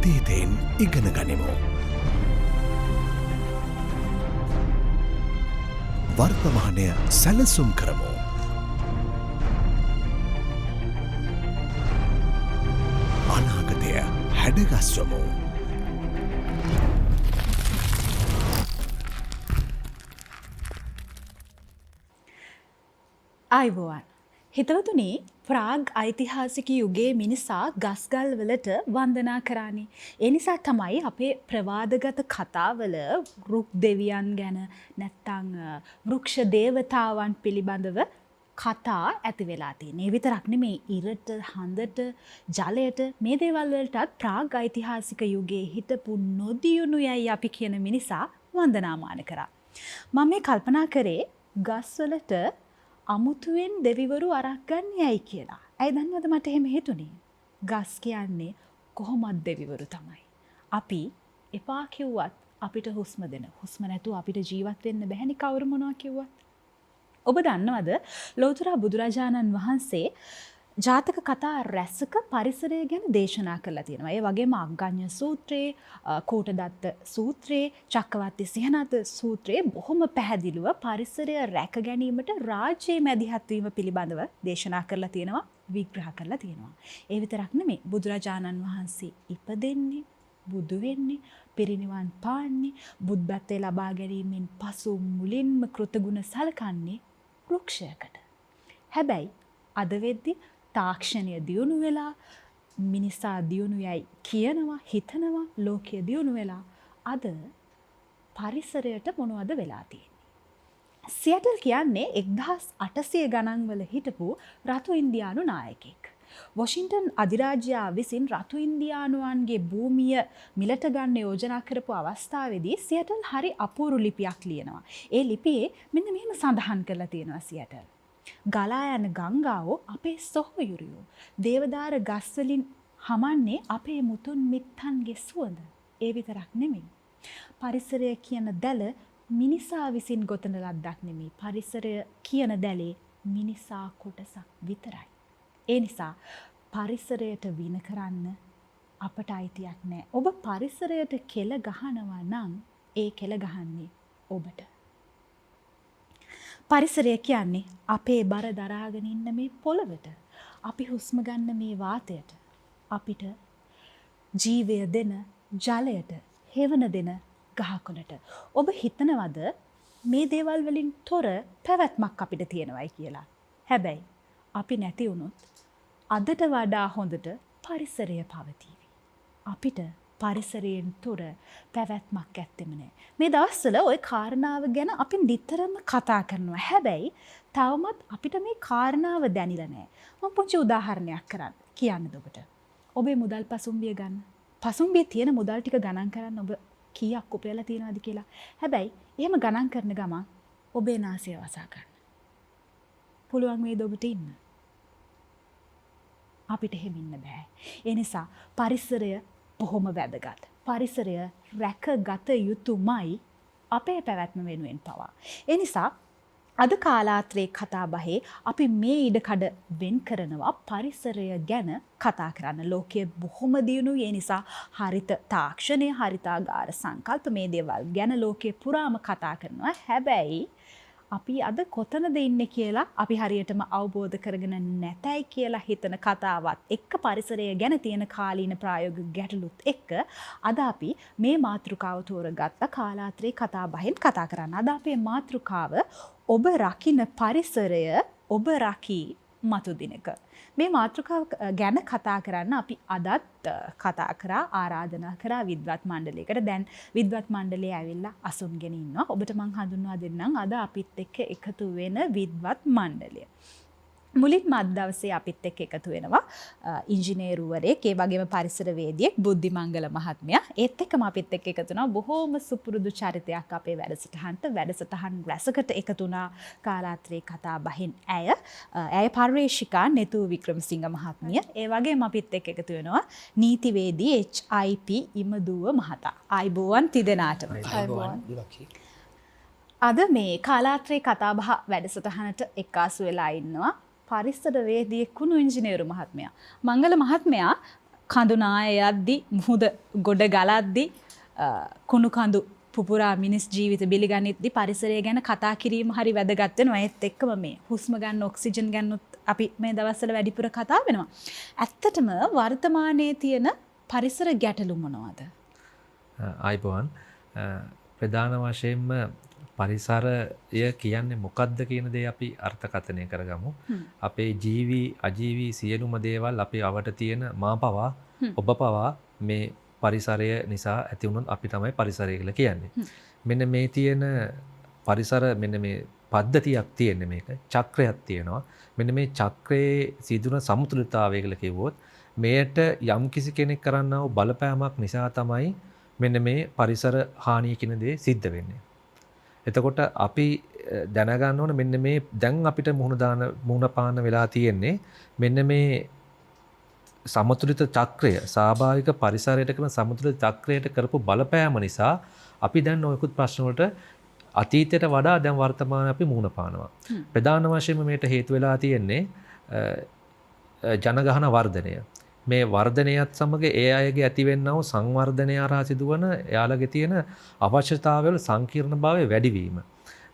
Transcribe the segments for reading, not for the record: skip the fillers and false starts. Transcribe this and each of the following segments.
අතීතයෙන් ඉගෙන ගනිමු. වර්තමානය සැලසුම් කරමු. අනාගතය හැඩගස්වමු. ආයුබෝවන්. හිතවතුනි, ප්‍රාග් ඓතිහාසික යුගයේ මිනිසා ගස්ගල් වලට වන්දනා කරානේ. ඒ නිසා තමයි අපේ ප්‍රවාදගත කතාවල රුක් දෙවියන් ගැන නැත්තම් වෘක්ෂ දේවතාවන් පිළිබඳව කතා ඇති වෙලා තියෙන්නේ. ඒ විතරක් නෙමේ, ඉරට, හඳට, ජලයට මේ දේවල් වලටත් ප්‍රාග් ඓතිහාසික යුගයේ හිටපු නොදියුණු යයි අපි කියන මිනිසා වන්දනාමාන කරා. මම මේ කල්පනා කරේ ගස්වලට අමුතුවෙන් දෙවිවරු අරක් ගන්න යයි කියලා. ඇයි දන්නවද මට එහෙම හිතුනේ? ගස් කියන්නේ කොහොමද දෙවිවරු තමයි. අපි එපා කිව්වත් අපිට හුස්ම දෙන. හුස්ම නැතුව අපිට ජීවත් වෙන්න බැහැනි කවුරු මොනවා කිව්වත්. ඔබ දන්නවද ලෝතර බුදුරජාණන් වහන්සේ ජාතක කතා රැසක පරිසරය ගැන දේශනා කරලා තියෙනවා. ඒ වගේම අග්ගඤ්ඤ සූත්‍රයේ, කෝටදත්ත සූත්‍රයේ, චක්කවර්ති සිහනත සූත්‍රයේ බොහොම පැහැදිලිව පරිසරය රැක ගැනීමට රාජ්‍යයේ මැදිහත් වීම පිළිබඳව දේශනා කරලා තියෙනවා, විග්‍රහ කරලා තියෙනවා. ඒ විතරක් නෙමෙයි, බුදුරජාණන් වහන්සේ ඉපදෙන්නේ, බුදු වෙන්නේ, පිරිනිවන් පාන්නේ, බුද්ධත්වයේ ලබා ගැනීමෙන් පසු මුලින්ම කෘතගුණ සලකන්නේ වෘක්ෂයකට. හැබැයි අද වෙද්දී තාක්ෂණය දියුණු වෙලා, මිනිසා දියුණු යයි කියනවා, හිතනවා, ලෝකය දියුණු වෙලා අද පරිසරයට මොනවද වෙලා තියෙන්නේ? සියටල් කියන්නේ 1800 ගණන් වල හිටපු රතු ඉන්දියානු නායකයෙක්. වොෂින්ටන් අධිරාජ්‍යයා විසින් රතු ඉන්දියානුවන්ගේ භූමිය මිලට ගන්න යෝජනා කරපු අවස්ථාවේදී සියටල් හරි අපූරු ලිපියක් ලියනවා. ඒ ලිපියේ මෙන්න මෙහෙම සඳහන් කරලා තියෙනවා සියටල්. ගලා යන ගංගාවෝ අපේ සොහොයුරියෝ, දේවදාර ගස්වලින් හමන්නේ අපේ මුතුන් මිත්තන්ගේ සුවඳ. ඒ විතරක් නෙමෙයි, පරිසරය කියන දැල මිනිසා විසින් ගොතන ලද්දක් නෙමෙයි. පරිසරය කියන දැලේ මිනිසා කොටසක් විතරයි. ඒ නිසා පරිසරයට වින කරන්න අපට අයිතියක් නැහැ. ඔබ පරිසරයට කෙල ගහනවා නම් ඒ කෙල ගහන්නේ ඔබට. පරිසරය කියන්නේ අපේ බර දරාගෙන ඉන්න මේ පොළවට, අපි හුස්ම ගන්න මේ වාතයට, අපිට ජීවය දෙන ජලයට, හෙවන දෙන ගහකොළට. ඔබ හිතනවද මේ දේවල් වලින් තොර පැවැත්මක් අපිට තියෙනවයි කියලා? හැබැයි අපි නැති වුණොත් අදට වඩා හොඳට පරිසරය පවතීවි. අපිට පරිසරයෙන් තොර පැවැත්මක් ඇත්තෙම නැහැ. මේ දවස්වල ওই කාරණාව ගැන අපි නිතරම කතා කරනවා. හැබැයි තවමත් අපිට මේ කාරණාව දැනිලා නැහැ. මම පුංචි උදාහරණයක් කියන්නද ඔබට. ඔබේ මුදල් පසුම්බිය ගන්න. පසුම්බියේ තියෙන මුදල් ටික ගණන් කරන්න ඔබ කීයක් උපයලා තියෙනවද කියලා. හැබැයි එහෙම ගණන් කරන ගමන් ඔබේ නාසය වසා ගන්න. පුළුවන් වේද ඔබට ඉන්න? අපිට එහෙම ඉන්න බෑ. ඒ නිසා පරිසරය බොහොම වැදගත්. පරිසරය රැකගත යුතුමයි අපේ පැවැත්ම වෙනුවෙන් පවා. ඒ නිසා අද කාලාත්‍රේ කතා බහේ අපි මේ ඉඩකඩ වෙන් කරනවා පරිසරය ගැන කතා කරන්න. ලෝකයේ බොහොම දියුණුයි. ඒ නිසා හරිත තාක්ෂණය, හරිතාගාර සංකල්ප මේ දේවල් ගැන ලෝකයේ පුරාම කතා කරනවා. හැබැයි අපි අද කොතනද ඉන්නේ කියලා අපි හරියටම අවබෝධ කරගෙන නැතයි කියලා හිතන කතාවත් එක්ක, පරිසරය ගැන තියෙන කාලීන ප්‍රායෝගික ගැටලුත් එක්ක අද අපි මේ මාතෘකාව තෝරගත්ත කාලාත්‍රේ කතා බහෙන් කතා කරන්න. අද අපේ මාතෘකාව ඔබ රකින්න පරිසරය ඔබ රකී මතු දිනක. මේ මාතෘකාව ගැන කතා කරන්න අපි අදත් කතා කරා, ආරාධනා කරා විද්වත් මණ්ඩලයකට. දැන් විද්වත් මණ්ඩලය ඇවිල්ලා අසුන්ගෙන ඉන්නවා. ඔබට මං හඳුන්වා දෙන්නම් අද අපිත් එක්ක එකතු වෙන විද්වත් මණ්ඩලය. මුලින්ම අද දවසේ අපිත් එක්ක එකතු වෙනවා ඉංජිනේරුවරයෙක්, ඒ වගේම පරිසරවේදියෙක් බුද්ධිමංගල මහත්මයා. ඒත් එක්කම අපිත් එක්ක එකතු වෙනවා බොහෝම සුපුරුදු චරිතයක් අපේ වැඩසටහන් රැසකට එකතු වුණා කාලාත්‍රේ කතා බහින් ඇය පර්යේෂිකා නෙතු වික්‍රමසිංහ මහත්මිය. ඒ වගේම අපිත් එක්ක එකතු වෙනවා නීතිවේදී HIP ඉමදුව මහතා. ආයුබෝවන් තිදෙනාටම. අද මේ කාලාත්‍රේ කතාබහ වැඩසටහනට එක්කාසු වෙලා ඉන්නවා පරිසරවේදියෙක් වුණු ඉංජිනේරු මහත්මයා. මංගල මහත්මයා කඳු නාය යද්දි මුහුද ගොඩ ගලද්දි කුණු කඳු පුපුරා මිනිස් ජීවිත බිලිගනිද්දි පරිසරය ගැන කතා කිරීම හරි වැදගත් වෙනවා. ඒත් එක්කම මේ හුස්ම ගන්න ඔක්සිජන් ගන්නත් අපි මේ දවස්වල වැඩිපුර කතා වෙනවා. ඇත්තටම වර්තමානයේ තියෙන පරිසර ගැටලු මොනවද? ආයිබෝවන් ප්‍රධාන වශයෙන්ම පරිසරය කියන්නේ මොකක්ද කියන දේ අපි අර්ථකථනය කරගමු. අපේ ජීවි අජීවි සියලුම දේවල් අපි අවට තියෙන මා පවා ඔබ පවා මේ පරිසරය නිසා ඇති වුණොත් අපි තමයි පරිසරය කියලා කියන්නේ. මෙන්න මේ තියෙන පරිසර මෙන්න මේ පද්ධතියක් තියෙන්නේ මේක. චක්‍රයක් තියෙනවා. මෙන්න මේ චක්‍රයේ සිදුවන සමතුලිතතාවය කියලා කිව්වොත් මෙයට යම් කිසි කෙනෙක් කරන්නා වූ බලපෑමක් නිසා තමයි මෙන්න මේ පරිසර හානිය කියන දේ සිද්ධ වෙන්නේ. එතකොට අපි දැනගන්න ඕන මෙන්න මේ දැන් අපිට මුහුණ පාන වෙලා තියෙන්නේ මෙන්න මේ සමතුලිත චක්‍රය ස්වාභාවික පරිසරයට කරන සමතුලිත චක්‍රයට කරපු බලපෑම නිසා අපි දැන් නොයෙකුත් ප්‍රශ්න වලට අතීතයට වඩා දැන් වර්තමානයේ අපි මුහුණ පානවා. ප්‍රධාන වශයෙන්ම මේකට හේතු වෙලා තියෙන්නේ ජනගහන වර්ධනය. මේ වර්ධනයත් සමග ඒ අයගේ ඇතිවෙන්නව සංවර්ධනය හරහා සිදුවන එයාලගේ තියෙන අවශ්‍යතාවවල සංකීර්ණභාවය වැඩිවීම.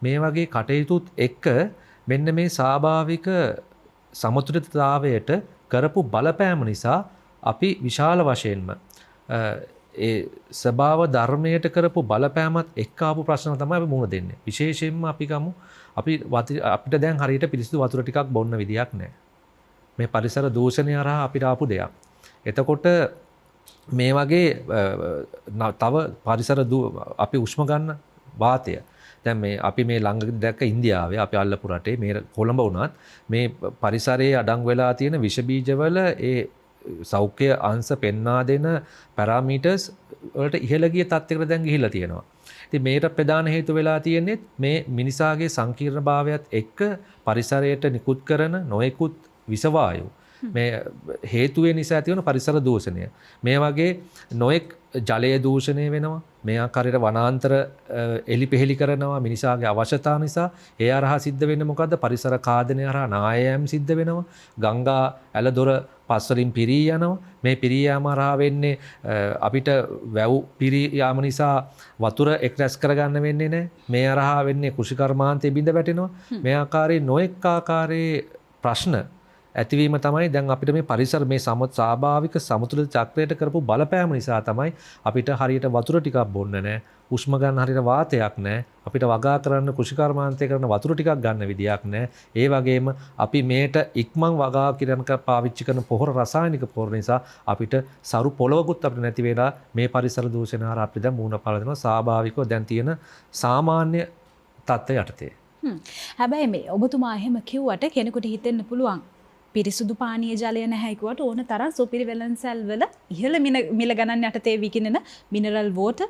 මේ වගේ කටයුතුත් එක්ක මෙන්න මේ ස්වාභාවික සමතුලිතතාවයට කරපු බලපෑම නිසා අපි විශාල වශයෙන්ම ඒ ස්වභාව ධර්මයට කරපු බලපෑමත් එක්ක ආපු ප්‍රශ්න තමයි අපි මුහුණ දෙන්නේ. විශේෂයෙන්ම අපිට දැන් හරියට පිරිසිදු වතුර ටිකක් බොන්න විදියක් නැහැ. මේ පරිසර දූෂණය හරහා අපිට ආපු දෙයක්. එතකොට මේ වගේ තව පරිසර අපි උෂ්ම ගන්න වාතය. දැන් මේ අපි මේ ළඟදී දැක්ක ඉන්දියාවේ අපි අල්ලපු රටේ මේ කොළඹ වුණත් මේ පරිසරයේ අඩංගු වෙලා තියෙන විෂ බීජවල ඒ සෞඛ්‍ය අංශ පෙන්වා දෙන පැරාමීටර්ස් වලට ඉහළ ගිය තත්යකට දැන් ගිහිල්ලා තියෙනවා. ඉතින් මේකට ප්‍රධාන හේතු වෙලා තියෙන්නේ මේ මිනිසාගේ සංකීර්ණභාවයත් එක්ක පරිසරයට නිකුත් කරන නොයෙකුත් විස වායු මේ හේතුවේ නිසා ඇති වන පරිසර දූෂණය. මේ වගේ නොයෙක් ජලය දූෂණය වෙනවා. මේ ආකාරයට වනාන්තර එලිපෙහෙලි කරනවා මිනිසාගේ අවශ්‍යතාව නිසා. ඒ හරහා සිද්ධ වෙන්නේ මොකද්ද? පරිසර කාදනය හරහා නායයම් සිද්ධ වෙනවා. ගංගා ඇලදොර පස්වලින් පිරී යනවා. මේ පිරී යාම හරහා වෙන්නේ අපිට වැව් පිරී යාම නිසා වතුර එක් රැස් කරගන්න වෙන්නේ නැහැ. මේ හරහා වෙන්නේ කෘෂිකර්මාන්තයේ බිඳ වැටෙනවා. මේ ආකාරයේ නොයෙක් ආකාරයේ ප්‍රශ්න ඇතිවීම තමයි දැන් අපිට මේ පරිසර මේ ස්වාභාවික සමතුලිත චක්‍රයට කරපු බලපෑම නිසා තමයි අපිට හරියට වතුර ටිකක් බොන්න නැහැ. උෂ්ම ගන්න හරියට වාතයක් නැහැ. අපිට වගා කරන්න කෘෂිකර්මාන්තය කරන වතුර ටිකක් ගන්න විදියක් නැහැ. ඒ වගේම අපි මේට ඉක්මන් වගා කිරණ පාවිච්චි කරන පොහොර රසායනික පොහොර නිසා අපිට සරු පොළවකුත් අපිට නැති වෙලා මේ පරිසර දූෂණ හරහා අපිට දැන් මුහුණ පාලා දෙනවා ස්වාභාවිකව දැන් තියෙන සාමාන්‍ය තත්ත්වය යටතේ. හැබැයි මේ ඔබතුමා එහෙම කිව්වට කෙනෙකුට හිතෙන්න පුළුවන් පිරිසුදු පානීය ජලය නැහැ කිව්වට ඕන තරම් සුපිරි වෙළඳසැල් වල ඉහළ මිල ගණන් යටතේ විකිනෙන මිනරල් වෝටර්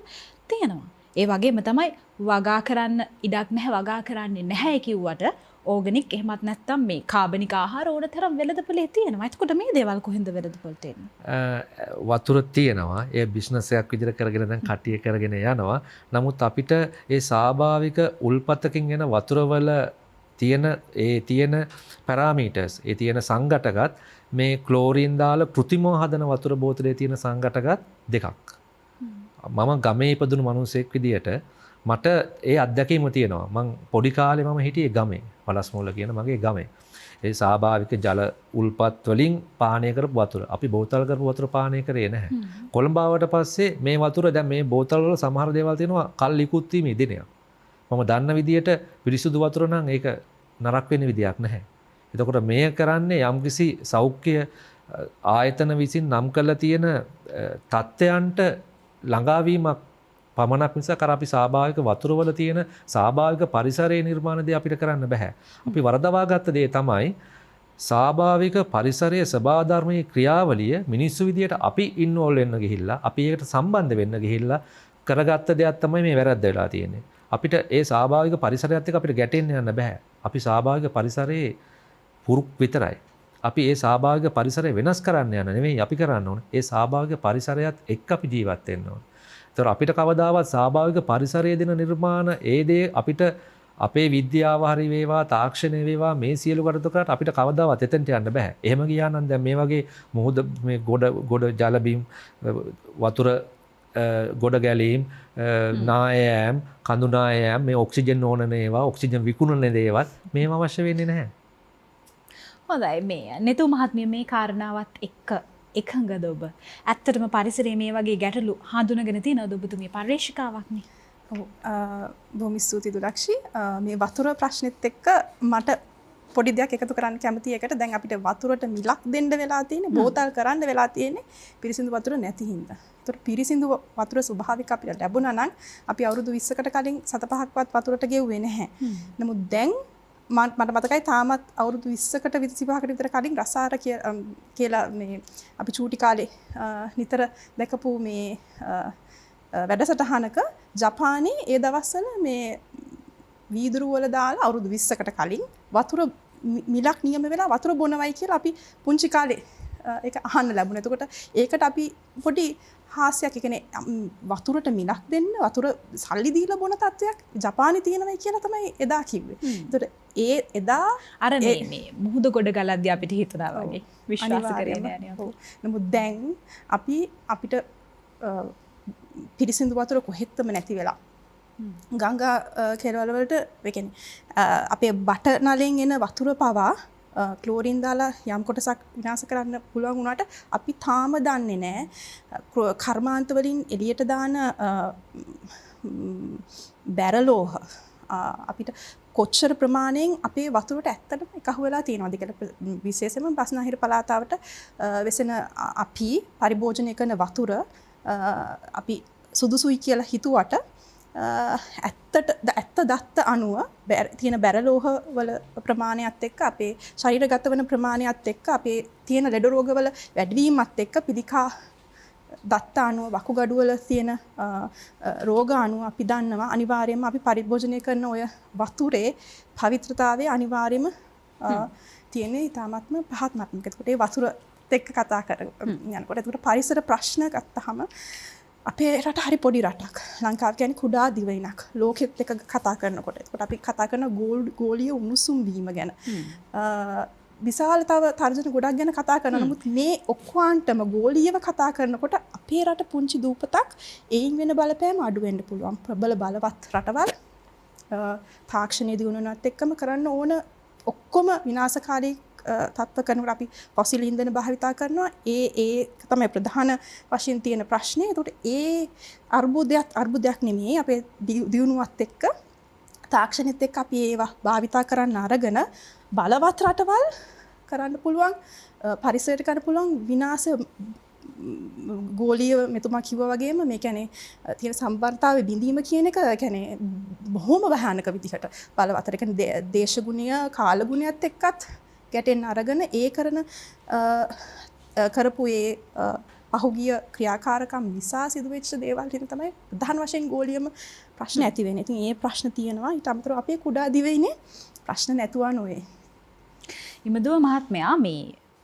තියෙනවා. ඒ වගේම තමයි වගා කරන්න ඉඩක් නැහැ වගා කරන්නේ නැහැ කිව්වට ඕගනික් එහෙමත් නැත්නම් මේ කාබනික ආහාර ඕන තරම් වෙළඳපොලේ තියෙනවා. එතකොට මේ දේවල් කොහෙන්ද වෙළඳපොලට එන්නේ? වතුර තියෙනවා. ඒ බිස්නස් එකක් විදිහට කරගෙන දැන් කට්ටිය කරගෙන යනවා. නමුත් අපිට ඒ ස්වාභාවික උල්පතකින් එන වතුරවල තියෙන පැරාමීටර්ස් ඒ තියෙන සංඝටකත් මේ ක්ලෝරින් දාලා කෘත්‍රිමව හදන වතුර බෝතලේ තියෙන සංඝටකත් දෙකක්. මම ගමේ ඉපදුණු මිනිසෙක් විදියට මට ඒ අත්දැකීම තියෙනවා. මං පොඩි කාලේ මම හිටියේ ගමේ. වලස්මූල කියන මගේ ගමේ. ඒ ස්වාභාවික ජල උල්පත් වලින් පානය කරපු වතුර. අපි බෝතල් කරපු වතුර පානය කරේ නැහැ. කොළඹ ආවට පස්සේ මේ වතුර දැන් මේ බෝතල් වල සමහර දේවල් තියෙනවා කල් ඉක්ුත් වීම ඉදිනයක්. මම දන්න විදියට පිරිසුදු වතුර නම් ඒක නරක වෙන විදියක් නැහැ. එතකොට මේ කරන්නේ යම්කිසි සෞඛ්‍ය ආයතන විසින් නම් කරලා තියෙන තත්ත්වයන්ට ළඟාවීමක් පමණක් මිසක් අපි ස්වාභාවික වතුරවල තියෙන ස්වාභාවික පරිසරයේ නිර්මාණ දේ අපිට කරන්න බෑ. අපි වරදවා ගත්ත දේ තමයි ස්වාභාවික පරිසරයේ ස්වභාව ධර්මයේ ක්‍රියාවලිය මිනිස්සු විදියට අපි ඉන්වෝල් වෙන්න ගිහිල්ලා අපි ඒකට සම්බන්ධ වෙන්න ගිහිල්ලා කරගත්ත දෙයක් තමයි මේ වැරද්ද වෙලා තියෙන්නේ. අපිට ඒ ස්වාභාවික පරිසරයත් එක්ක අපිට ගැටෙන්න යන්න බෑ. අපි ස්වාභාවික පරිසරයේ පුරුක් විතරයි. අපි ඒ ස්වාභාවික පරිසරය වෙනස් කරන්න යන නෙවෙයි අපි කරන්න ඕනේ. ඒ ස්වාභාවික පරිසරයත් එක්ක අපි ජීවත් වෙන්න ඕනේ. ඒතර අපිට කවදාවත් ස්වාභාවික පරිසරයේ දෙන නිර්මාණ ඒ දේ අපිට අපේ විද්‍යාව හරි වේවා තාක්ෂණය වේවා මේ සියලු කටයුතු කරාට අපිට කවදාවත් එතනට යන්න බෑ. එහෙම ගියා නම් දැන් මේ වගේ මුහුද මේ ගොඩ ජල බිම් වතුර ගොඩ ගැලීම් නායෑම් කඳු නායෑම් මේ ඔක්සිජන් ඕන ඒවා ඔක්සිජන් විකුණන දේවල් මේව අවශ්‍ය වෙන්නේ නැහැ. හොඳයි මේ නෙතු මහත්මිය මේ කාරණාවත් එක්ක එකඟද ඔබ? ඇත්තටම පරිසරයේ මේ වගේ ගැටලු හඳුනගෙන තියෙනවද ඔබතුමිය පර්යේෂිකාවක්නේ? ඔව් බොහොම ස්තුතියි දුලක්ෂි. මේ වතුර ප්‍රශ්නෙත් එක්ක මට පොඩි දෙයක් එකතු කරන්න කැමතියි. එකට දැන් අපිට වතුරට මිලක් දෙන්න වෙලා තියෙන්නේ, බෝතල් කරන්න වෙලා තියෙන්නේ පිරිසිදු වතුර නැති හින්දා. ඒතර පිරිසිදු වතුර ස්වභාවික අපිට ලැබුණා නම් අපි අවුරුදු 20කට කලින් 7-5ක්වත් වතුරට ගෙව්වේ නැහැ. නමුත් දැන් මට මතකයි තාමත් අවුරුදු 20කට 25කට විතර කලින් රසාර කියලා මේ අපි චූටි කාලේ නිතර දැකපු මේ වැඩසටහනක ජපානයේ ඒ දවස්වල මේ වීදුරු වල දාලා අවුරුදු 20කට කලින් වතුර මිලක් නියම වෙලා වතුර බොනවයි කියලා අපි පුංචි කාලේ ඒක අහන්න ලැබුණා. එතකොට ඒකට අපි පොඩි හාස්‍යයක් කියන්නේ වතුරට මිලක් දෙන්න වතුර සල්ලි දීලා බොන තත්වයක් ජපානයේ තියෙනවයි කියලා තමයි එදා කිව්වේ. ඒතකොට ඒ එදා අර මේ මුහුද ගොඩ ගලද්දී අපිට හිතුණා වගේ විශ්වාස කරේ නෑ නේ. නමුත් දැන් අපිට පිරිසිදු වතුර කොහෙත්ම නැති වෙලා ගංගා කෙරවල වලට ඒ කියන්නේ අපේ බට නලෙන් එන වතුර පවා ක්ලෝරින් දාලා යම් කොටසක් විනාශ කරන්න පුළුවන් වුණාට අපි තාම දන්නේ නැහැ කර්මාන්ත වලින් එළියට දාන බැරලෝහ අපිට කොච්චර ප්‍රමාණයෙන් අපේ වතුරට ඇත්තටම එකහුව වෙලා තියෙනවද කියලා විශේෂයෙන්ම බස්නාහිර පළාතවට වෙසෙන අපි පරිභෝජනය කරන වතුර අපි සුදුසුයි කියලා හිතුවට ඇත්ත දත්ත අනුව තියෙන බැරලෝහ වල ප්‍රමාණයත් එක්ක අපේ ශරීරගත වන ප්‍රමාණයත් එක්ක අපේ තියෙන ලෙඩ රෝගවල වැඩිවීමත් එක්ක පිළිකා දත්ත අනුව වකුගඩු වල තියෙන රෝග අනුව අපි දන්නවා අනිවාර්යයෙන්ම අපි පරිභෝජනය කරන ඔය වතුරේ පවිත්‍රතාවය අනිවාර්යයෙන්ම තියෙන ඉතාමත්ම පහත් මට්ටමක. ඒකට ඒ වතුර එක්ක කතා කරනකොට ඒකට පරිසර ප්‍රශ්න ගත්තාම අපේ රට හරි පොඩි රටක්. ලංකාව කියන්නේ කුඩා දිවයිනක්. ලෝකෙත් එක්ක කතා කරනකොට. ඒකට අපි කතා කරන ගෝලීය උණුසුම් වීම ගැන. විශාල තව තර්ජන ගොඩක් ගැන කතා කරනවා. නමුත් මේ ඔක්කොන්ටම ගෝලීයව කතා කරනකොට අපේ රට පුංචි දූපතක් ඒයින් වෙන බලපෑම අඩු වෙන්න පුළුවන්. ප්‍රබල බලවත් රටවල් තාක්ෂණයේ දියුණුවත් එක්කම කරන්න ඕන ඔක්කොම විනාශකාරී තත්ත්ව කරනකොට අපි ෆොසිල් ඉන්ධන භාවිතා කරනවා. ඒ තමයි ප්‍රධාන වශයෙන් තියෙන ප්‍රශ්නේ. ඒකට ඒ අර්බුදයක් නෙමෙයි අපේ දියුණුවත් එක්ක තාක්ෂණෙත් එක්ක අපි ඒවා භාවිතා කරන්න අරගෙන බලවත් රටවල් කරන්න පුළුවන් පරිසරයට කරන්න පුළුවන් විනාශ ගෝලීය මෙතුමා කිව්වා වගේම මේ කියන්නේ තියෙන සම්බන්ධතාවයේ බිඳීම කියන එක කියන්නේ බොහොම භයානක විදිහට බලවත්. ඒ කියන්නේ දේශගුණය කාලගුණයත් එක්කත් ගැටෙන්න අරගෙන ඒ කරපු ඒ පහුගිය ක්‍රියාකාරකම් නිසා සිදුවෙච්ච දේවල් හිම තමයි ප්‍රධාන වශයෙන් ගෝලීයම ප්‍රශ්න ඇති වෙන්නේ. ඉතින් ඒ ප්‍රශ්න තියෙනවා. ඊට අමතරව අපේ කුඩා දිවයිනේ ප්‍රශ්න නැතුව නොවේ. ඉමදුව මහත්මයා මේ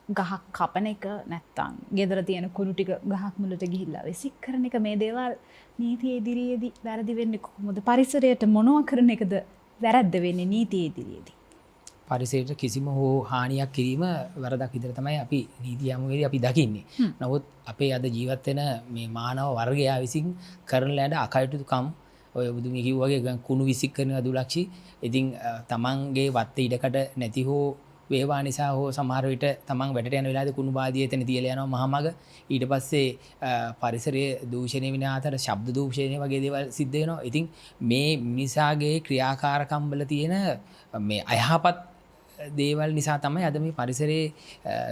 ගහක් කපන එක නැත්තම් ගෙදර තියෙන කුණු ටික ගහක් මුලට ගිහිල්ලා වෙසික් කරන එක මේ දේවල් නීතියේ ඉදිරියේදී වැරදි වෙන්නේ කොහොමද? පරිසරයට මොනවා කරන එකද වැරද්ද වෙන්නේ නීතියේ ඉදිරියේදී? පරිසරයට කිසිම හෝ හානියක් කිරීම වරදක් විදිහට තමයි අපි නීති යමුවේදී අපි දකින්නේ. නමුත් අපේ අද ජීවත් වෙන මේ මානව වර්ගයා විසින් කරන ලෑඩ අකටයුතුකම් ඔය බුදුන් කිව්වාගේ කුණු විසික් කරන දුලක්ෂි. ඉතින් තමන්ගේ වත්තේ ඉඩකට නැති හෝ වේවා නිසා හෝ සමහර විට තමන් වැඩට යන වෙලාවේදී කුණු බාදිය එතන තියලා යනවා මහමග. ඊට පස්සේ පරිසරයේ දූෂණය වෙන අතර ශබ්ද දූෂණය වගේ දේවල් සිද්ධ වෙනවා. ඉතින් මේ මිනිසාගේ ක්‍රියාකාරකම් වල තියෙන මේ අයහපත් දේවල් නිසා තමයි අද මේ පරිසරයේ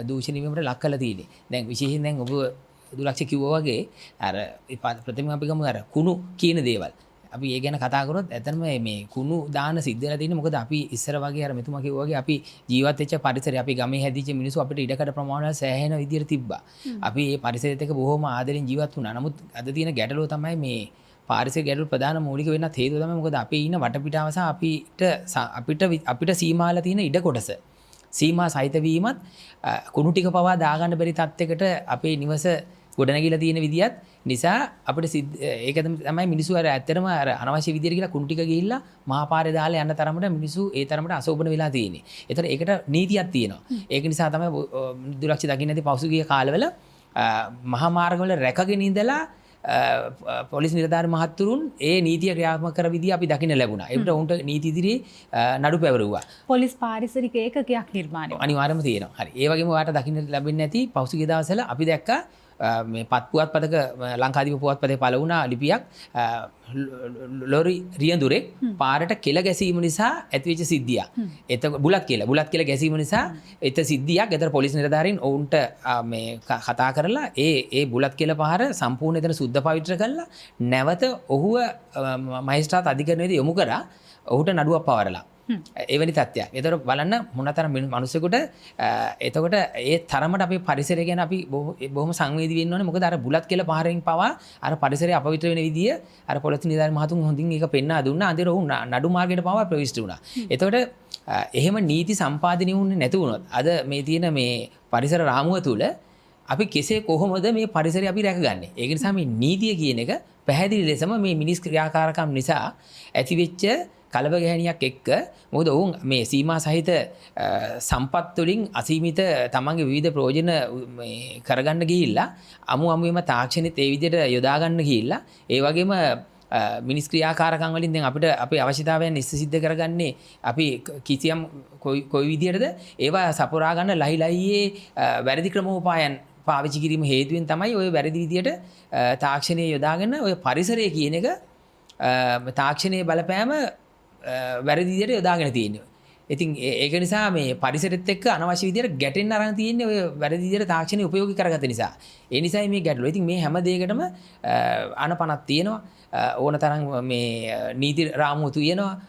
දූෂණය වීමට ලක් කරලා තියෙන්නේ. දැන් විශේෂයෙන් දැන් ඔබ දුලක්ෂ කිව්වා වගේ අර ප්‍රථම අපි ගමු අර කුණු කියන දේවල්. අපි ඒ ගැන කතා කරොත් ඇත්තටම මේ කුණු දාන සිද්ධ වෙලා තියෙන්නේ මොකද අපි ඉස්සර වගේ අර මෙතුමා කිව්වා වගේ අපි ජීවත් වෙච්ච පරිසරය අපි ගමේ හැදිච්ච මිනිස්සු අපිට ඉඩකඩ ප්‍රමාණය සෑහෙන විදියට තිබ්බා. අපි මේ පරිසරයත් එක්ක බොහොම ආදරෙන් ජීවත් වුණා. නමුත් අද තියෙන ගැටලුව තමයි මේ පාරිසරික ගැටලු ප්‍රධාන මූලික වෙන්නත් හේතුව තමයි මොකද අපි ඉන්න වටපිටාව සහ අපිට සීමාලා තියෙන ඉඩ කොටස සීමා සහිත වීමත් කුණු ටික පවා දාගන්න බැරි තත්යකට අපේ නිවස ගොඩනැගිලා තියෙන විදියත් නිසා අපිට ඒක තමයි මිනිස්සු අර ඇත්තටම අර අනවශ්‍ය විදියට කියලා කුණු ටික ගිහිල්ලා මහා පාරේ දාලා යන්න තරමට මිනිස්සු ඒ තරමට අසෝබන වෙලා තියෙන්නේ. ඒතර ඒකට නීතියක් තියෙනවා. ඒක නිසා තමයි දුලක්ෂ දකින්න ඇති පසුගිය කාලවල මහා මාර්ගවල රැකගෙන ඉඳලා පොලිස් නිලධාරි මහත්තුරුන් ඒ නීතිය ක්‍රියාත්මක කර විදිය අපි දකින්න ලැබුණා. ඒකට උන්ට නීති ඉදිරියේ නඩු පැවරුවා. පොලිස් පාරිසරික ඒකකයක් නිර්මාණය වුණා. අනිවාර්යයෙන්ම තියෙනවා. හරි. ඒ වගේම ඔයාලට දකින්න ලැබෙන්නේ නැති පසුගිය දවස්වල අපි දැක්කා මේ පුවත්පතක ලංකාදීප පුවත්පතේ පළ වුණා ලිපියක් ලොරි රියඳුරෙක් පාරට කෙල ගැසීම නිසා ඇතිවෙච්ච සිද්ධියක්. එතකොට බුලත් කෙල ගැසීම නිසා එත සිද්ධියක්. ඒතර පොලිස් නිලධාරීන් ඔවුන්ට මේ කතා කරලා ඒ බුලත් කෙල පාර සම්පූර්ණ එතන සුද්ධ පවිත්‍ර කරලා නැවත ඔහුව මහේස්ත්‍රාත් අධිකරණයේදී යොමු කරා ඔහුට නඩුවක් පවරලා. එවැනි තත්ත්වයක්. ඒතර බලන්න මොනතරම් මිනිස්සුෙකුට එතකොට ඒ තරමට අපේ පරිසරය ගැන අපි බොහොම සංවේදී වෙන්න ඕනේ. මොකද අර බුලත් කෙල පාරෙන් පවා අර පරිසරය අපවිත්‍ර වෙන විදිය අර පොලිස් නිලධාරි මහතුන් හොඳින් ඒක පෙන්වා දුන්නා. අන්තිමට ඔහු නඩු මාර්ගයට පවා ප්‍රවිෂ්ඨ වුණා. එතකොට එහෙම නීති සම්පාදනය වුණේ නැති වුණොත් අද මේ තියෙන මේ පරිසර රාමුව තුල අපි කෙසේ කොහොමද මේ පරිසරය අපි රැකගන්නේ? ඒක නිසා මේ නීතිය කියන එක පැහැදිලි ලෙසම මේ මිනිස් ක්‍රියාකාරකම් නිසා ඇතිවෙච්ච කලබගැහැනියක් එක්ක මොකද ඔවුන් මේ සීමා සහිත සම්පත් වලින් අසීමිත තමන්ගේ විවිධ ප්‍රයෝජන මේ කරගන්න ගිහිල්ලා අමුමෙම තාක්ෂණෙත් ඒ විදිහට යොදා ගන්න ගිහිල්ලා ඒ වගේම මිනිස් ක්‍රියාකාරකම් වලින් දැන් අපිට අපේ අවශ්‍යතාවයන් ඉස්සිද්ධ කරගන්නේ අපි කිසියම් කොයි විදිහටද ඒවා සපුරා ගන්න ලහිලහියේ වැරදි ක්‍රමෝපායන් පාවිච්චි කිරීම හේතුවෙන් තමයි ওই වැරදි විදිහට තාක්ෂණය යොදාගෙන ওই පරිසරය කියන එක තාක්ෂණයේ බලපෑම වැරදි විදිහට යොදාගෙන තියෙන්නේ. ඉතින් ඒක නිසා මේ පරිසරෙත් එක්ක අනවශ්‍ය විදිහට ගැටෙන්න අරන් තියෙන්නේ ඔය වැරදි විදිහට තාක්ෂණය උපයෝගී කරගත්ත නිසා. ඒ නිසායි මේ ගැටලුව. ඉතින් මේ හැම දෙයකටම අනපනක් තියෙනවා. ඕන තරම් මේ නීති රාමුව තියෙනවා.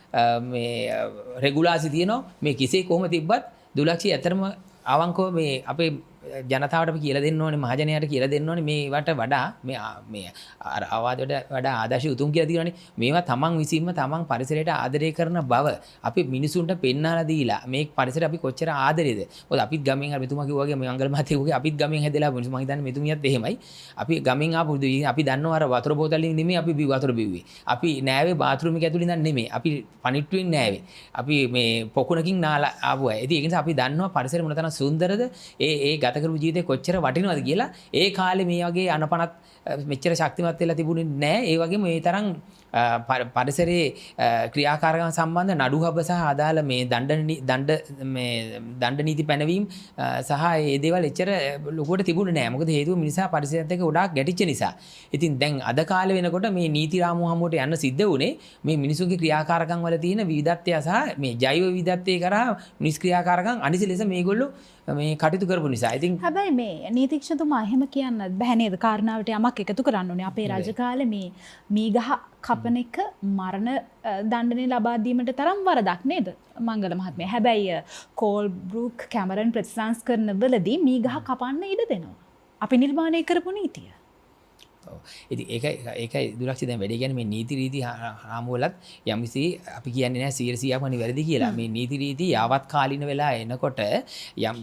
මේ රෙගුලාසි තියෙනවා. මේ කෙසේ කොහොම තිබ්බත් දුලක්ෂි ඇතරම අවංකව මේ අපේ ජනතාවට අපි කියලා දෙන්න ඕනේ මහජනයාට කියලා දෙන්න ඕනේ මේවට වඩා මේ අර අවවාදයට වඩා ආදර්ශ උතුම් කියලා තියෙනවානේ මේවා තමන් විසින්ම තමන් පරිසරයට ආදරය කරන බව අපි මිනිසුන්ට පෙන්වලා දීලා මේ පරිසරය අපි කොච්චර ආදරේද මොකද අපිත් ගමෙන් අර මෙතුමා කිව්වා වගේ මංගල මහත්තයා කිව්වා අපිත් ගමෙන් හැදලා මිනිස්සු මම හිතන්නේ මෙතුමියත් එහෙමයි අපි ගමෙන් ආපු අපි දන්නවා අර වතුර බෝතලෙන් නෙමෙයි අපි වතුර බිව්වේ අපි නෑවේ බාත්රූම් එක ඇතුළේ ඉඳන් නෙමෙයි අපි පනිට්ටුවෙන් නෑවේ අපි මේ පොකුණකින් නාලා ආපු අය ඉතින් ඒක නිසා අපි දන්නවා පරිසරය මොනතරම් සුන්දරද ඒ ගත කරපු ජීවිතේ කොච්චර වටිනවද කියලා ඒ කාලේ මේ වගේ අනපනත් මෙච්චර ශක්තිමත් වෙලා තිබුණේ නැහැ ඒ වගේම මේ තරම් පරිසරයේ ක්‍රියාකාරකම් සම්බන්ධ නඩු හබ සහ අදාළ මේ දණ්ඩ නීති පැනවීම සහ ඒ දේවල් එච්චර ලොකුවට තිබුණේ නැහැ මොකද හේතුව මිනිසා පරිසරයත් එක්ක ගොඩාක් ගැටිච්ච නිසා ඉතින් දැන් අද කාලේ වෙනකොට මේ නීති රාමුව හමුවට යන්න සිද්ධ වුණේ මේ මිනිසුන්ගේ ක්‍රියාකාරකම් වල තියෙන විවිධත්වය සහ මේ ජෛව විවිධත්වය කරා මිනිස් ක්‍රියාකාරකම් අනිසි ලෙස මේගොල්ලෝ මේ කටයුතු කරපු නිසා. ඉතින් හැබැයි මේ නීතිඥතුමා එහෙම කියන්නත් බෑ නේද? කාරණාවට යමක් එකතු කරන්න ඕනේ. අපේ රජ කාලේ මේ මීගහ කපන එක මරණ දඬුවම ලබා දීමට තරම් වරදක් නේද? මංගල මහත්මයා. හැබැයි කෝල්බ්‍රූක් කැමරන් ප්‍රතිසංස්කරණ වලදී මීගහ කපන්න ඉඩ දෙනවා. අපි නිර්මාණය කරපු නීතිය. ඉතින් ඒකයි දුලක්ෂි දැන් වැඩි කියන්නේ මේ නීති රීති රාමුවලත් යම්කිසි අපි කියන්නේ නැහැ 100%ක්ම නිවැරදි කියලා. මේ නීති රීති යාවත් කාලින වෙලා එනකොට යම්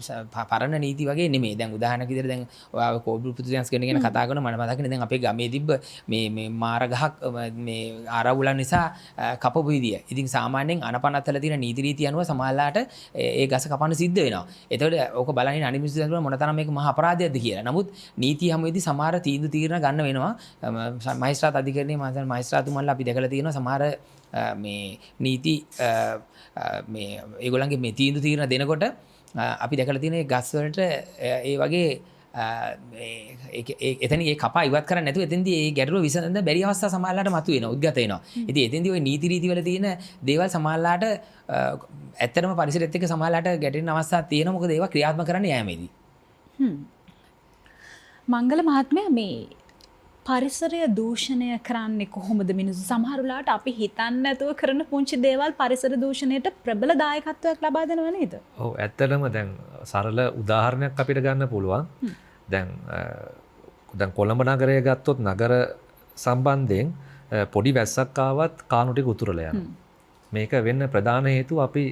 පරණ නීති වගේ නෙමෙයි. දැන් උදාහරණයක් විදිහට දැන් ඔයාව කෝබ්‍රු ප්‍රතිසංස් කරන ගැන කතා කරනවා මම මතකනේ දැන් අපේ ගමේ තිබ්බ මේ මාර ගහක් මේ ආරවුලන් නිසා කපපු විදිය. ඉතින් සාමාන්‍යයෙන් අනපනත්තල තියෙන නීති රීති අනුව සමාජලාට ඒ ගස කපන්න සිද්ධ වෙනවා. එතකොට ඕක බලන්නේ අනිත් මිනිස්සු දැන් මොනතරම් මේක මහා අපරාධයක්ද කියලා. නමුත් නීති හැමෙදී සමහර තීරණ ගන්න වෙනවා. මහේස්ත්‍රාත් අධිකරණයේ මහේස්ත්‍රාතුමන්ලා අපි දැකලා තියෙනවා සමහර මේ නීති මේ ඒගොල්ලන්ගේ මේ තීරණ දෙනකොට අපි දැකලා තියෙන ඒ ගස් වලට ඒ වගේ එතන ඒ කපා ඉවත් කරන්නේ නැතුව එතෙන්දී ඒ ගැටලුව විසඳන්න බැරි අවස්ථා සමහරලාට මතුවෙනවා උද්ගත වෙනවා. ඉතින් එතෙන්දී ওই නීති රීති වල තියෙන දේවල් සමහරලාට ඇත්තටම පරිසරයත් එක්ක සමහරලාට ගැටෙන අවස්ථා තියෙනවා මොකද ඒවා ක්‍රියාත්මක කරන්න යෑමේදී. මංගල මහත්මයා මේ පරිසරය දූෂණය කරන්නේ කොහොමද මිනිස්සු සමහරලාට අපි හිතන්නේ නැතුව කරන පුංචි දේවල් පරිසර දූෂණයට ප්‍රබල දායකත්වයක් ලබා දෙනව නේද? ඔව් ඇත්තටම දැන් සරල උදාහරණයක් අපිට ගන්න පුළුවන්. දැන් කොළඹ නගරය ගත්තොත් නගර සම්බන්ධයෙන් පොඩි වැස්සක් ආවත් කාණු ටික උතුරලා යනවා. මේක වෙන්න ප්‍රධාන හේතුව අපි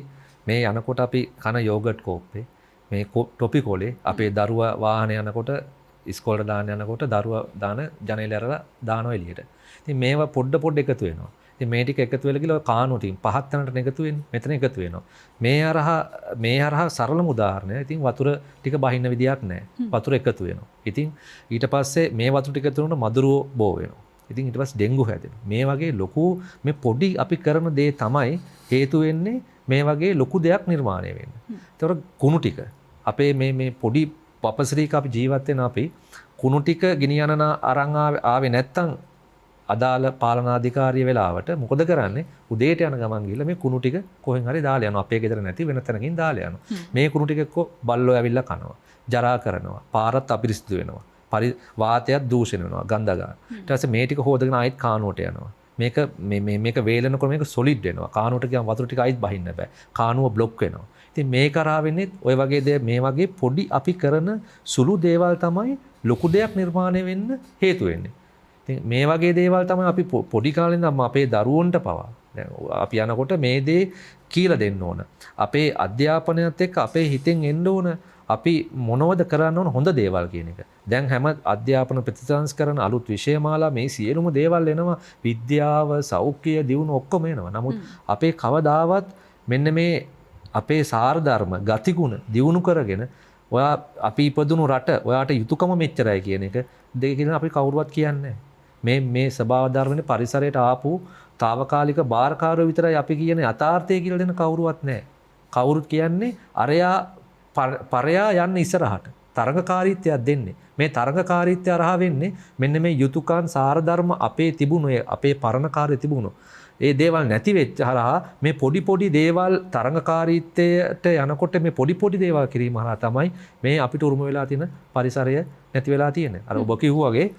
මේ යනකොට අපි කන යෝගට් කෝප්පේ මේ ටොපි කොලේ අපේ දරුවා වාහනේ යනකොට ඉස්කෝලේට දාන්න යනකොට දරුවා දාන ජනේලෙ අරලා දානවා එළියට. ඉතින් මේවා පොඩ එකතු වෙනවා. ඉතින් මේ ටික එකතු වෙලා ගිහලා කානෝ ටීම් පහක් තැනට එකතු වෙන්නේ. මෙතන එකතු වෙනවා. මේ හරහා සරලම උදාහරණය. ඉතින් වතුර ටික බහින්න විදියක් නැහැ. වතුර එකතු වෙනවා. ඉතින් ඊට පස්සේ මේ වතුර ටික එකතු වෙනකොට මදුරුව බෝ වෙනවා. ඉතින් ඊට පස්සේ ඩෙන්ගු හැදෙනවා. මේ වගේ ලොකු මේ පොඩි අපි කරන දේ තමයි හේතු වෙන්නේ මේ වගේ ලොකු දෙයක් නිර්මාණය වෙන්න. ඒතකොට කුණු ටික අපේ මේ පොඩි පපසරීක අපි ජීවත් වෙන අපි කුණු ටික ගෙනියන අරන් ආවේ නැත්තම් අදාළ පාලනාධිකාරිය වෙලාවට මොකද කරන්නේ? උදේට යන ගමන් ගිහලා මේ කුණු ටික කොහෙන් හරි දාලා යනවා. අපේ ගෙදර නැති වෙන තැනකින් දාලා යනවා. මේ කුණු ටික එක්ක බල්ලෝ ඇවිල්ලා කනවා. ජරා කරනවා. පාරත් අපිරිසිදු වෙනවා. වාතයත් දූෂණය වෙනවා. ගඳ ගන්න. ඊට පස්සේ මේ ටික හොදගෙන ආයෙත් කානුවට යනවා. මේක වේලනකොට මේක සොලිඩ් වෙනවා. කානුවට ගියාම වතුර ටික ආයෙත් බහින්න බෑ. කානුව બ્લોක් වෙනවා. ඉතින් මේ කරා වෙන්නේ ඔය වගේ මේ වගේ පොඩි අපි කරන සුළු දේවල් තමයි ලොකු දෙයක් නිර්මාණය වෙන්න හේතු වෙන්නේ. ඉතින් මේ වගේ දේවල් තමයි අපි පොඩි කාලේ ඉඳන් අපේ දරුවන්ට පවා දැන් අපි යනකොට මේ දේ කියලා දෙන්න ඕන. අපේ අධ්‍යාපනයත් එක්ක අපේ හිතෙන් එන්න ඕන අපි මොනවද කරන්න ඕන හොඳ දේවල් කියන එක. දැන් හැම අධ්‍යාපන ප්‍රතිසංස්කරණ අලුත් විෂයමාලා මේ සියලුම දේවල් එනවා. විද්‍යාව, සෞඛ්‍ය, දියුණුව ඔක්කොම එනවා. නමුත් අපේ කවදාවත් මෙන්න මේ අපේ සාර ධර්ම, ගතිගුණ දියුණු කරගෙන ඔයා අපි ඉපදුණු රට ඔයාට යුතුයකම මෙච්චරයි කියන එක දෙක කියන අපි කවුරුවත් කියන්නේ මේ ස්වභාව ධර්මනේ පරිසරයට ආපු తాවකාලික බාරකාරයෝ විතරයි අපි කියන යථාර්ථය කියලා දෙන කවුරුවත් නැහැ. කවුරුත් කියන්නේ පරයා යන්න ඉස්සරහට තරඟකාරීත්වයක් දෙන්නේ. මේ තරඟකාරීත්වය අරහා වෙන්නේ මෙන්න මේ යුතුයකන් සාර ධර්ම අපේ තිබුණු අපේ පරණ කාර්ය තිබුණු ඒ දේවල් නැති වෙච්ච හරහා මේ පොඩි දේවල් තරඟකාරීත්වයට යනකොට මේ පොඩි දේවල් කිරීම හරහා තමයි මේ අපිට උරුම වෙලා තියෙන පරිසරය නැති වෙලා තියෙන්නේ. අර ඔබ කිව්වාගේ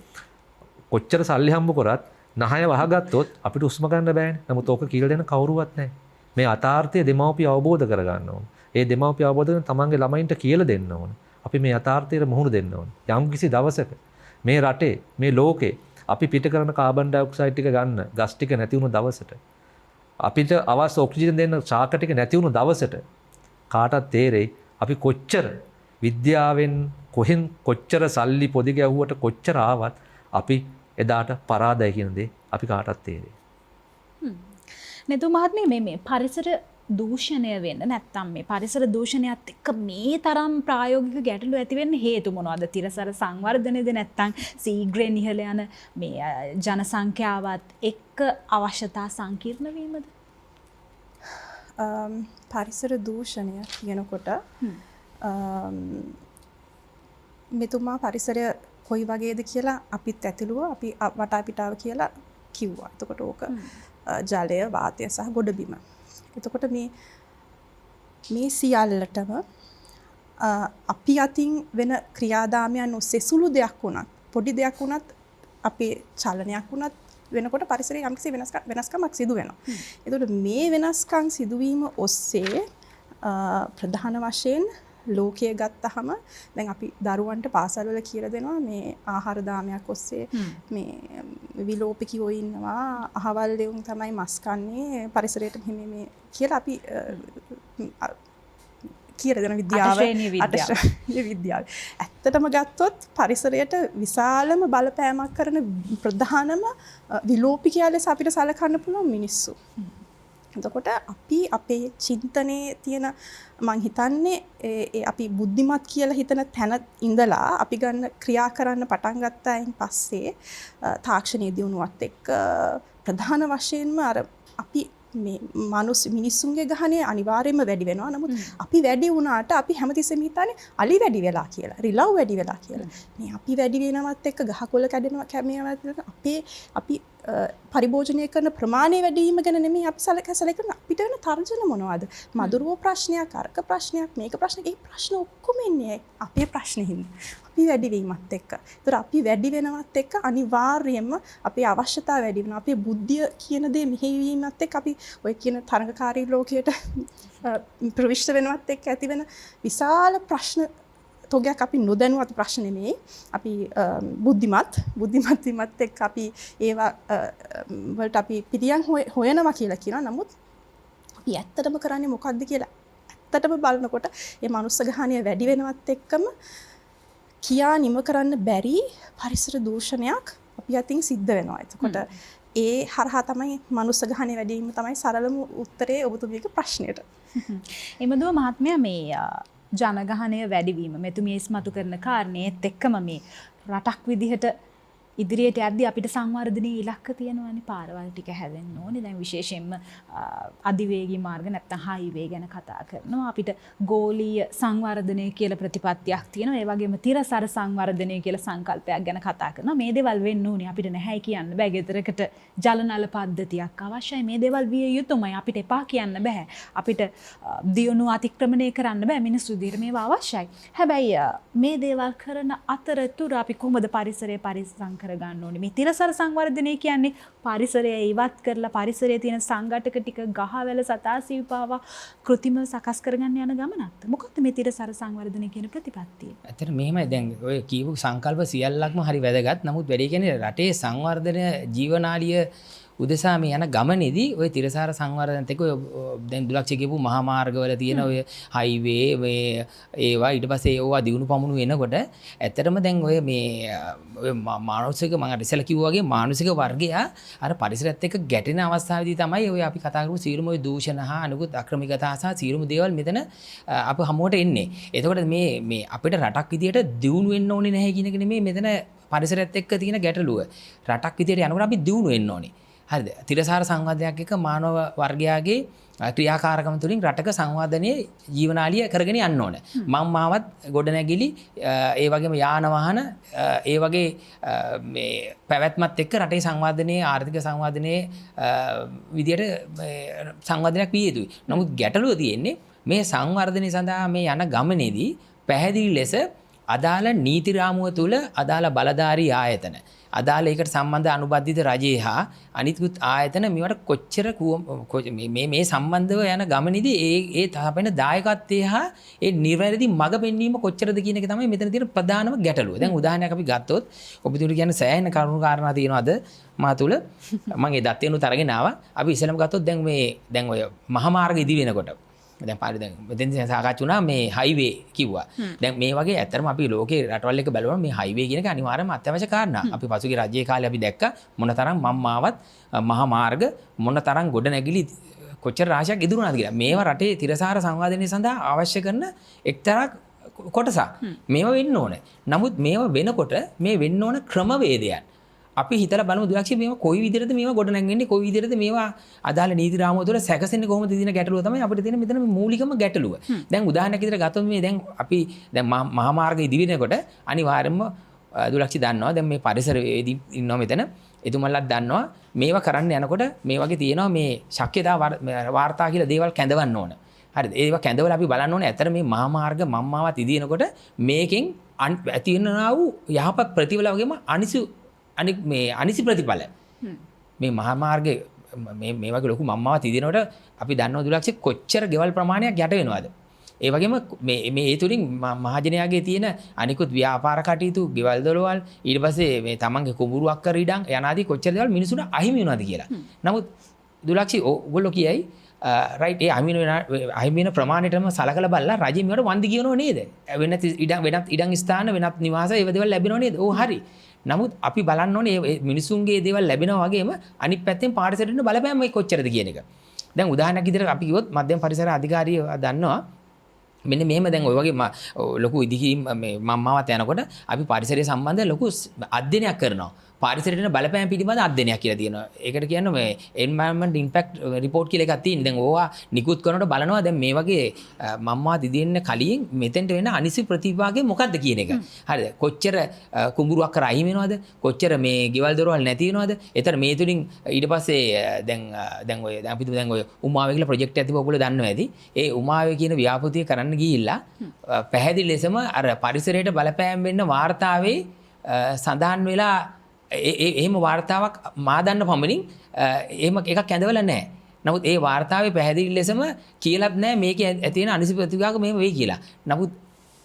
කොච්චර සල්ලි හම්බ කරත් නහය වහගත්තොත් අපිට උස්ම ගන්න බෑනේ. නමුත් ඕක කියලා දෙන කවුරුවත් නැහැ. මේ යථාර්ථය දෙමව්පිය අවබෝධ කරගන්න ඕන. ඒ දෙමව්පිය අවබෝධ කරගෙන තමන්ගේ ළමයින්ට කියලා දෙන්න ඕන. අපි මේ යථාර්ථයට මුහුණ දෙන්න ඕන. යම් කිසි දවසක මේ රටේ මේ ලෝකේ අපි පිට කරන කාබන් ඩයොක්සයිඩ් ටික ගන්න ගස් ටික නැති වුණු දවසට අපිට අවශ්‍ය ඔක්සිජන් දෙන්න ශාක ටික නැති වුණු දවසට කාටත් තේරෙයි අපි කොච්චර විද්‍යාවෙන් කොච්චර සල්ලි පොදි ගැහුවට කොච්චර ආවත් අපි එදාට පරාදයි කියන දේ අපි කාටත් තේරෙයි. නෙතු මහත්මිය මේ පරිසර දූෂණය වෙන්න නැත්තම් මේ පරිසර දූෂණයත් එක්ක මේ තරම් ප්‍රායෝගික ගැටලු ඇති වෙන්න හේතු මොනවද? තිරසර සංවර්ධනයේද නැත්තම් සීග්‍රයෙන් ඉහළ යන මේ ජනසංඛ්‍යාවත් එක්ක අවශ්‍යතා සංකීර්ණ වීමද? පරිසර දූෂණය කියනකොට මෙතුමා පරිසරය කොයි වගේද කියලා අපිත් ඇතුළුව අපි වටා පිටාව කියලා කිව්වා. එතකොට ඕක ජලය, වාතය සහ ගොඩබිම. එතකොට මේ සියල්ලටම අපි අතින් වෙන ක්‍රියාදාමයන් ඔස්සේ සුළු දෙයක් වුණත්, පොඩි දෙයක් වුණත්, අපේ චලනයක් වුණත් වෙනකොට පරිසරයේ යම්කිසි වෙනස්කමක් සිදු වෙනවා. එතකොට මේ වෙනස්කම් සිදුවීම ඔස්සේ ප්‍රධාන වශයෙන් ලෝකයේ ගත්තහම දැන් අපි දරුවන්ට පාසල් වල කියලා දෙනවා මේ ආහාර දාමයක් ඔස්සේ මේ විලෝපිකයෝ ඉන්නවා අහවල් දෙවුන් තමයි මස් කන්නේ පරිසරයට මෙහෙම මේ කියලා අපි කියලා දෙන විද්‍යාව ඇත්තටම ගත්තොත් පරිසරයට විශාලම බලපෑමක් කරන ප්‍රධානම විලෝපිකයා ලෙස අපිට සැලකන්න පුළුවන් මිනිස්සු. එතකොට අපි අපේ චින්තනයේ තියෙන මං හිතන්නේ අපි බුද්ධිමත් කියලා හිතන තැන ඉඳලා අපි ගන්න ක්‍රියා කරන්න පටන් ගත්තායින් පස්සේ තාක්ෂණයේ දියුණුවත් එක්ක ප්‍රධාන වශයෙන්ම අර අපි මේ මිනිස්සුන්ගේ ගහණය අනිවාර්යයෙන්ම වැඩි වෙනවා. නමුත් අපි වැඩි වුණාට අපි හැමතිස්සෙම හිතන්නේ අලි වැඩි වෙලා කියලා, රිලව් වැඩි වෙලා කියලා. මේ අපි වැඩි වෙනවත් එක්ක ගහකොළ කැඩෙනවා කැමේවත් අපි පරිභෝජනය කරන ප්‍රමාණය වැඩි වීම ගැන නෙමෙයි අපි සැලකන අපිට වෙන තර්ජන මොනවද? මధుරෝ ප්‍රශ්නයක්, අර්ක ප්‍රශ්නයක්, මේක ප්‍රශ්නයක්. ඒ ප්‍රශ්න ඔක්කොම එන්නේ අපේ ප්‍රශ්නෙහින්. අපි වැඩි වීමත් එක්ක. ඒතර අපි වැඩි වෙනවත් එක්ක අනිවාර්යයෙන්ම අපේ අවශ්‍යතාව වැඩි වෙනවා. අපේ බුද්ධිය කියන දේ මෙහෙයවීමත් එක්ක අපි ඔය කියන තරඟකාරී ලෝකයට ප්‍රවිෂ්ඨ වෙනවත් එක්ක ඇති වෙන විශාල ප්‍රශ්න තෝගයක් අපි නොදැනුවත් ප්‍රශ්න නෙමෙයි. අපි බුද්ධිමත් වීමත් එක්ක අපි ඒවා වලට අපි පිළියම් හොයනවා කියලා කියනවා. නමුත් අපි ඇත්තටම කරන්නේ මොකක්ද කියලා ඇත්තටම බලනකොට මේ මනුස්ස ගහණය වැඩි වෙනවත් එක්කම කියා නිම කරන්න බැරි පරිසර දූෂණයක් අපි අතින් සිද්ධ වෙනවා. එතකොට ඒ හරහා තමයි මනුස්ස ගහණය වැඩි වීම තමයි සරලම උත්තරේ ඔබතුමියගේ ප්‍රශ්නයට. එමදුව මහත්මයා මේ ජනගහනය වැඩිවීම මෙතුමිය ඉස්මතු කරන කාරණේත් එක්කම මේ රටක් විදිහට ඉදිරියට යද්දී අපිට සංවර්ධනයේ ඉලක්ක තියෙනවානේ. පාරවල් ටික හැදෙන්න ඕනේ. දැන් විශේෂයෙන්ම අධිවේගී මාර්ග නැත්නම් හයිවේ ගැන කතා කරනවා. අපිට ගෝලීය සංවර්ධනය කියලා ප්‍රතිපත්තියක් තියෙනවා. ඒ වගේම තිරසර සංවර්ධනය කියලා සංකල්පයක් ගැන කතා කරනවා. මේ දේවල් වෙන්න ඕනේ. අපිට නැහැයි කියන්න බෑ. ගෙදරකට ජල නල පද්ධතියක් අවශ්‍යයි. මේ දේවල් විය යුතුමයි. අපිට එපා කියන්න බෑ. අපිට දියුණුව අතික්‍රමණය කරන්න බෑ. මිනිස්සු දිහට මේවා අවශ්‍යයි. හැබැයි මේ දේවල් කරන අතරතුර අපි කොහොමද පරිසරය පරිසම් කරගන්න ඕනේ? මේ තිරසර සංවර්ධනය කියන්නේ පරිසරය ඉවත් කරලා පරිසරයේ තියෙන සංඝටක ටික ගහවැල සතාසීපාවා කෘතිම සකස් කරගන්න යන ගමනක්ද? මොකක්ද මේ තිරසර සංවර්ධනය කියන ප්‍රතිපත්තිය? ඇත්තට මෙහෙමයි. දැන් ඔය කියපු සංකල්ප සියල්ලක්ම හරි වැදගත්. නමුත් වැඩි කියන්නේ රටේ සංවර්ධන ජීවනාලිය උදෙසා මේ යන ගමනේදී ඔය තිරසාර සංවර්ධනත් එක්ක ඔය දැන් දුලක්ෂ කියපු මහා මාර්ගවල තියෙන ඔය හයිවේ මේ ඒවා ඊට පස්සේ ඒවා දියුණු පමුණු වෙනකොට ඇත්තටම දැන් ඔය මේ ඔය මානසික මම ඉස්සෙල්ලා කිව්වා වගේ මානසික වර්ගය අර පරිසරයත් එක්ක ගැටෙන අවස්ථාවේදී තමයි ඔය අපි කතා කරපු සියලුම ඔය දූෂණ හා අනුගත අක්‍රමිකතා සහ සියලුම දේවල් මෙතන අප හමුවට එන්නේ. එතකොට මේ අපිට රටක් විදියට දියුණු වෙන්න ඕනේ නැහැ කියන එක නෙමෙයි මෙතන පරිසරයත් එක්ක තියෙන ගැටලුව. රටක් විදියට යනකොට අපි දියුණු වෙන්න ඕනේ. හරිද? තිරසාර සංවාදයක් එක මානව වර්ගයාගේ ක්‍රියාකාරකම් තුළින් රටක සංවාදනයේ ජීවනාලිය කරගෙන යන්න ඕන. මම්මාවත් ගොඩනැගිලි ඒ වගේම යාන වාහන ඒ වගේ මේ පැවැත්මත් එක්ක රටේ සංවාදනයේ ආර්ථික සංවාදනයේ විදියට සංවාදනයක් විය යුතුයි. නමුත් ගැටලුව තියෙන්නේ මේ සංවර්ධනය සඳහා මේ යන ගමනේදී පැහැදිලි ලෙස අදාළ නීති රාමුව තුළ අදාළ බලධාරී ආයතන අදාළ ඒකට සම්බන්ධ අනුබද්ධිත රජයේ හා අනිත්කුත් ආයතන මේවට කොච්චර මේ සම්බන්ධව යන ගමනේදී ඒ තහපෙන දායකත්වය හා ඒ නිවැරදි මඟ පෙන්වීම කොච්චරද කියන එක තමයි මෙතන තියෙන ප්‍රධානම ගැටලුව. දැන් උදාහරණයක් අපි ගත්තොත් ඔබතුමීට කියන්නේ සෑහෙන කරුණු කාරණා තියෙනවාද මා තුල මම ඒ දත්තේනුත් අරගෙන ආවා. අපි ඉස්සෙල්ලාම ගත්තොත් දැන් ඔය මහා මාර්ග ඉදි වෙනකොට දැන් පාරේ දැන් මෙතෙන් සාකච්ඡා වුණා මේ හයිවේ කිව්වා. දැන් මේ වගේ ඇත්තටම අපි ලෝකේ රටවල් එක බලුවම මේ හයිවේ කියන එක අනිවාර්යයෙන්ම අත්‍යවශ්‍ය කාරණා. අපි පසුගිය රජයේ කාලේ අපි දැක්ක මොනතරම් මම්මාවත් මහා මාර්ග මොනතරම් ගොඩනැගිලි කොච්චර රාශියක් ඉදිරියුණාද කියලා. මේවා රටේ තිරසාර සංවාදනය සඳහා අවශ්‍ය කරන එක්තරා කොටසක්. මේවා වෙන්න ඕනේ. නමුත් මේවා වෙනකොට මේ වෙන්න ඕන ක්‍රමවේදයන් අපි හිතලා බලමු දුලක්ෂි මේවා කොයි විදිහටද මේවා ගොඩනැගෙන්නේ කොයි විදිහටද මේවා අදාළ නීති රාමුව තුළ සැකසෙන්නේ කොහොමද දින ගැටලුව තමයි අපිට තියෙන මෙතන මූලිකම ගැටලුව. දැන් උදාහරණයක් විදිහට ගත්තොත් මේ දැන් අපි දැන් මහා මාර්ග ඉදිරියනකොට අනිවාර්යයෙන්ම දුලක්ෂි දන්නවා දැන් මේ පරිසරයේදී ඉන්නවා මෙතන එතුමන්ලත් දන්නවා මේවා කරන්න යනකොට මේ වගේ තියෙනවා මේ ශක්්‍යතා වාර්තා කියලා දේවල් කැඳවන්න ඕන. හරිද? ඒවා කැඳවලා අපි බලන්න ඕනේ ඇත්තට මේ මහා මාර්ග මම්මාවත් ඉදිරියනකොට මේකෙන් ඇති වෙනා වූ යහපත් ප්‍රතිඵල වගේම අනිසි ප්‍රතිඵල මේ මහා මාර්ගයේ මේ වගේ ලොකු මම්මාවත් ඉදිනකොට අපි දන්නවා දුලක්ෂ කොච්චර ගෙවල් ප්‍රමාණයක් යට වෙනවද? ඒ වගේම මේ ඒ තුලින් මහජනයාගේ තියෙන අනිකුත් ව්‍යාපාර කටයුතු ගෙවල් දොරවල් ඊට පස්සේ මේ තමන්ගේ කුඹුරුවක් කර ඉඩම් යනාදී කොච්චර දේවල් මිනිසුන්ට අහිමි වෙනවද කියලා. නමුත් දුලක්ෂ ඔයගොල්ලෝ කියයි රයිට් ඒ අහිමි වෙන ප්‍රමාණයටම සලකලා බලලා රජෙ මේවට වන්දි කියනෝ නේද? වෙනත් ඉඩම් ස්ථාන වෙනත් නිවාස ඒව දේවල් ලැබෙනව නේද? ඔව් හරි. නමුත් අපි බලන්න ඕනේ මිනිසුන්ගේ දේවල් ලැබෙනවා වගේම අනිත් පැත්තෙන් පාරිසරයට බලපෑම මේ කොච්චරද කියන එක. දැන් උදාහරණයක් විදිහට අපි කිව්වොත් මධ්‍යම පරිසර අධිකාරිය දන්නවා මෙන්න මෙහෙම දැන් ඔය වගේ ලොකු ඉදිකිරීම් මේ මම්මාවත් යනකොට අපි පරිසරය සම්බන්ධ ලොකු අධ්‍යයනයක් කරනවා. පරිසරයට බලපෑම පිළිබඳ අධ්‍යයනයක් කියලා තියෙනවා. ඒකට කියන්නේ මේ environment impact report කියලා එකක් තියෙනවා. දැන් ඕවා නිකුත් කරනකොට බලනවා දැන් මේ වගේ මම්මා දිදෙන්න කලින් මෙතෙන්ට වෙන අනිසි ප්‍රතිභාගය මොකක්ද කියන එක. හරිද? කොච්චර කුඹුරුවක් කර අහිමි වෙනවද? කොච්චර මේ ගෙවල් දොරවල් නැති වෙනවද? ඒතර මේ තුලින් ඊට පස්සේ දැන් ඔය අපි දැන් ඔය උමාවේ කියලා ප්‍රොජෙක්ට් එකක් තිබ්බ ඔයගොල්ලෝ දන්නවා ඇති. ඒ උමාවේ කියන ව්‍යාපෘතිය කරන්න ගිහිල්ලා පැහැදිලි ලෙසම අර පරිසරයට බලපෑම් වෙන්න වාර්තාවේ සඳහන් වෙලා එහෙම වාර්තාවක් මා දන්න පමණින් එහෙම එකක් ඇඳවලා නැහැ. නමුත් ඒ වාර්තාවේ පැහැදිලි ලෙසම කියලාත් නැහැ මේකේ ඇති වෙන අනිසි ප්‍රතිභාග මෙහෙම වෙයි කියලා. නමුත්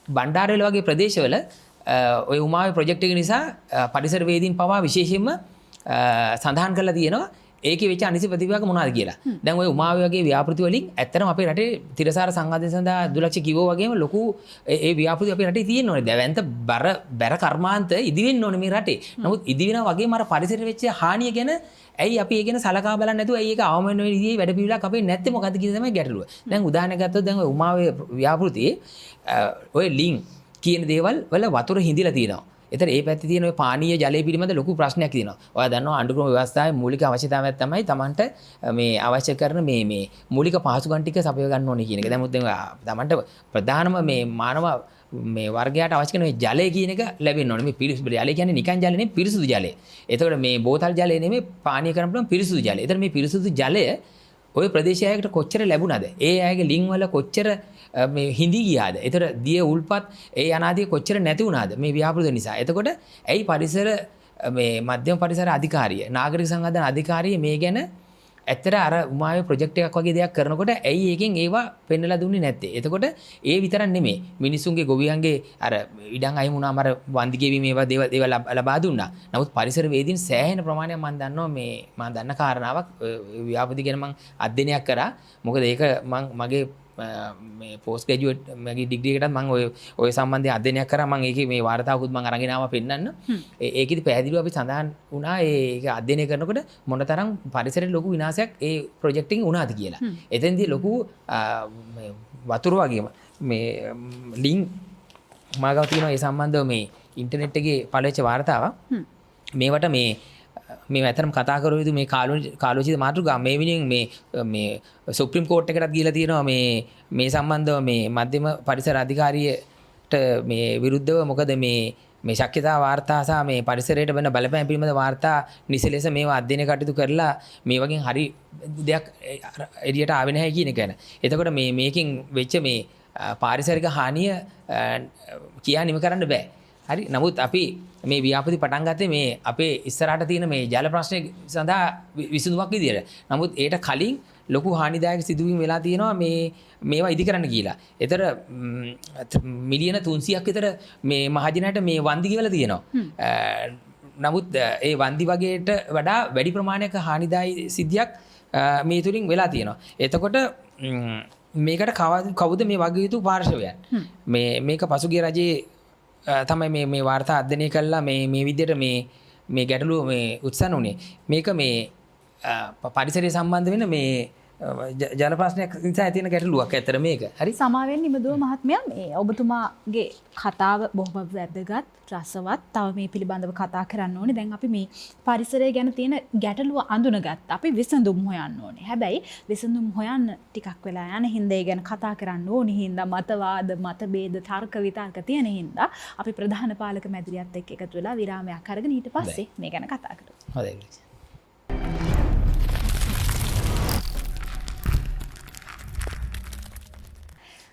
බණ්ඩාරවල වගේ ප්‍රදේශවල ওই උමාවේ ප්‍රොජෙක්ට් එක නිසා පරිසර වේදීන් පවා විශේෂයෙන්ම සඳහන් කරලා තියෙනවා ඒකේ වෙච්ච අනිසි ප්‍රතිවිපාක මොනවද කියලා. දැන් ওই උමාවේ වගේ ව්‍යාපෘති වලින් ඇත්තටම අපේ රටේ තිරසාර සංඝාතය සඳහා 2 ලක්ෂ කිව්වා වගේම ලොකු ඒ ව්‍යාපෘති අපේ රටේ තියෙන්න ඕනේ. දැවැන්ත බර කර්මාන්ත ඉදි වෙන්න ඕනේ මේ රටේ. නමුත් ඉදි වෙනවා වගේම අර පරිසරයට වෙච්ච හානිය ගැන ඇයි අපි ඒ ගැන සලකා බලන්නේ නැතුව ඇයි ඒක අවම වෙන විදිහේ වැඩ පිළිවෙලක් අපේ නැත්තේ මොකද්ද කියන තමයි ගැටලුව. දැන් උදාහරණයක් ගත්තොත් දැන් ওই උමාවේ ව්‍යාපෘතියේ ඔය ලිං කියන දේවල් වල වතුර හිඳිලා තියෙනවා. එතන ඒ පැත්තේ තියෙන ඔය පානීය ජලය පිළිබඳ ලොකු ප්‍රශ්නයක් තියෙනවා. ඔයා දන්නවා අඬුක්‍රම ව්‍යවස්ථාවේ මූලික අවශ්‍යතාවයක් තමයි Tamanට මේ අවශ්‍ය කරන මේ මූලික පහසුකම් ටික සපයව ගන්න ඕනේ කියන එක. දැන් Tamanට ප්‍රධානම මේ මානව මේ වර්ගයට අවශ්‍ය කරන මේ ජලය කියන එක ලැබෙන්න ඕනේ. මේ පිරිසිදු ජලය කියන්නේ නිකන් ජලය නෙමෙයි පිරිසිදු ජලය. එතකොට මේ බෝතල් ජලය නෙමෙයි පානීය කරන්න පුළුවන් පිරිසිදු ජලය. එතන මේ පිරිසිදු ජලය ඔය ප්‍රදේශයකට කොච්චර ලැබුණාද? ඒ අයගේ ලිං වල කොච්චර මේ හිඳි ගියාද? ඒතර දිය උල්පත් ඒ අනාදිය කොච්චර නැති වුණාද මේ ව්‍යාපෘති නිසා? එතකොට ඇයි පරිසර මේ මධ්‍යම පරිසර අධිකාරිය නාගරික සංවර්ධන අධිකාරිය මේ ගැන ඇත්තට අර උමාවේ ප්‍රොජෙක්ට් එකක් වගේ දෙයක් කරනකොට ඇයි ඒකෙන් ඒවා පෙන්නලා දුන්නේ නැත්තේ? එතකොට ඒ විතරක් නෙමෙයි මිනිසුන්ගේ ගොවියන්ගේ අර ඉඩම් අයින් වුණාම අර වන්දි ගෙවීම ඒවා දේවල් ලබා දුන්නා. නමුත් පරිසර වේදීන් සෑහෙන ප්‍රමාණයක් මම දන්නවා මේ මම දන්න කාරණාවක් ව්‍යාපෘති ගැන මම අධ්‍යයනයක් කරා. මොකද ඒක මගේ මේ පෝස්ට් ග්‍රැජුවේට් මගේ ඩිග්‍රී එකටත් මම ඔය සම්බන්ධයෙන් අධ්‍යයනයක් කරා. මම ඒකේ මේ වාර්තාවකුත් මම අරගෙන ආවා පෙන්නන්න. ඒකෙදි පැහැදිලිව අපි සඳහන් වුණා ඒක අධ්‍යයනය කරනකොට මොනතරම් පරිසරයේ ලොකු විනාශයක් ඒ ප්‍රොජෙක්ට් එකෙන් වුණාද කියලා. එතෙන්දී ලොකු මේ වතුර වගේම මේ ලින්ක් මාගාව තියෙනවා ඒ සම්බන්ධව මේ ඉන්ටර්නෙට් එකේ පළවෙච්ච වාර්තාවක්. මේවට මේ ඇතරම් කතා කරු යුතු මේ කාලෝචිත මාතෘකාව මේ විදිහෙන් මේ සුප්‍රීම කෝට් එකටත් ගිහිලා තියෙනවා මේ සම්බන්ධව මේ මධ්‍යම පරිසර අධිකාරියට මේ විරුද්ධව. මොකද මේ ශක්්‍යතා වාර්තා සහ මේ පරිසරයට වෙන බලපෑම් පිළිබඳ වාර්තා නිසලෙස මේවා අධ්‍යයනය කටයුතු කරලා මේ වගේ හරි දෙයක් එළියට ආවේ නැහැ කියන එක ගැන. එතකොට මේකෙන් වෙච්ච මේ පාරිසරික හානිය කියා නිම කරන්න බෑ. හරි. නමුත් අපි මේ ව්‍යාපෘති පටන් ගත්තේ මේ අපේ ඉස්සරහට තියෙන මේ ජල ප්‍රශ්නේ සඳහා විසඳුමක් විදියට. නමුත් ඒට කලින් ලොකු හානිදායක සිදුවීම් වෙලා තියෙනවා මේවා ඉදි කරන්න කියලා. ඒතර මිලියන 300ක් විතර මේ මහජනයට මේ වන්දි ගෙවලා තියෙනවා. නමුත් ඒ වන්දි වගේට වඩා වැඩි ප්‍රමාණයක හානිදායී සිද්ධියක් මේ තුලින් වෙලා තියෙනවා. එතකොට මේකට කවුද මේ වගේ යුතු පාර්ශවයන්? මේක පසුගිය රජයේ තමයි මේ වාර්තා අධ්‍යයනය කළා මේ විදිහට මේ ගැටලුව මේ උත්සන්න උනේ. මේක මේ පරිසරය සම්බන්ධ වෙන මේ ජල ප්‍රශ්නයක් නිසා ඇතිවෙන ගැටලුවක් ඇත්තට මේක. හරි. සමාවෙන් නිමදුව මහත්මයා මේ ඔබතුමාගේ කතාව බොහොම වැදගත් රසවත්. තව මේ පිළිබඳව කතා කරන්න ඕනේ. දැන් අපි මේ පරිසරය ගැන තියෙන ගැටලුව අඳුනගත්තා. අපි විසඳුම් හොයන්න ඕනේ. හැබැයි විසඳුම් හොයන්න ටිකක් වෙලා යන හින්දා ඒ ගැන කතා කරන්න ඕනේ හින්දා මතවාද මතභේද තර්ක විතර්ක තියෙන හින්දා අපි ප්‍රධාන පාලක මැදිරියත් එක්ක එකතු වෙලා විරාමයක් අරගෙන ඊට පස්සේ මේ ගැන කතා කරමු. හොඳයි.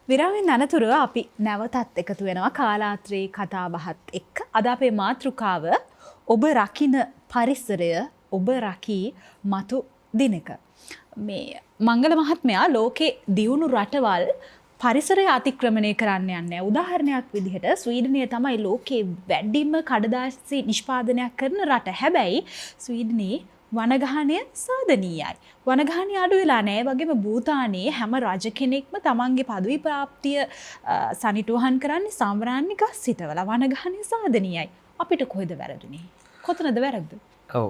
විරාමෙන් අනතුරුව අපි නැවතත් එකතු වෙනවා කාලාත්‍රේ කතාබහත් එක්ක. අද අපේ මාතෘකාව ඔබ රකින්න පරිසරය ඔබ රකී මතු දිනක. මේ මංගල මහත්මයා ලෝකේ දියුණු රටවල් පරිසරය අතික්‍රමණය කරන්න යන්නේ. උදාහරණයක් විදිහට ස්වීඩනය තමයි ලෝකේ වැඩිම කඩදාසි නිෂ්පාදනයක් කරන රට. හැබැයි ස්වීඩනයේ වනගහනය සාධනීයයි. වනගහනය අඩු වෙලා නැහැ. ඒ වගේම භූතානයේ හැම රජ කෙනෙක්ම තමන්ගේ පදවි ප්‍රාප්තිය සනිටුහන් කරන්නේ සම්වරාන්නේ ගස් හිටවලා. වනගහනය සාධනීයයි. අපිට කොහෙද වැරදුනේ? කොතනද වැරද්ද? ඔව්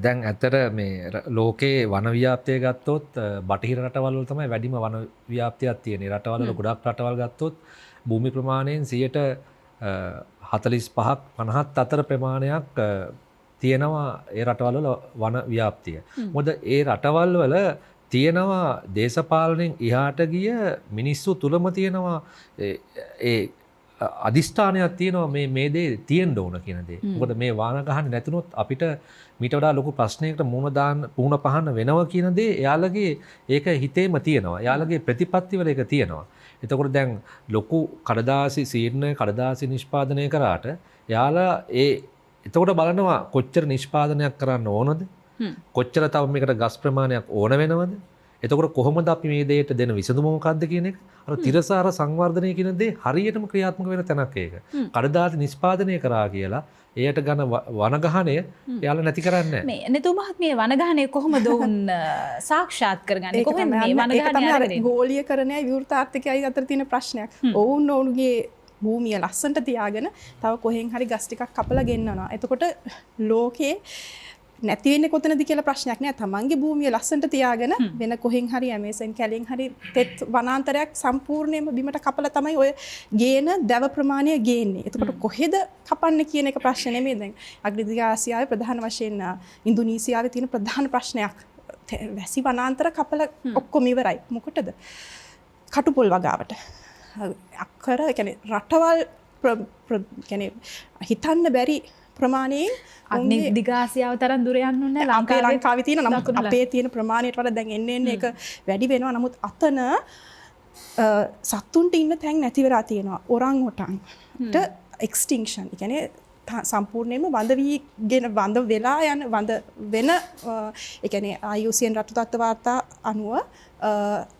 දැන් ඇත්තට මේ ලෝකේ වන ව්‍යාප්තිය ගත්තොත් බටහිර රටවල් වල තමයි වැඩිම වන ව්‍යාප්තියක් තියෙන්නේ. රටවල් වල ගොඩක් රටවල් ගත්තොත් භූමි ප්‍රමාණයෙන් 45ක් 50ත් අතර ප්‍රමාණයක් තියෙනවා ඒ රටවල් වල වන ව්‍යාප්තිය. මොකද ඒ රටවල් වල තියෙනවා දේශපාලනයෙන් එහාට ගිය මිනිස්සු තුලම තියෙනවා ඒ අදිෂ්ඨානයක් තියෙනවා මේ දේ තියෙන්න ඕන කියන දේ. මොකද මේ වාන ගහන්න නැතුනොත් අපිට මීට වඩා ලොකු ප්‍රශ්නයකට මුහුණ පහන්න වෙනවා කියන දේ එයාලගේ ඒක හිතේම තියෙනවා. එයාලගේ ප්‍රතිපත්ති වල ඒක තියෙනවා. එතකොට දැන් ලොකු කඩදාසි සීර්ණ කඩදාසි නිෂ්පාදනය කරාට එයාලා එතකොට බලනවා කොච්චර නිෂ්පාදනයක් කරන්න ඕනද? කොච්චර තව මේකට ගස් ප්‍රමාණයක් ඕන වෙනවද? එතකොට කොහොමද අපි මේ දෙයට දෙන විසඳුම මොකක්ද කියන එක අර තිරසාර සංවර්ධනය කියන දේ හරියටම ක්‍රියාත්මක වෙන තැනක් ඒක. කඩදාසි නිෂ්පාදනය කරා කියලා එයට ගන්න වනගහනය එයාලා නැති කරන්නේ නැහැ. මේ නේතු මහත්මිය වනගහනය කොහොමද උන් සාක්ෂාත් කරගන්නේ? කොහොමද මේ වනගහනය අරගෙන ගෝලීකරණයයි විවෘතාර්ථකයයි අතර තියෙන ප්‍රශ්නයක්. ඔවුන් ඔවුන්ගේ භූමිය ලස්සනට තියාගෙන තව කොහෙන් හරි ගස් ටිකක් කපලා ගෙන්නනවා. එතකොට ලෝකේ නැති වෙන්නේ කොතනද කියලා ප්‍රශ්නයක් නෑ. තමන්ගේ භූමිය ලස්සනට තියාගෙන වෙන කොහෙන් හරි ඇමේසන් කැලෙන් හරි තෙත් වනාන්තරයක් සම්පූර්ණයෙන්ම බිමට කපලා තමයි ඔය ගේන දැව ප්‍රමාණය ගේන්නේ. එතකොට කොහෙද කපන්නේ කියන එක ප්‍රශ්න නෙමෙයි දැන්. අග්‍රදිග ආසියාවේ ප්‍රධාන වශයෙන් ඉන්දුනීසියාවේ තියෙන ප්‍රධාන ප්‍රශ්නයක් වැසි වනාන්තර කපලා ඔක්කොම ඉවරයි. මොකටද? කටුපොල් වගාවට. අක්කර කියන්නේ රටවල් කියන්නේ හිතන්න බැරි ප්‍රමාණයෙන් දිගාසියාව තරම් දුර යන්න ඕනේ නැහැ. ලංකාවේ තියෙන නමුත් අපේ තියෙන ප්‍රමාණයට වඩා දැන් එන්න එක වැඩි වෙනවා. නමුත් අතන සත්තුන්ට ඉන්න තැන් නැති වෙලා තියෙනවා. ඔරන් ඔටන්ට එක්ස්ටින්ක්ෂන්. ඒ කියන්නේ සම්පූර්ණයෙන්ම වඳ වෙලා යන වඳ වෙන ඒ කියන්නේ IUCN රතු තත්ත්ව වාර්තා අනුව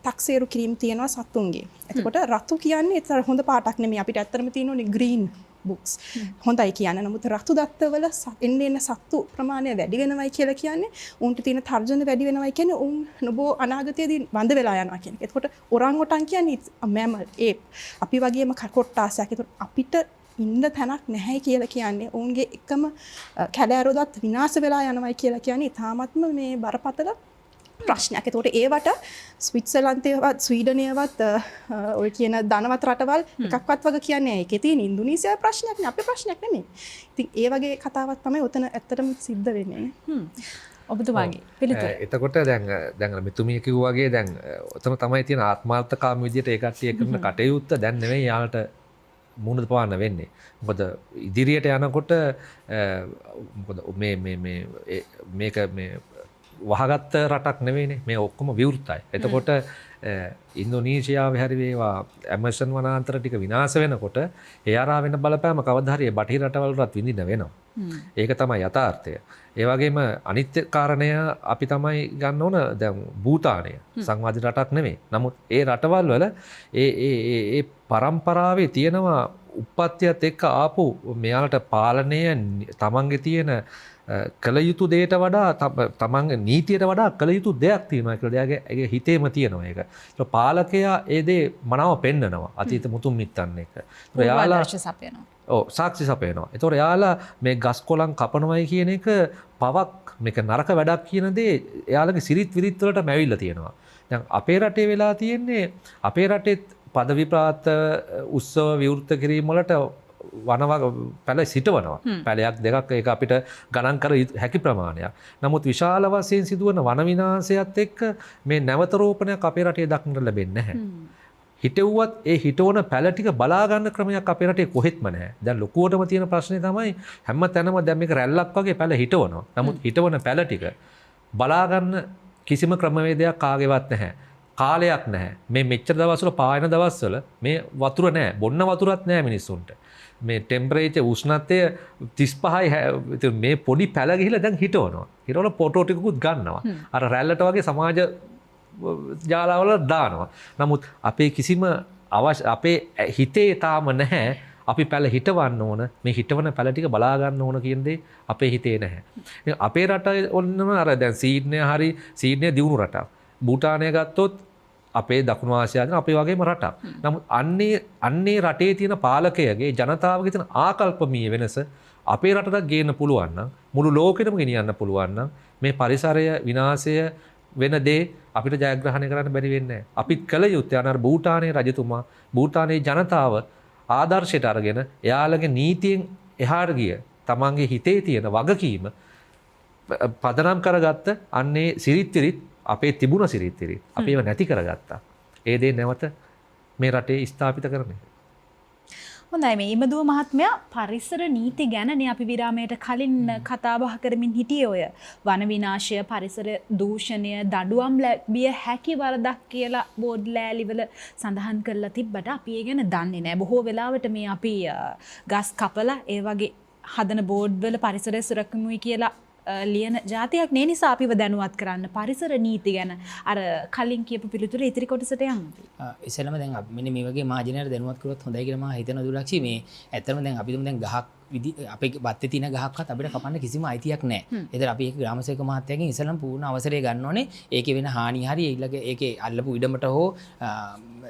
තක්සේරු කිරීම තියෙනවා සත්තුන්ගේ. එතකොට රතු කියන්නේ ඒතර හොඳ පාටක් නෙමෙයි. අපිට ඇත්තටම තියෙන්නේ ග්‍රීන් බුක්ස් හොඳයි කියන්නේ. නමුත් රතු දත්තවල එන්න සත්තු ප්‍රමාණය වැඩි වෙනවයි කියලා කියන්නේ උන්ට තියෙන තර්ජන වැඩි වෙනවයි කියන්නේ උන් නොබෝ අනාගතයේදී වඳ වෙලා යනවා කියන එක. එතකොට ඔරන් ඔටන් කියන්නේ මැමල් ඒප්. අපි වගේම කොට්ටාසයක්. එතකොට අපිට ඉන්න තැනක් නැහැ කියලා කියන්නේ ඔවුන්ගේ එකම කැලෑරොදත් විනාශ වෙලා යනවයි කියලා කියන්නේ තාමත්ම මේ බරපතල ප්‍රශ්නයක්. ඒකට ඒවට ස්විට්සර්ලන්තයවත් ස්වීඩනයවත් ඔය කියන ධනවත් රටවල් එකක්වත් වගේ කියන්නේ ඒකේ තියෙන ඉන්දුනීසියාවේ ප්‍රශ්නයක් නේ අපේ ප්‍රශ්නයක් නෙමෙයි. ඉතින් ඒ වගේ කතාවක් තමයි ඔතන ඇත්තටම සිද්ධ වෙන්නේ. ඔබතුමාගේ පිළිතුර. එතකොට දැන් මෙතුමිය කිව්වා වගේ දැන් ඔතන තමයි තියෙන ආත්මාර්ථකාමී විදියට ඒ කට්ටිය කරන කටයුත්ත දැන් නෙමෙයි යාලට මුහුණ පාන්න වෙන්නේ. මොකද ඉදිරියට යනකොට මොකද මේක වහගත්ත රටක් නෙවෙයිනේ. මේ ඔක්කොම විවෘතයි. එතකොට ඉන්දෝනීසියාවේ හරි වේවා ඇමසන් වනාන්තර ටික විනාශ වෙනකොට ඒ අරා වෙන බලපෑම කවදා හරි බටහිර රටවලට විඳින්න වෙනවා. ඒක තමයි යථාර්ථය. ඒ වගේම අනිත් කාරණය අපි තමයි ගන්න ඕන දැන් භූතානය සංවාදී රටක් නෙමෙයි. නමුත් ඒ රටවල් වල ඒ පරම්පරාවේ තියෙනවා උප්පත්තියත් එක්ක ආපු මෙයාලට පාලනය තමන්ගේ තියෙන කළ යුතු දෙයට වඩා තමන්ගේ නීතියට වඩා කළ යුතු දෙයක් තියෙනවා කියලා එයාගේ හිතේම තියෙනවා ඒක. ඒක පාලකයා ඒ දේ මනාව පෙන්නනවා අතීත මුතුන් මිත්තන් එක. එයාලා සාක්ෂි සපයනවා. ඒතකොට එයාලා මේ ගස් කොළන් කපනවයි කියන එක පවක් මේක නරක වැඩක් කියන දේ එයාලගේ සිරිත් විරිත් වලට මැවිලා තියෙනවා. දැන් අපේ රටේ වෙලා තියෙන්නේ අපේ රටේ පදවි ප්‍රාප්ත උත්සව විවෘත කිරීම වලට පැල සිටවනවා. පැලයක් දෙකක් ඒක අපිට ගණන් කර හැකි ප්‍රමාණයක්. නමුත් විශාල වශයෙන් සිදුවන වන විනාශයත් එක්ක මේ නැවත රෝපණයක් අපේ රටේ දක්නට ලැබෙන්නේ නැහැ. හිටවුවත් ඒ හිටවන පැල ටික බලා ගන්න ක්‍රමයක් අපේ රටේ කොහෙත්ම නැහැ. දැන් ලොකුවටම තියෙන ප්‍රශ්නේ තමයි හැම තැනම දැන් මේක රැල්ලක් වගේ පැල හිටවනවා. නමුත් හිටවන පැල ටික බලා ගන්න කිසිම ක්‍රමවේදයක් කාගේවත් නැහැ. කාලයක් නැහැ. මේ මෙච්චර දවස්වල පායන දවස්වල මේ වතුර නැහැ. බොන්න වතුරත් නැහැ මිනිස්සුන්ට. මේ ටෙම්පරේචර් උෂ්ණත්වය 35යි මේ පොඩි පැල ගිහිලා දැන් හිටවනවා. හිටවල ෆොටෝ ටිකකුත් ගන්නවා. අර රැල්ලට වගේ සමාජ ජාලවල දානවා. නමුත් අපේ කිසිම අපේ හිතේ තාම නැහැ අපි පැල හිටවන්න ඕන මේ හිටවන පැල ටික බලා ගන්න ඕන කියන දේ අපේ හිතේ නැහැ. අපේ රට ඔන්නම අර දැන් සීඩ්නය දියුණු රටක්. භූටානය ගත්තොත් අපේ දකුණු ආසියාවේ අපේ වගේම රටක්. නමුත් අන්නේ රටේ තියෙන පාලකයගේ ජනතාවගේ තියෙන ආකල්පමීය වෙනස අපේ රටට ගේන්න පුළුවන් නම් මුළු ලෝකෙටම ගෙනියන්න පුළුවන් නම් මේ පරිසරය විනාශය වෙන දේ අපිට ජයග්‍රහණය කරන්න බැරි වෙන්නේ නැහැ. අපි කළ යුත්තේ අර භූටානයේ රජතුමා භූටානයේ ජනතාව ආදර්ශයට අරගෙන එයාලගේ නීතියෙන් එහාට ගිය තමන්ගේ හිතේ තියෙන වගකීම පදනම් කරගත්ත අන්නේ සිරිත්තිරිත් අපේ තිබුණ සිරිත්තිරිත් අපි ඒව නැති කරගත්තා. ඒ දේ නැවත මේ රටේ ස්ථාපිත කරන්නේ. හොඳයි මේ ඉමදුව මහත්මයා පරිසර නීති ගැනනේ අපි විරාමයට කලින් කතා බහ කරමින් හිටියේ ඔය වන විනාශය පරිසර දූෂණය දඩුවම් ලැබිය හැකි වරදක් කියලා බෝඩ් ලෑලිවල සඳහන් කරලා තිබ්බට අපි ඒ ගැන දන්නේ නැහැ. බොහෝ වෙලාවට මේ අපි ගස් කපලා ඒ වගේ හදන බෝඩ් වල පරිසරය සුරකිමුයි කියලා ලියන ජාතියක් නේ නිසා අපිව දැනුවත් කරන්න පරිසර නීති ගැන අර කලින් කියපු පිළිතුර ඉතිරි කොටසට යන්න. ඉස්සෙල්ලම දැන් මෙන්න මේ වගේ මාජනයට දැනුවත් කරොත් හොඳයි කියලා මම හිතන දුලක්ෂි මේ ඇත්තටම දැන් අපි දුම් දැන් ගහක් අපේ බත්තේ තියෙන ගහක්වත් අපිට කපන්න කිසිම අයිතියක් නැහැ. ඒතර අපි ඒක ග්‍රාමසේවක මහත්තයාගෙන් ඉස්සෙල්ලම පූර්ණ අවසරය ගන්න ඕනේ. ඒකේ වෙන හානි හරි ඊළඟ ඒකේ අල්ලපු ඉඩමට හෝ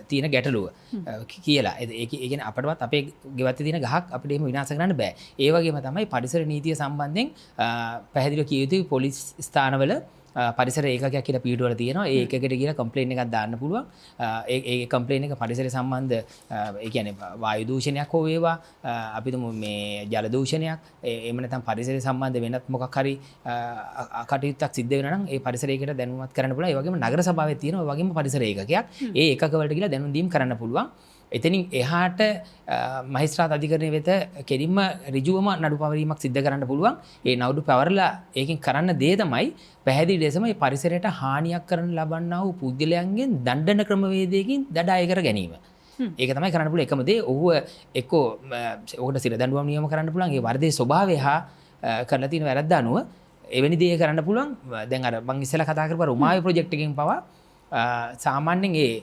තියෙන ගැටලුව කියලා. ඒ කියන්නේ අපිටවත් අපේ ගෙවත්තේ තියෙන ගහක් අපිට එහෙම විනාශ කරන්න බෑ. ඒ වගේම තමයි පරිසර නීතිය සම්බන්ධයෙන් පැහැදිලිව කිය යුතුයි පොලිස් ස්ථානවල පරිසර ඒකකයක් කියලා පිටුවල තියෙනවා. ඒ එකකට කියලා කම්ප්ලේන් එකක් දාන්න පුළුවන්. ඒ කම්ප්ලේන් එක පරිසර සම්බන්ධ ඒ කියන්නේ වායු දූෂණයක් හෝ වේවා අපි තුමු මේ ජල දූෂණයක් එහෙම නැත්නම් පරිසර සම්බන්ධ වෙනත් මොකක් හරි කටයුත්තක් සිද්ධ වෙනවා නම් ඒ පරිසරයකට දැනුවත් කරන්න පුළුවන්. ඒ වගේම නගර සභාවේ තියෙන ඔය වගේම පරිසර ඒකකයක්. ඒ ඒකක වලට කියලා දැනුම් දීම් කරන්න පුළුවන්. එතනින් එහාට මහිස්ත්‍රාත් අධිකරණය වෙත කෙලින්ම ඍජුවම නඩු පවරීමක් සිද්ධ කරන්න පුළුවන්. ඒ නඩු පවරලා ඒකෙන් කරන්න දේ තමයි පැහැදිලි ලෙසම මේ පරිසරයට හානියක් කරන ලබන්නා වූ පුද්ගලයන්ගෙන් දණ්ඩන ක්‍රමවේදයකින් දඩාය කර ගැනීම. ඒක තමයි කරන්න පුළුවන් එකම දේ. ඔහුව එක්කෝ ඔහුට සිර දඬුවම් නියම කරන්න පුළුවන්. ඒ වර්ධයේ ස්වභාවය හා කරලා තියෙන වැරද්ද අනුව එවැනි දේ කරන්න පුළුවන්. දැන් අර මම ඉස්සෙල්ලා කතා කරපු උමාවේ ප්‍රොජෙක්ට් එකෙන් පවා සාමාන්‍යයෙන් ඒ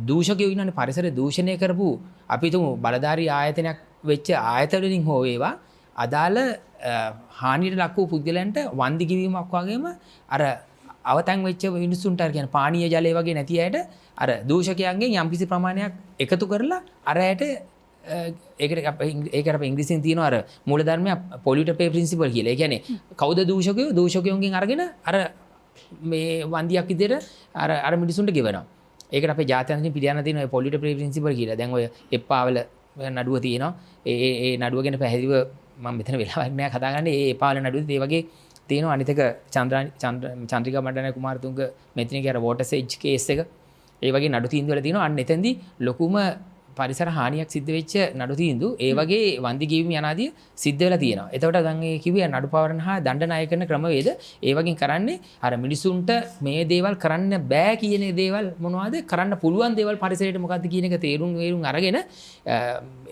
දූෂකයෝ ඉන්නනේ පරිසර දූෂණය කරපු අපි තුමු බලධාරී ආයතනයක් වෙච්ච ආයතනවලින් හෝ වේවා අදාළ හානියට ලක් වූ පුද්ගලයන්ට වන්දි කිවීමක් වගේම අර අවතන් වෙච්ච මිනිස්සුන්ට අර කියන පානීය ජලය වගේ නැති අයට අර දූෂකයන්ගෙන් යම්කිසි ප්‍රමාණයක් එකතු කරලා අර අයට ඒකට අපේ ඉංග්‍රීසියෙන් තියෙනවා අර මූලධර්මය පොලියුටර් පේ ප්‍රින්සිපල් කියලා. ඒ කියන්නේ කවුද දූෂකයෝ දූෂකයන්ගෙන් අරගෙන අර මේ වන්දියක් විදිහට අර මිනිසුන්ට ගෙවනවා. ඒකට අපේ ජාත්‍යන්තරින් පිළියන්න තියෙන ඔය පොලියුටර් පේ ප්‍රින්සිපල් කියලා. දැන් ඔය එප්පාවල නඩුව තියෙනවා. ඒ නඩුව ගැන පැහැදිලිව මම මෙතන වෙලාවක් නෑ කතා කරන්නේ. ඒ එප්පාවල නඩුවේ ඒ වගේ තියෙනවා. අනිත් එක චන්ද්‍රිකා මණ්ඩන කුමාරතුංග මෙතනගේ අර වෝටර් සේජ් කේස් එක. ඒ වගේ නඩු තීන්දුව වල තියෙනවා. අන්න එතෙන්දී ලොකුම පරිසර හානියක් සිද්ධ වෙච්ච නඩු තීන්දුව ඒ වගේ වන්දි ගෙවීම යනාදී සිද්ධ වෙලා තියෙනවා. එතකොට දැන් ඒ කිව්වේ නඩු පවරන හා දඬ ණය කරන ක්‍රමවේද ඒ වගේ කරන්නේ අර මිනිසුන්ට මේ දේවල් කරන්න බෑ කියන දේවල් මොනවද කරන්න පුළුවන් දේවල් පරිසරයට මොකද්ද කියන එක තේරුම් අරගෙන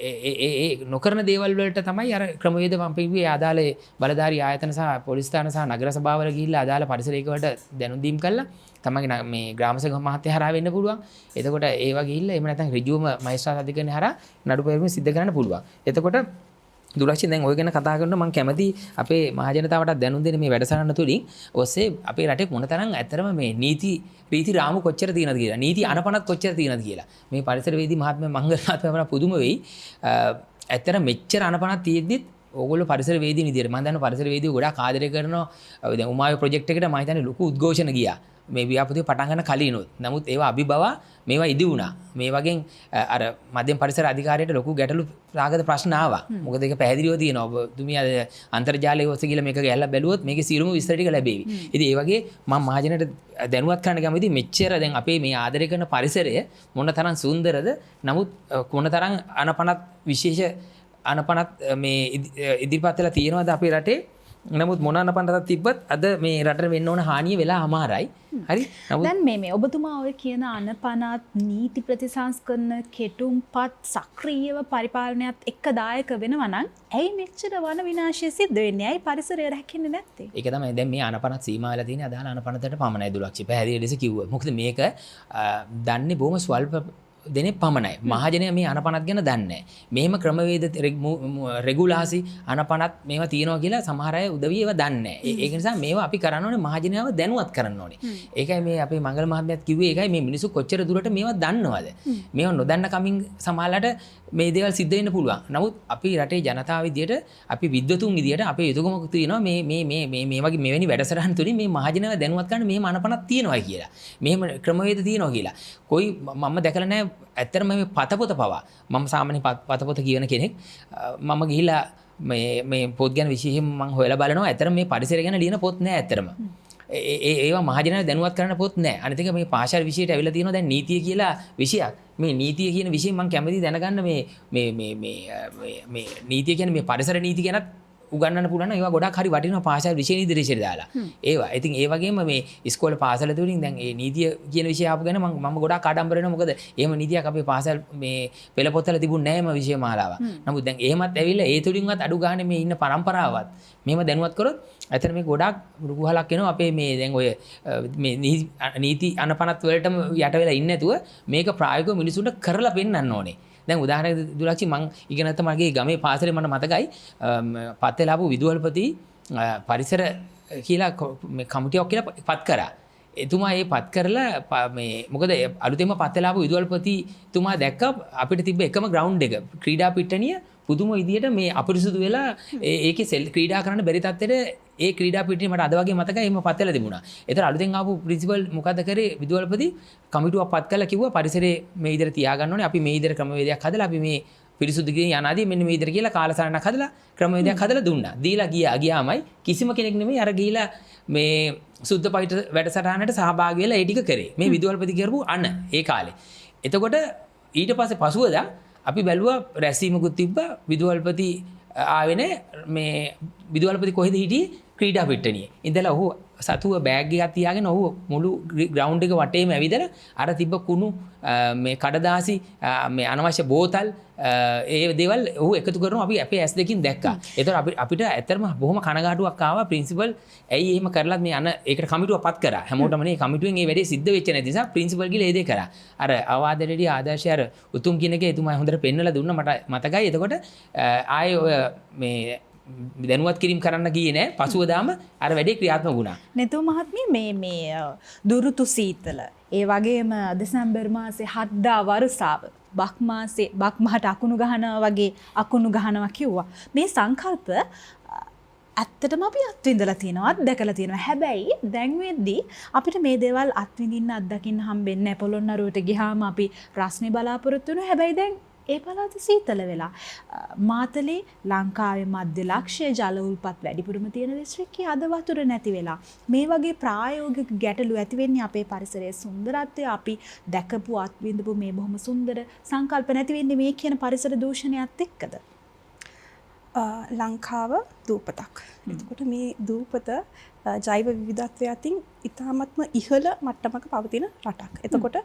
ඒ නොකරන දේවල් වලට තමයි අර ක්‍රමවේද මම කිව්වේ ආදාළ බලධාරී ආයතන සහ පොලිස් ස්ථාන සහ නගර සභාවල ගිහිල්ලා ආදාළ පරිසරයක වලට දැනුම් දීම් කළා. තමන්ගේ මේ ග්‍රාමසේවක මහත්තයා හරහා වෙන්න පුළුවන්. එතකොට ඒවා ගිහිල්ලා එහෙම නැත්නම් ඍජුවම මහේස්ත්‍රාත් අධිකරණය හරහා නඩු පෙරමුණ සිද්ධ කරන්න පුළුවන්. එතකොට දුලක්ෂි දැන් ඔය ගැන කතා කරනකොට මම කැමති අපේ මහජනතාවට දැනුම් දෙන්න මේ වැඩසටහන තුලින් ඔස්සේ අපේ රටේ මොනතරම් ඇත්තරම මේ රීති රාමු කොච්චර තියෙනවද කියලා. නීති අනපනත් කොච්චර තියෙනවද කියලා. මේ පරිසරවේදී මහත්මයා මංගල මහත්මයා පුදුම වෙයි. ඇත්තට මෙච්චර අනපනක් තියෙද්දිත් ඕගොල්ලෝ පරිසර වේදී විදියට මම දන්නවා පරිසර වේදී ගොඩාක් ආදරය කරනවා. දැන් උමාවේ ප්‍රොජෙක්ට් එකට මම හිතන්නේ ලොකු උද්ඝෝෂණ ගියා. මේ ව්‍යාපෘතිය පටන් ගන්න කලිනුත්. නමුත් ඒවා අභිබවා මේවා ඉදි වුණා. මේ වගේ අර මධ්‍යම පරිසර අධිකාරියට ලොකු ගැටලු රාගද ප්‍රශ්න ආවා. මොකද ඒක පැහැදිලිව තියෙනවා. ඔබතුමිය අන්තර්ජාලයේ ඔස්සේ ගිහලා මේක ගැල්ලා බැලුවොත් මේකේ සියලුම විස්තර ටික ලැබෙවි. ඉතින් ඒ වගේ මම මහජනට දැනුවත් කරන්න කැමතියි මෙච්චර දැන් අපේ මේ ආදරය කරන පරිසරය මොනතරම් සුන්දරද. නමුත් මොනතරම් අනපනත් විශේෂ අනපනත් මේ ඉදිරිපත් වෙලා තියෙනවද අපේ රටේ. නමුත් මොන අනපනතක් තිබ්බත් අද මේ රටට වෙන්න ඕන හානිය වෙලා අමාරයි. හරි. නමුත් දැන් මේ ඔබතුමා ඔය කියන අනපනත් නීති ප්‍රතිසංස්කරණ කෙටුම්පත් සක්‍රීයව පරිපාලනයත් එක්ක දායක වෙනවා නම් ඇයි මෙච්චර වන විනාශය සිද්ධ වෙන්නේ? ඇයි පරිසරය රැකෙන්නේ නැත්තේ? ඒක තමයි දැන් මේ අනපනත් සීමා වෙලා තියෙන්නේ අදාළ අනපනතට පමණයි දුලක්ෂි. පැහැදිලි ලෙස කිව්වා. මොකද මේක දන්නේ බොහොම ස්වල්ප දෙනේ පමණයි. මහජනය මේ අනපනත් ගැන දන්නේ නැහැ. මෙහෙම ක්‍රමවේද රෙගුලාසි අනපනත් මේවා තියෙනවා කියලා සමහර අය උදවිය ඒවා දන්නේ නැහැ. ඒක නිසා මේවා අපි කරන්න ඕනේ මහජනයාව දැනුවත් කරන්න ඕනේ. ඒකයි මේ අපේ මංගල මහත්මයාත් කිව්වේ ඒකයි මේ මිනිස්සු කොච්චර දුරට මේවා දන්නවද? මේවා නොදන්න කමින් සමහරලාට මේ දේවල් සිද්ධ වෙන්න පුළුවන්. නමුත් අපි රටේ ජනතාව විදියට අපි විද්වතුන් විදියට අපේ යුතුයකමක් තියෙනවා මේ වගේ මෙවැනි වැඩසටහන් තුලින් මේ මහජනයාව දැනුවත් කරන්න මෙහෙම අනපනක් තියෙනවා කියලා. මෙහෙම ක්‍රමවේද තියෙනවා කියලා. කොයි මම දැකලා නැහැ ඇත්තටම මේ පතපොත පවා මම සාමාන්‍ය පතපොත කියන කෙනෙක් මම ගිහිලා මේ පොත් ගැන විශේෂයෙන් මම හොයලා බලනවා ඇත්තටම මේ පරිසරය ගැන ලියන පොත් නෑ ඇත්තටම ඒවා මහජනයාව දැනුවත් කරන්න පොත් නෑ අනිත් එක මේ පාෂාර විෂයට ඇවිල්ලා තියෙනවා දැන් නීතිය කියලා විෂයක් මේ නීතිය කියන විෂය මම කැමති දැනගන්න මේ නීතිය කියන්නේ මේ පරිසර නීති ගැනත් උගන්නන්න පුළුවන් ඒවා ගොඩක් හරි වටිනවා පාසල් විෂය නීති විෂයට දාලා. ඒවා. ඉතින් ඒ වගේම මේ ඉස්කෝලේ පාසල තුලින් දැන් ඒ නීතිය කියන විෂය ආපු ගැන මම ගොඩක් ආඩම්බර වෙනවා. මොකද එහෙම නීතියක් අපේ පාසල් මේ පෙළ පොතල තිබුණ නැහැ මේ විෂය මාලාව. නමුත් දැන් එහෙමත් ඇවිල්ලා ඒ තුලින්වත් අඩු ගන්න මේ ඉන්න පරම්පරාවත් මෙහෙම දැනුවත් කරොත් ඇත්තට මේ ගොඩක් රුකුහලක් එනවා අපේ මේ දැන් ඔය මේ නීති අනපනත් වලටම යට වෙලා ඉන්නේ නැතුව මේක ප්‍රායෝගිකව මිනිසුන්ට කරලා පෙන්නන්න ඕනේ. දැන් උදාහරණයක් දුලක්ෂි මං ඉගෙන ගත්ත මගේ ගමේ පාසලේ මට මතකයි පත්තේ ලාපු විදුහල්පති පරිසර කියලා මේ කමිටියක් කියලා පත් කරා. එතුමා ඒ පත් කරලා මේ මොකද අලුතෙන්ම පත්තේ ලාපු විදුහල්පතිතුමා දැක්ක අපිට තිබ්බ එකම ග්‍රවුන්ඩ් එක ක්‍රීඩා පිට්ටනිය පුදුම විදියට මේ අපිරිසුදු වෙලා ඒකේ ක්‍රීඩා කරන්න බැරි තත්ත්වෙට ඒ ක්‍රීඩා පිටිනේ මට අද වගේ මතකයි එහෙම පත් වෙලා තිබුණා. ඒතර අලුතෙන් ආපු ප්‍රින්සිපල් මොකද කරේ විදුහල්පති කමිටුවක් පත් කළා කිව්වා පරිසරයේ මේ විදිහට තියාගන්න ඕනේ. අපි මේ විදිහට ක්‍රමවේදයක් හදලා අපි මේ පිරිසුදු ගිහින් යනාදී මෙන්න මේ විදිහට කියලා කාලසටහනක් හදලා ක්‍රමවේදයක් හදලා දුන්නා. දීලා ගියාමයි කිසිම කෙනෙක් නෙමෙයි අර ගිහිලා මේ සුද්ධ පවිත වැඩසටහනට සහභාගී වෙලා ඒ ටික කරේ. මේ විදුහල්පති කරපු ඒ කාලේ. එතකොට ඊට පස්සේ පසුවදා අපි බැලුවා රැස්වීමකුත් තිබ්බා විදුහල්පති ආවේ නැහැ මේ විදුහල්පති කොහෙද හිටියේ ක්‍රීඩා පිට්ටනියේ ඉඳලා ඔහු සතුව බෑග් එකක් තියාගෙන ඔහු මුළු ග්‍රවුන්ඩ් එක වටේම ඇවිදලා අර තිබ්බ කුණු මේ කඩදාසි මේ අනවශ්‍ය බෝතල් ඒ දේවල් ඔහු එකතු කරනවා අපි අපේ ඇස් දෙකින් දැක්කා. ඒතර අපිට ඇත්තටම බොහොම කනගාටුවක් ආවා ප්‍රින්සිපල් ඇයි එහෙම කරලත් මේ ඒකට කමිටුවක් පත් කරා. හැමෝටම මේ කමිටුවෙන් මේ වැඩේ සිද්ධ වෙච්ච නැති නිසා ප්‍රින්සිපල් ගිහලා ඒ දේ කරා. අර අවවාදෙදී ආදර්ශය අර උතුම් කෙනෙක්ගේ එතුමා හොඳට පෙන්නලා දුන්නා මට මතකයි. එතකොට ආයේ ඔය මේ දැනුවත් කිරීම කරන්න ගියේ නෑ. පසුවදාම අර වැඩේ ක්‍රියාත්මක වුණා. නෙතු මහත්මිය මේ දුරුතු සීතල ඒ වගේම දෙසැම්බර් මාසේ 7 දා වරුසාව බක් මාසේ බක් මහට අකුණු ගහනවා වගේ අකුණු ගහනවා කිව්වා. මේ සංකල්ප ඇත්තටම අපි අත්විඳලා තියෙනවා අත්දැකලා තියෙනවා. හැබැයි දැන් වෙද්දී අපිට මේ දේවල් අත්විඳින්න අත්දකින්න හම්බෙන්නේ නැහැ. පොළොන්නරුවට ගියාම අපි රස්නේ බලාපොරොත්තු වෙනවා. හැබැයි දැන් ඒ පළාත සීතල වෙලා මාතලේ ලංකාවේ මධ්‍ය ලක්ෂ්‍ය ජල උල්පත් වැඩිපුරම තියෙන දිස්ත්‍රික්කයේ අද වතුර නැති වෙලා මේ වගේ ප්‍රායෝගික ගැටලු ඇති වෙන්නේ අපේ පරිසරයේ සුන්දරත්වය අපි දැකපු අත්විඳපු මේ බොහොම සුන්දර සංකල්ප නැති වෙන්නේ මේ කියන පරිසර දූෂණයත් එක්කද? ලංකාව දූපතක්. එතකොට මේ දූපත ජෛව විවිධත්වය අතින් ඉතාමත්ම ඉහළ මට්ටමක පවතින රටක්. එතකොට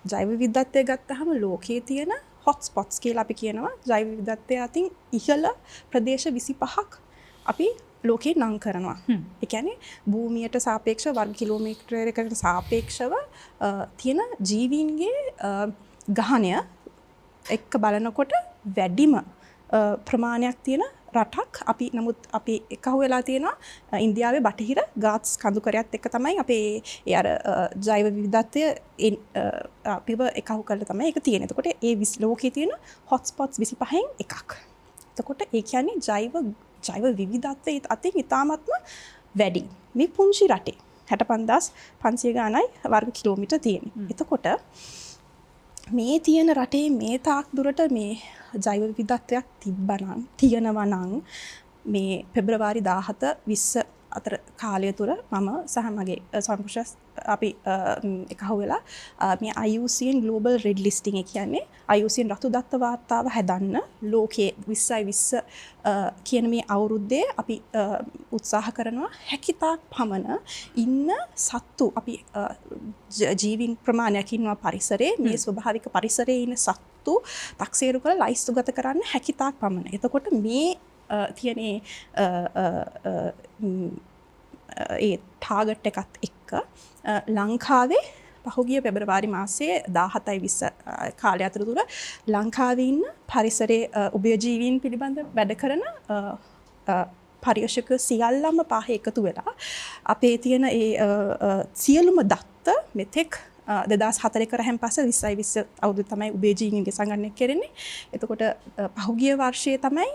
ජෛව විවිධත්වය ගත්තහම ලෝකයේ තියෙන හොට් ස්පොට්ස් කියලා අපි කියනවා. ජෛව විවිධත්වය අතින් ඉහළ ප්‍රදේශ 25ක් අපි ලෝකේ නම් කරනවා. ඒ කියන්නේ භූමියට සාපේක්ෂව වර්ග කිලෝමීටරයකට සාපේක්ෂව තියෙන ජීවීන්ගේ ගහණය එක්ක බලනකොට වැඩිම ප්‍රමාණයක් තියෙන රටක් අපි නමුත් අපි එකහුව වෙලා තියෙනවා ඉන්දියාවේ බටහිර ගාත්ස් කඳුකරයත් එක්ක තමයි අපේ ඒ අර ජෛව විවිධත්වය අපිව එකහුව කරලා තමයි ඒක තියෙන්නේ. එතකොට ඒ ලෝකයේ තියෙන හොට් ස්පොට්ස් 25න් එකක්. එතකොට ඒ කියන්නේ ජෛව විවිධත්වයේ අතින් ඉතාමත්ම වැඩි. මේ පුංචි රටේ 65500 ගානයි වර්ග කිලෝමීටර් තියෙන්නේ. එතකොට මේ තියෙන රටේ මේ තාක් දුරට මේ ජෛව විවිධත්වයක් තියෙනවා නම් මේ පෙබ්‍රවාරි 17 20 අතර කාලය තුර මම සහ මගේ සම්පූර්ණ අපි එකහුව වෙලා මේ IUCN Global Red Listing එක කියන්නේ IUCN රතු දත්ත වාර්තාව හදන්න ලෝකයේ 2020 කියන මේ අවුරුද්දේ අපි උත්සාහ කරනවා හැකිතාක් පමණ ඉන්න සත්තු අපි ජීවීන් ප්‍රමාණයක් ඉන්නවා පරිසරයේ මේ ස්වභාවික පරිසරයේ ඉන්න සත්තු තක්සේරු කරලා ලයිස්තුගත කරන්න හැකිතාක් පමණ. එතකොට මේ තියෙන ඒ ටාගට් එකත් එක්ක ලංකාවේ පහුගිය පෙබරවාරි මාසයේ 17-20 කාලය අතරතුර ලංකාවේ ඉන්න පරිසරයේ උභයජීවීන් පිළිබඳ වැඩ කරන පර්යේෂක සියල්ලම පහ එකතු වෙලා අපේ තියෙන ඒ සියලුම දත්ත මෙතෙක් 2004 කරහැන් පස්සේ 2020 අවුරුදු තමයි උභයජීවීන්ගේ සංගණනය කෙරෙන්නේ. එතකොට පහුගිය වර්ෂයේ තමයි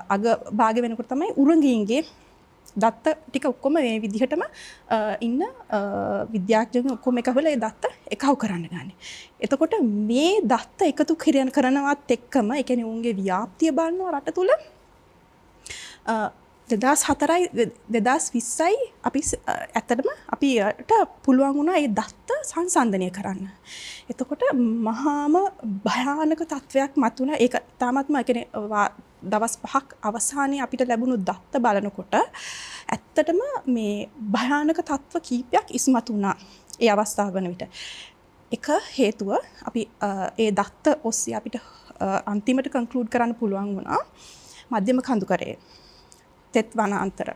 අග භාග වෙනකොට තමයි උරගීන්ගේ දත්ත ටික ඔක්කොම මේ විදිහටම ඉන්න විද්‍යාඥයෝ ඔක්කොම එකවල ඒ දත්ත එකව කරන්න ගන්නේ. එතකොට මේ දත්ත එකතු කරනවත් එක්කම ඒ කියන්නේ උන්ගේ ව්‍යාප්තිය බලනවා රට තුල 2004යි 2020යි අපි ඇත්තටම අපිට පුළුවන් වුණා ඒ දත්ත සංසන්දනය කරන්න. එතකොට මහාම භයානක තත්වයක් මතුණා. ඒක තාමත්ම කියන්නේ දවස් 5ක් අවසානයේ අපිට ලැබුණු දත්ත බලනකොට ඇත්තටම මේ භයානක තත්ව කීපයක් ඉස්මතු වුණා ඒ අවස්ථාව වන විට. එක හේතුව අපි ඒ දත්ත ඔස්සේ අපිට අන්තිමට කන්ක්ලූඩ් කරන්න පුළුවන් වුණා මධ්‍යම කඳුකරේ තෙත් වනාන්තර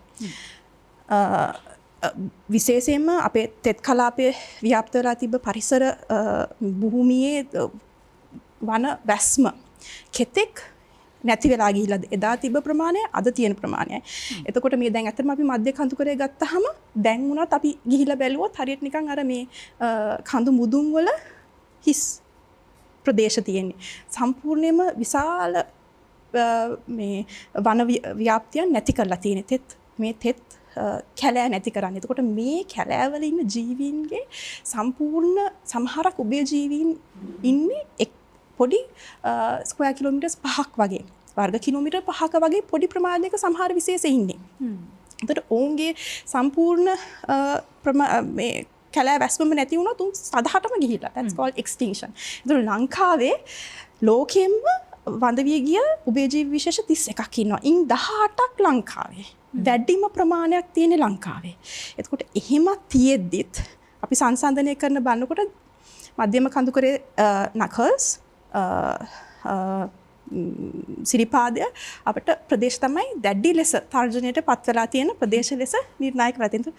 විශේෂයෙන්ම අපේ තෙත් කලාපයේ ව්‍යාප්ත වෙලා තිබ්බ පරිසර භූමියේ වන වැස්ම කෙතෙක් නැති වෙලා ගිහිල්ලාද එදා තිබ්බ ප්‍රමාණය අද තියෙන ප්‍රමාණයයි. එතකොට මේ දැන් ඇත්තටම අපි මධ්‍ය කඳුකරේ ගත්තාම දැන් උනත් අපි ගිහිල්ලා බැලුවොත් හරියට නිකන් අර මේ කඳු මුදුන් වල හිස් ප්‍රදේශ තියෙන්නේ. සම්පූර්ණයෙන්ම විශාල මේ වන ව්‍යාප්තියක් නැති කරලා තියෙන තෙත් කැලෑ නැති කරන්නේ. එතකොට මේ කැලෑවල ඉන්න ජීවීන්ගේ සම්පූර්ණ සමහරක් උභය ජීවීන් ඉන්නේ පොඩි ස්ක්වයර් කිලෝමීටර්ස් 5ක් වගේ වර්ග කිලෝමීටර් 5ක වගේ පොඩි ප්‍රමාණයක සමහර විශේෂ ඉන්නේ. එතකොට ඔවුන්ගේ සම්පූර්ණ මේ කැලෑ වැස්මම නැති වුණොත් උන් සදහටම ගිහිල්ලා. that's called extinction. එතකොට ලංකාවේ ලෝකෙම්ම වඳවිය ගිය උභයජීවි විශේෂ 31ක් ඉන්නවා. ඉන් 18ක් ලංකාවේ. වැඩිම ප්‍රමාණයක් තියෙන ලංකාවේ. එතකොට එහෙම තියෙද්දිත් අපි සංසන්දනය කරන බලනකොට මධ්‍යම කඳුකරේ නකල්ස් සිරිපාදය අපිට ප්‍රදේශ තමයි දැඩි ලෙස තර්ජනයට පත් වෙලා තියෙන ප්‍රදේශ ලෙස නිර්ණායක වෙලා තියෙනවා.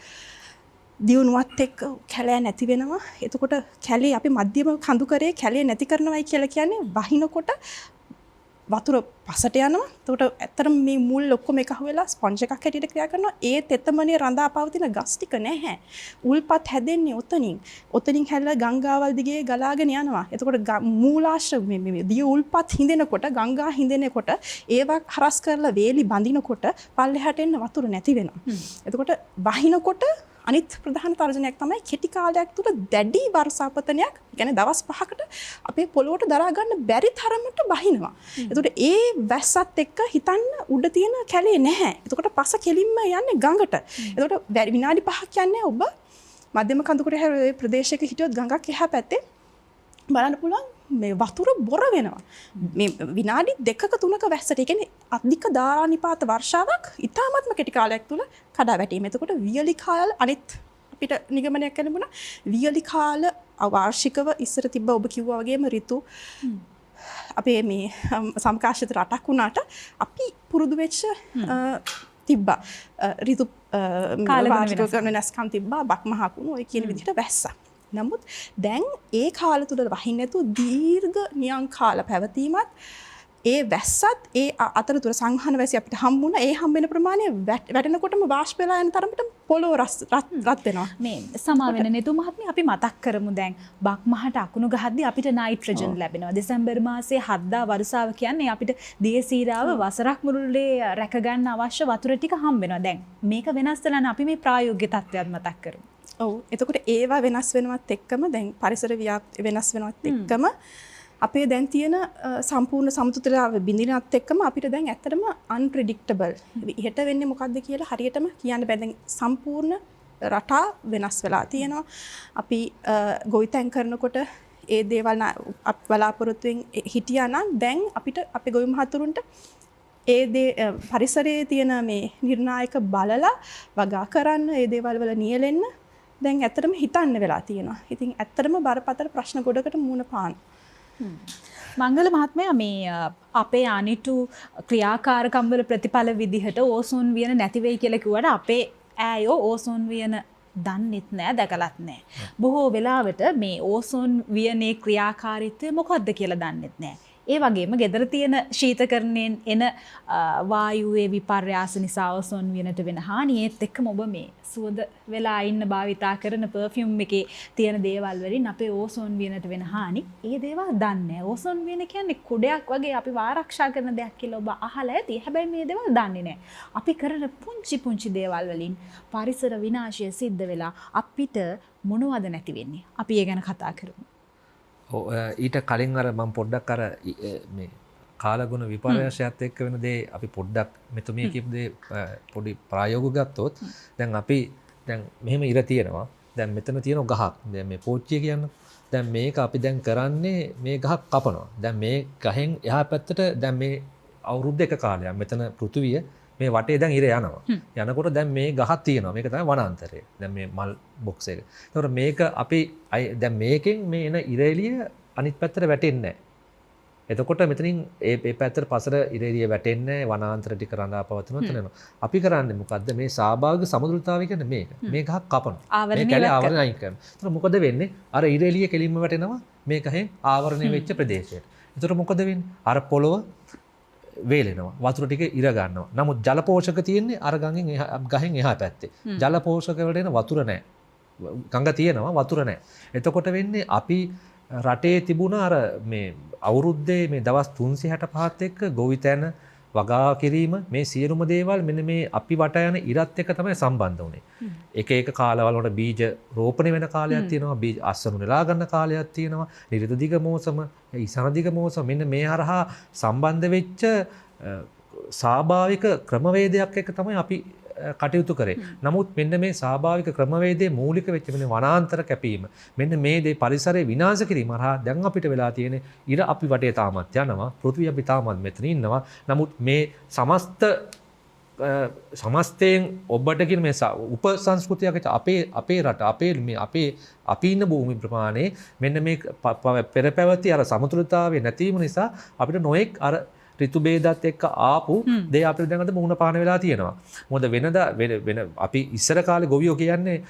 දියුණුවත් එක්ක කැලෑ නැති වෙනවා. එතකොට කැලේ අපි මධ්‍යම කඳුකරේ කැලේ නැති කරනවයි කියලා කියන්නේ වහිනකොට වතුර පසට යනවා. එතකොට ඇත්තටම මේ මුල් ඔක්කොම එකහ වෙලා ස්පොන්ජ් එකක් හැටියට ක්‍රියා කරනවා. ඒ තෙතමනේ රඳා පවතින ගස් ටික නැහැ. උල්පත් හැදෙන්නේ ඔතනින්. ඔතනින් හැදලා ගංගාවල් දිගේ ගලාගෙන යනවා. එතකොට මූලාශ්‍ර මේ දිය උල්පත් හිඳෙනකොට ගංගා හිඳෙනකොට ඒවා හරස් කරලා වේලි බඳිනකොට පල්ලෙහාට එන්න වතුර නැති වෙනවා. එතකොට වහිනකොට අනිත් ප්‍රධාන තර්ජනයක් තමයි කෙටි කාලයක් තුළ දැඩි වර්ෂාපතනයක්, කියන්නේ දවස් 5කට අපේ පොළොවට දරා ගන්න බැරි තරමට බහිනවා. එතකොට ඒ වැස්සත් එක්ක හිතන්න උඩ තියෙන කැලේ නැහැ. එතකොට පස කෙලින්ම යන්නේ ගඟට. එතකොට විනාඩි 5ක් යන්නේ ඔබ මධ්‍යම කඳුකරේ ප්‍රදේශයක හිටියොත් ගඟක් එහා පැත්තේ බලන්න පුළුවන් මේ වතුර බොර වෙනවා. මේ විනාඩි 2ක 3ක වැස්සට. ඒ කියන්නේ අධික ධාරානිපාත වර්ෂාවක් ඉතාමත්ම කෙටි කාලයක් තුල කඩා වැටීම. එතකොට වියලි කාල අනිත් අපිට නිගමනයක් කරන්න බුණා. වියලි කාල අවාර්ෂිකව ඉස්සර තිබ්බ ඔබ කිව්වා වගේම ඍතු අපේ මේ සමකාශිත රටක් වුණාට අපි පුරුදු වෙච්ච තිබ්බා. ඍතු කාලගුණ වෙනස්කම් තිබ්බා. බක්මහකුණු ඔය කියන විදිහට වැස්සා. නමුත් දැන් ඒ කාල තුල වහින්න නැතු දීර්ඝ නියං කාල පැවතීමත් ඒ වැස්සත් ඒ අතරතුර සංහන වැසි අපිට හම්බුණා. ඒ හම්බ වෙන ප්‍රමාණය වැටෙනකොටම වාෂ්ප වෙලා යන තරමට පොළොව රත් වෙනවා. මේ සමා වෙන නෙතු මහත්මිය අපි මතක් කරමු දැන් බක්මහට අකුණු ගහද්දී අපිට නයිට්‍රජන් ලැබෙනවා. දෙසැම්බර් මාසයේ 7 දා වර්ෂාව කියන්නේ අපිට දියසීරාව වසරක් මුළුල්ලේ රැක ගන්න අවශ්‍ය වතුර ටික හම්බ වෙනවා. දැන් මේක වෙනස් වෙලා අපි මේ ප්‍රායෝගික තත්ත්වයක් මතක් කරමු. ඔව්. එතකොට ඒවා වෙනස් වෙනවත් එක්කම දැන් පරිසර වෙනස් වෙනවත් එක්කම අපේ දැන් තියෙන සම්පූර්ණ සමතුලිතතාවය බිඳිනත් එක්කම අපිට දැන් ඇත්තටම unpredictable. ඉහෙට වෙන්නේ මොකද්ද කියලා හරියටම කියන්න බෑ. දැන් සම්පූර්ණ රටා වෙනස් වෙලා තියෙනවා. අපි ගොවිතැන් කරනකොට ඒ දේවල් බලාපොරොත්තුෙන් හිටියා නම් දැන් අපිට අපේ ගොවි මහතුරුන්ට ඒ පරිසරයේ තියෙන මේ නිර්ණායක බලලා වගා කරන්න ඒ දේවල් වල නියැලෙන්න දැන් ඇත්තටම හිතන්න වෙලා තියෙනවා. ඉතින් ඇත්තටම බරපතල ප්‍රශ්න ගොඩකට මුහුණ පාන. මංගල මහත්මයා මේ අපේ අනිටු ක්‍රියාකාරකම් වල ප්‍රතිඵල විදිහට ඕසෝන් වියන නැති වෙයි කියලා කිව්වට අපේ ඈයෝ ඕසෝන් වියන දන්නෙත් නෑ දැකලත් නෑ. බොහෝ වෙලාවට මේ ඕසෝන් වියනේ ක්‍රියාකාරීත්වය මොකක්ද කියලා දන්නෙත් නෑ. ඒ වගේම ගෙදර තියෙන ශීතකරණයෙන් එන වායුවේ විපර්යාස නිසා ඕසෝන් වියනට වෙන හානියත් එක්කම ඔබ මේ සුවඳ වෙලා ඉන්න භාවිතා කරන පර්ෆියුම් එකේ තියෙන දේවල් වලින් අපේ ඕසෝන් වියනට වෙන හානි ඒ දේවල් දන්නේ නැහැ. ඕසෝන් වියන කියන්නේ කුඩයක් වගේ අපි ආරක්ෂා කරන දෙයක් කියලා ඔබ අහලා ඇති. හැබැයි මේ දේවල් දන්නේ නැහැ. අපි කරන පුංචි දේවල් වලින් පරිසර විනාශය සිද්ධ වෙලා අපිට මොනවද නැති වෙන්නේ? අපි ඒ ගැන කතා කරමු. ඊට කලින් අර මම පොඩ්ඩක් අර මේ කාලගුණ විපර්යාසයත් එක්ක වෙන දේ අපි පොඩ්ඩක් මෙතුමිය කියපු දේ පොඩි ප්‍රායෝගිකව ගත්තොත් දැන් අපි දැන් මෙහෙම ඉර තියෙනවා. දැන් මෙතන තියෙන ගහක්. දැන් මේ පෝච්චිය කියන්නේ. දැන් මේක අපි දැන් කරන්නේ මේ ගහක් කපනවා. දැන් මේ ගහෙන් එහා පැත්තට දැන් මේ අවුරුද්ද එක කාලයක් මෙතන පෘථුවිය මේ වටේ දැන් ඉර යනවා. යනකොට දැන් මේ ගහක් තියෙනවා. මේක තමයි වනාන්තරය. දැන් මේ මල් බොක්ස් එක. ඒතකොට මේක අපි දැන් මේකෙන් මේ එන ඉර එළිය අනිත් පැත්තට වැටෙන්නේ නැහැ. එතකොට මෙතනින් ඒ පැත්තට පසර ඉර එළිය වැටෙන්නේ වනාන්තර ටික රඳා පවතිනවා එතන. අපි කරන්නේ මොකද්ද මේ සහභාගී සමතුලිතතාවය කියන්නේ මේක. මේ ගහක් කපනවා. මේ කැලේ ආවරණය අයින් කරනවා. එතකොට මොකද වෙන්නේ? අර ඉර එළිය කෙලින්ම වැටෙනවා මේ ගහෙන් ආවරණය වෙච්ච ප්‍රදේශයට. එතකොට මොකද වෙන්නේ? අර පොළොව වේලෙනවා. වතුර ටික ඉර ගන්නවා. නමුත් ජල පෝෂක තියෙන්නේ අර ගහෙන් එහා පැත්තේ. ජල පෝෂක වලට එන වතුර නැහැ. ගඟ තියෙනවා වතුර නැහැ. එතකොට වෙන්නේ අපි රටේ තිබුණ අර මේ අවුරුද්දේ මේ දවස් 365ත් එක්ක ගොවිතැන වගා කිරීම මේ සියලුම දේවල් මෙන්න මේ අපි වට යන ඉරත් එක්ක තමයි සම්බන්ධ වුනේ. එක එක කාලවල වල බීජ රෝපණය වෙන කාලයක් තියෙනවා, බීජ අස්වනු නෙලා ගන්න කාලයක් තියෙනවා, ඍතු දිග මෝසම, ඉසන දිග මෝසම මෙන්න මේ හරහා සම්බන්ධ වෙච්ච ස්වාභාවික ක්‍රමවේදයක් එක්ක තමයි අපි කටයුතු කරේ. නමුත් මෙන්න මේ ස්වාභාවික ක්‍රමවේදයේ මූලික වෙච්ච මෙන්න වනාන්තර කැපීම මෙන්න මේ දේ පරිසරය විනාශ කිරීම හරහා දැන් අපිට වෙලා තියෙන ඉර අපි වටේ තාමත් යනවා, පෘථිවිය අපි තාමත් මෙතන ඉන්නවා. නමුත් මේ සමස්තයෙන් ඔබට කියන මේ උප සංස්කෘතියක අපේ රට අපි ඉන්න භූමි ප්‍රමාණය මෙන්න මේ පෙර පැවති අර සමතුලිතතාවය නැතිවීම නිසා අපිට නොඑක් අර ඍතු ભેදات එක්ක ආපු දේ අපිට දැන් අද මුහුණ පාන වෙලා තියෙනවා. මොකද වෙන අපි ඉස්සර කාලේ ගොවියෝ කියන්නේ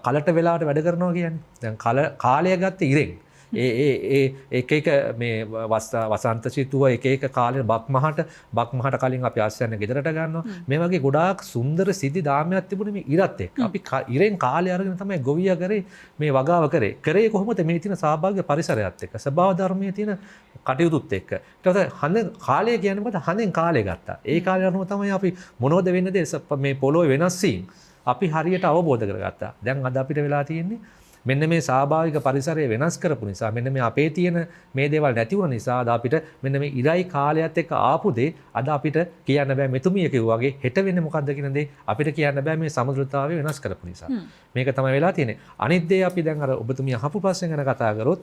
කලට වෙලාවට වැඩ කරනවා කියන්නේ. දැන් කාලය ගත්තේ ඉරෙන්. එක මේ වසන්ත සිතුව එක කාලේ බක්මහට කලින් අපි ආශ්‍රයන ගෙදරට ගන්නවා. මේ වගේ ගොඩාක් සුන්දර සිද්ධි දාමයක් තිබුණේ මේ ඉරත් එක්ක. අපි ඉරෙන් කාලය අරගෙන තමයි ගොවියා කරේ මේ වගාව කරේ කොහොමද මේ තියෙන සහභාගී පරිසරයත් එක්ක ස්වභාව ධර්මයේ තියෙන කටයුතුත් එක්ක. ඊට පස්සේ හඳ කාලය කියන්නේ මොකද? හඳෙන් කාලය ගත්තා. ඒ කාලය අනුව තමයි අපි මොනවද වෙන්නේ මේ පොළොවේ වෙනස් වීම අපි හරියට අවබෝධ කරගත්තා. දැන් අද අපිට වෙලා තියෙන්නේ මෙන්න මේ ස්වාභාවික පරිසරය වෙනස් කරපු නිසා මෙන්න මේ අපේ තියෙන මේ දේවල් නැති වුණ නිසා අද අපිට මෙන්න මේ ඉරයි කාලයත් එක්ක ආපු දේ අද අපිට කියන්න බෑ මෙතුමිය කිව්වා වගේ හෙට වෙන්නේ මොකද්ද කියන දේ අපිට කියන්න බෑ මේ සමතුලිතතාවය වෙනස් කරපු නිසා. මේක තමයි වෙලා තියෙන්නේ. අනිත් දේ අපි දැන් අර ඔබතුමිය අහපු ප්‍රශ්න ගැන කතා කරොත්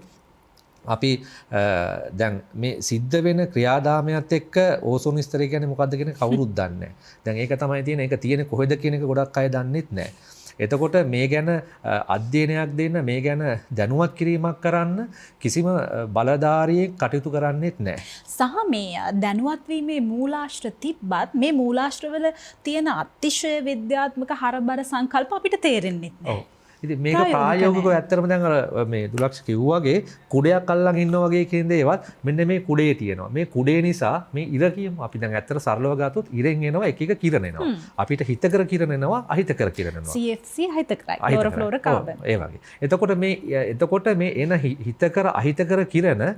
අපි දැන් මේ සිද්ධ වෙන ක්‍රියාදාමයත් එක්ක ඕසෝන් ස්තරය කියන්නේ මොකද්ද කියන කවුරුත් දන්නේ නැහැ. දැන් ඒක තමයි තියෙන. ඒක තියෙන්නේ කොහෙද කියන එක ගොඩක් අය දන්නෙත් නැහැ. එතකොට මේ ගැන අධ්‍යයනයක් දෙන්න මේ ගැන දැනුවත් කිරීමක් කරන්න කිසිම බලධාරියෙක් කටයුතු කරන්නේත් නැහැ. සහ මේ දැනුවත් වීමේ මූලාශ්‍ර තිබ්බත් මේ මූලාශ්‍රවල තියෙන අතිශය විද්‍යාත්මක හරබර සංකල්ප අපිට තේරෙන්නේ නැහැ. ඉතින් මේක ප්‍රායෝගිකව ඇත්තටම දැන් අර මේ දුලක්ෂ කිව්වාගේ කුඩයක් අල්ලන් ඉන්නවා වගේ කියන දේවල් මෙන්න මේ කුඩේ තියෙනවා. මේ කුඩේ නිසා මේ ඉර කියමු අපි දැන් ඇත්තට සරලව ගත්තොත් ඉරෙන් එනවා එක එක කිරණ එනවා. අපිට හිතකර කිරණ එනවා අහිතකර කිරණ එනවා. CFC අහිතකරයි. ක්ලෝරෝෆ්ලෝරෝකාබන්. ඒ වගේ. එතකොට මේ එන හිතකර අහිතකර කිරණ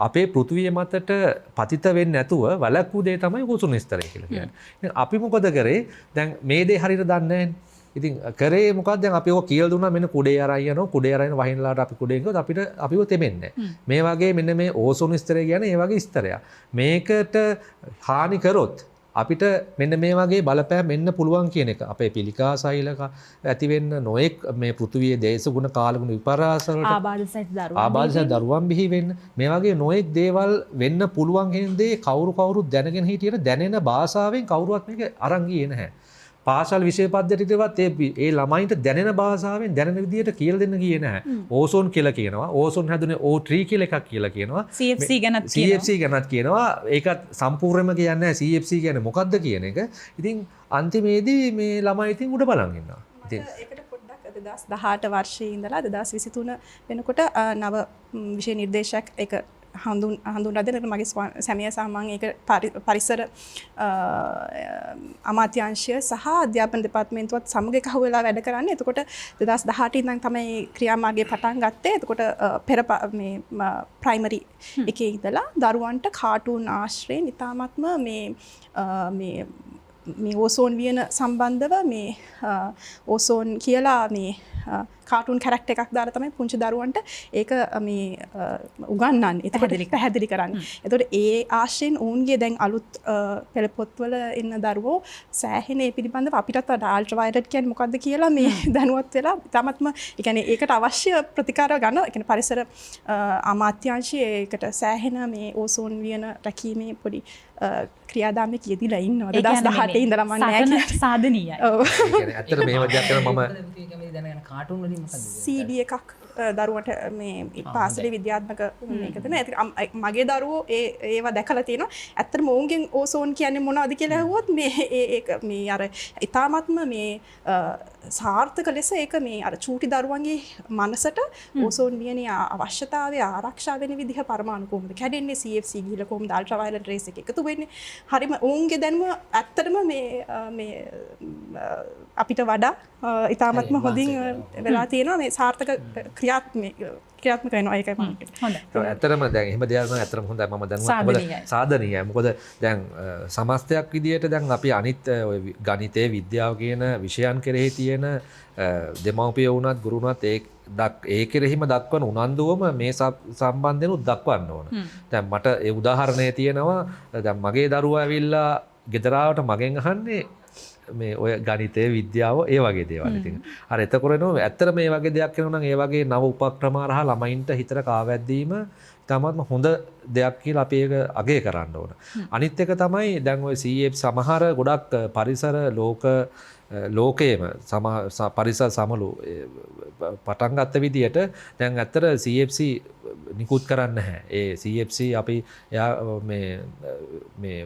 අපේ පෘථිවිය මතට පතිත වෙන්නේ නැතුව වළක්වූ දේ තමයි ඕසෝන් ස්තරය කියලා කියන්නේ. අපි මොකද කරේ? දැන් මේ දේ හරියට දන්නේ නැහැ. ඉතින් කරේ මොකක්ද දැන් අපි ඔය කියලා දුන්නා මෙන්න කුඩේ අරන් යනවා කුඩේ අරන් වහිනලාට අපි කුඩෙන් ගියොත් අපිව තෙමෙන්නේ මේ වගේ මෙන්න මේ ඕසෝන් ස්තරය කියන්නේ ඒ වගේ ස්තරයක් මේකට හානි කරොත් අපිට මෙන්න මේ වගේ බලපෑම් එන්න පුළුවන් කියන එක අපේ පිළිකා සෛලක ඇති වෙන්න නොඑක් මේ පෘථිවියේ දේශගුණ කාලගුණ විපර්යාස වලට ආබාධ දරුවන් බිහි වෙන්න මේ වගේ නොඑක් දේවල් වෙන්න පුළුවන් කියන දේ කවුරුත් දැනගෙන හිටියට දැනෙන භාෂාවෙන් කවුරුවත් මේක අරන් ගියේ නැහැ. පාසල් විෂය පද්ධතියටවත් ඒ ළමයින්ට දැනෙන භාෂාවෙන් දැනෙන විදිහට කියලා දෙන්න ගියේ නැහැ. ඕසෝන් කියලා කියනවා. ඕසෝන් හැදුනේ O3 කියලා එකක් කියලා කියනවා. CFC ගැනත් කියනවා. ඒකත් සම්පූර්ණයෙන්ම කියන්නේ නැහැ CFC කියන්නේ මොකක්ද කියන එක. ඉතින් අන්තිමේදී මේ ළමයි ඉතින් උඩ බලන් ඉන්නවා. ඉතින් ඒකට පොඩ්ඩක් 2018 වර්ෂයේ ඉඳලා 2023 වෙනකොට නව විෂය නිර්දේශයක් ඒක හඳුන්වා දෙන්න මගේ සැමිය සහ මම ඒක පරිසර අමාත්‍යාංශය සහ අධ්‍යාපන දෙපාර්තමේන්තුවත් සමග එකහුව වෙලා වැඩ කරන්නේ. එතකොට 2018 ඉඳන් තමයි ක්‍රියාමාර්ගය පටන් ගත්තේ. එතකොට පෙර මේ ප්‍රයිමරි එකේ ඉඳලා දරුවන්ට කාටුන් ආශ්‍රයෙන් ඉතාමත්ම මේ ඕසෝන් වියන සම්බන්ධව මේ ඕසෝන් කියලා මේ කාටුන් කැරක්ටර් එකක් දාලා තමයි පුංචි දරුවන්ට ඒක මේ උගන්වන්නේ. එතකොට පැහැදිලි කරන්නේ. එතකොට ඒ ආශ්‍රයෙන් ඔවුන්ගේ දැන් අලුත් පෙළ පොත්වල ඉන්න දරුවෝ සෑහෙන ඒ පිළිබඳව අපිටත් වඩා අල්ට්‍රාවයලට් කියන්නේ මොකක්ද කියලා මේ දැනුවත් වෙලා තමත්ම ඒ කියන්නේ ඒකට අවශ්‍ය ප්‍රතිකාර ගන්න. ඒ කියන්නේ පරිසර අමාත්‍යාංශයේ ඒකට සෑහෙන මේ ඕසෝන් වියන රැකීමේ පොඩි ක්‍රියාදාමයක යෙදිලා ඉන්නවා. 2018 ඉඳලා මම නෑ කියන්නේ සාධනීයයි. ඔව්. ඇත්තට මේව දෙයක් කරන මම දැනගන්න කාටුන් වලින් මොකද්ද? CD එකක් දරුවට මේ පාසලේ විද්‍යාත්මක මේක දෙන. මගේ දරුවෝ ඒවා දැකලා තියෙනවා. ඇත්තටම ඔවුන්ගෙන් ඕසෝන් කියන්නේ මොනවද කියලා අහුවොත් මේ ඒක මේ අර ඊ타ත්ම මේ සාර්ථක ලෙස ඒක මේ අර චූටි දරුවන්ගේ මනසට ඕසෝන් වියනේ අවශ්‍යතාවය ආරක්ෂා වෙන විදිහ පරමාණු කොහොමද කැඩෙන්නේ, CFC ගිහිල්ලා කොහොමද අල්ට්‍රාවයලට් රේස් එක එකතු වෙන්නේ. හරිම ඔවුන්ගේ දැනුම ඇත්තටම මේ අපිට වඩා ඊ타ත්ම හොඳින් වෙලා තියෙනවා. මේ සාර්ථක ක්‍රියාත්මක වෙනවා. ඒකයි මම කියන්නේ. හොඳයි. ඇත්තටම දැන් එහෙම දෙයක් නම් ඇත්තටම හොඳයි. මම දැන් සාධනීයයි. මොකද දැන් සමස්තයක් විදියට දැන් අපි අනිත් ඔය ගණිතය විද්‍යාව කියන විෂයන් කෙරෙහි තියෙන දෙමව්පිය වුණත් ගුරු වුණත් ඒ කෙරෙහිම දක්වන උනන්දුවම මේ සම්බන්ධයෙන් දක්වන්න ඕන. දැන් මට ඒ උදාහරණය තියෙනවා. දැන් මගේ දරුවා ඇවිල්ලා ගෙදර ආවට මගෙන් අහන්නේ මේ ඔය ගණිතය විද්‍යාව ඒ වගේ දේවල්. ඉතින් අර එතකොට නෝ ඇත්තට මේ වගේ දෙයක් කරනවා නම් ඒ වගේ නව උපක්‍රම හරහා ළමයින්ට හිතට කාවැද්දීම තමත්ම හොඳ දෙයක් කියලා අපි ඒක අගය කරන්න ඕන. අනිත් එක තමයි දැන් ඔය CF සමහර ගොඩක් පරිසර ලෝකයේම පරිසර සමලු පටන් ගත්ත විදියට දැන් ඇත්තට CFC නිකුත් කරන්න නැහැ. ඒ CFC අපි මේ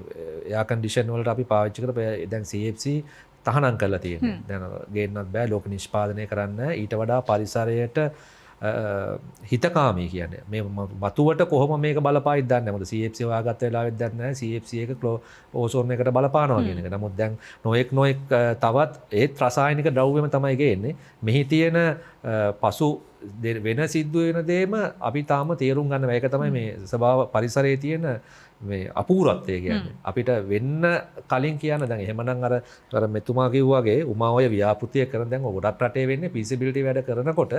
එයා කන්ඩිෂන් වලට අපි පාවිච්චි කරලා දැන් CFC තහනම් කරලා තියෙනවා. දැන් ගේන්නත් බෑ ලෝක නිෂ්පාදනය කරන්න. ඊට වඩා පරිසරයට හිතකාමී කියන්නේ මේ වතුවට කොහොම මේක බලපායිද දන්නේ නැහැ. මොකද CFC හොයාගත්ත වෙලාවෙත් දන්නේ නැහැ CFC එක ඕසෝන් එකට බලපානවා කියන එක. නමුත් දැන් නොඑක් තවත් ඒත් රසායනික ද්‍රව්‍යම තමයි ගේන්නේ. මෙහි තියෙන පසු වෙන සිද්ධ වෙන දේම අපි තාම තේරුම් ගන්න බෑ. ඒක තමයි මේ ස්වභාව පරිසරයේ තියෙන මේ අපූර්වත්වය කියන්නේ. අපිට වෙන්න කලින් කියන්න දැන් එහෙමනම් අර මෙතුමා කිව්වාගේ උමා ඔය ව්‍යාපෘතිය කරන දැන් ගොඩක් රටේ වෙන්නේ feasibility වැඩ කරනකොට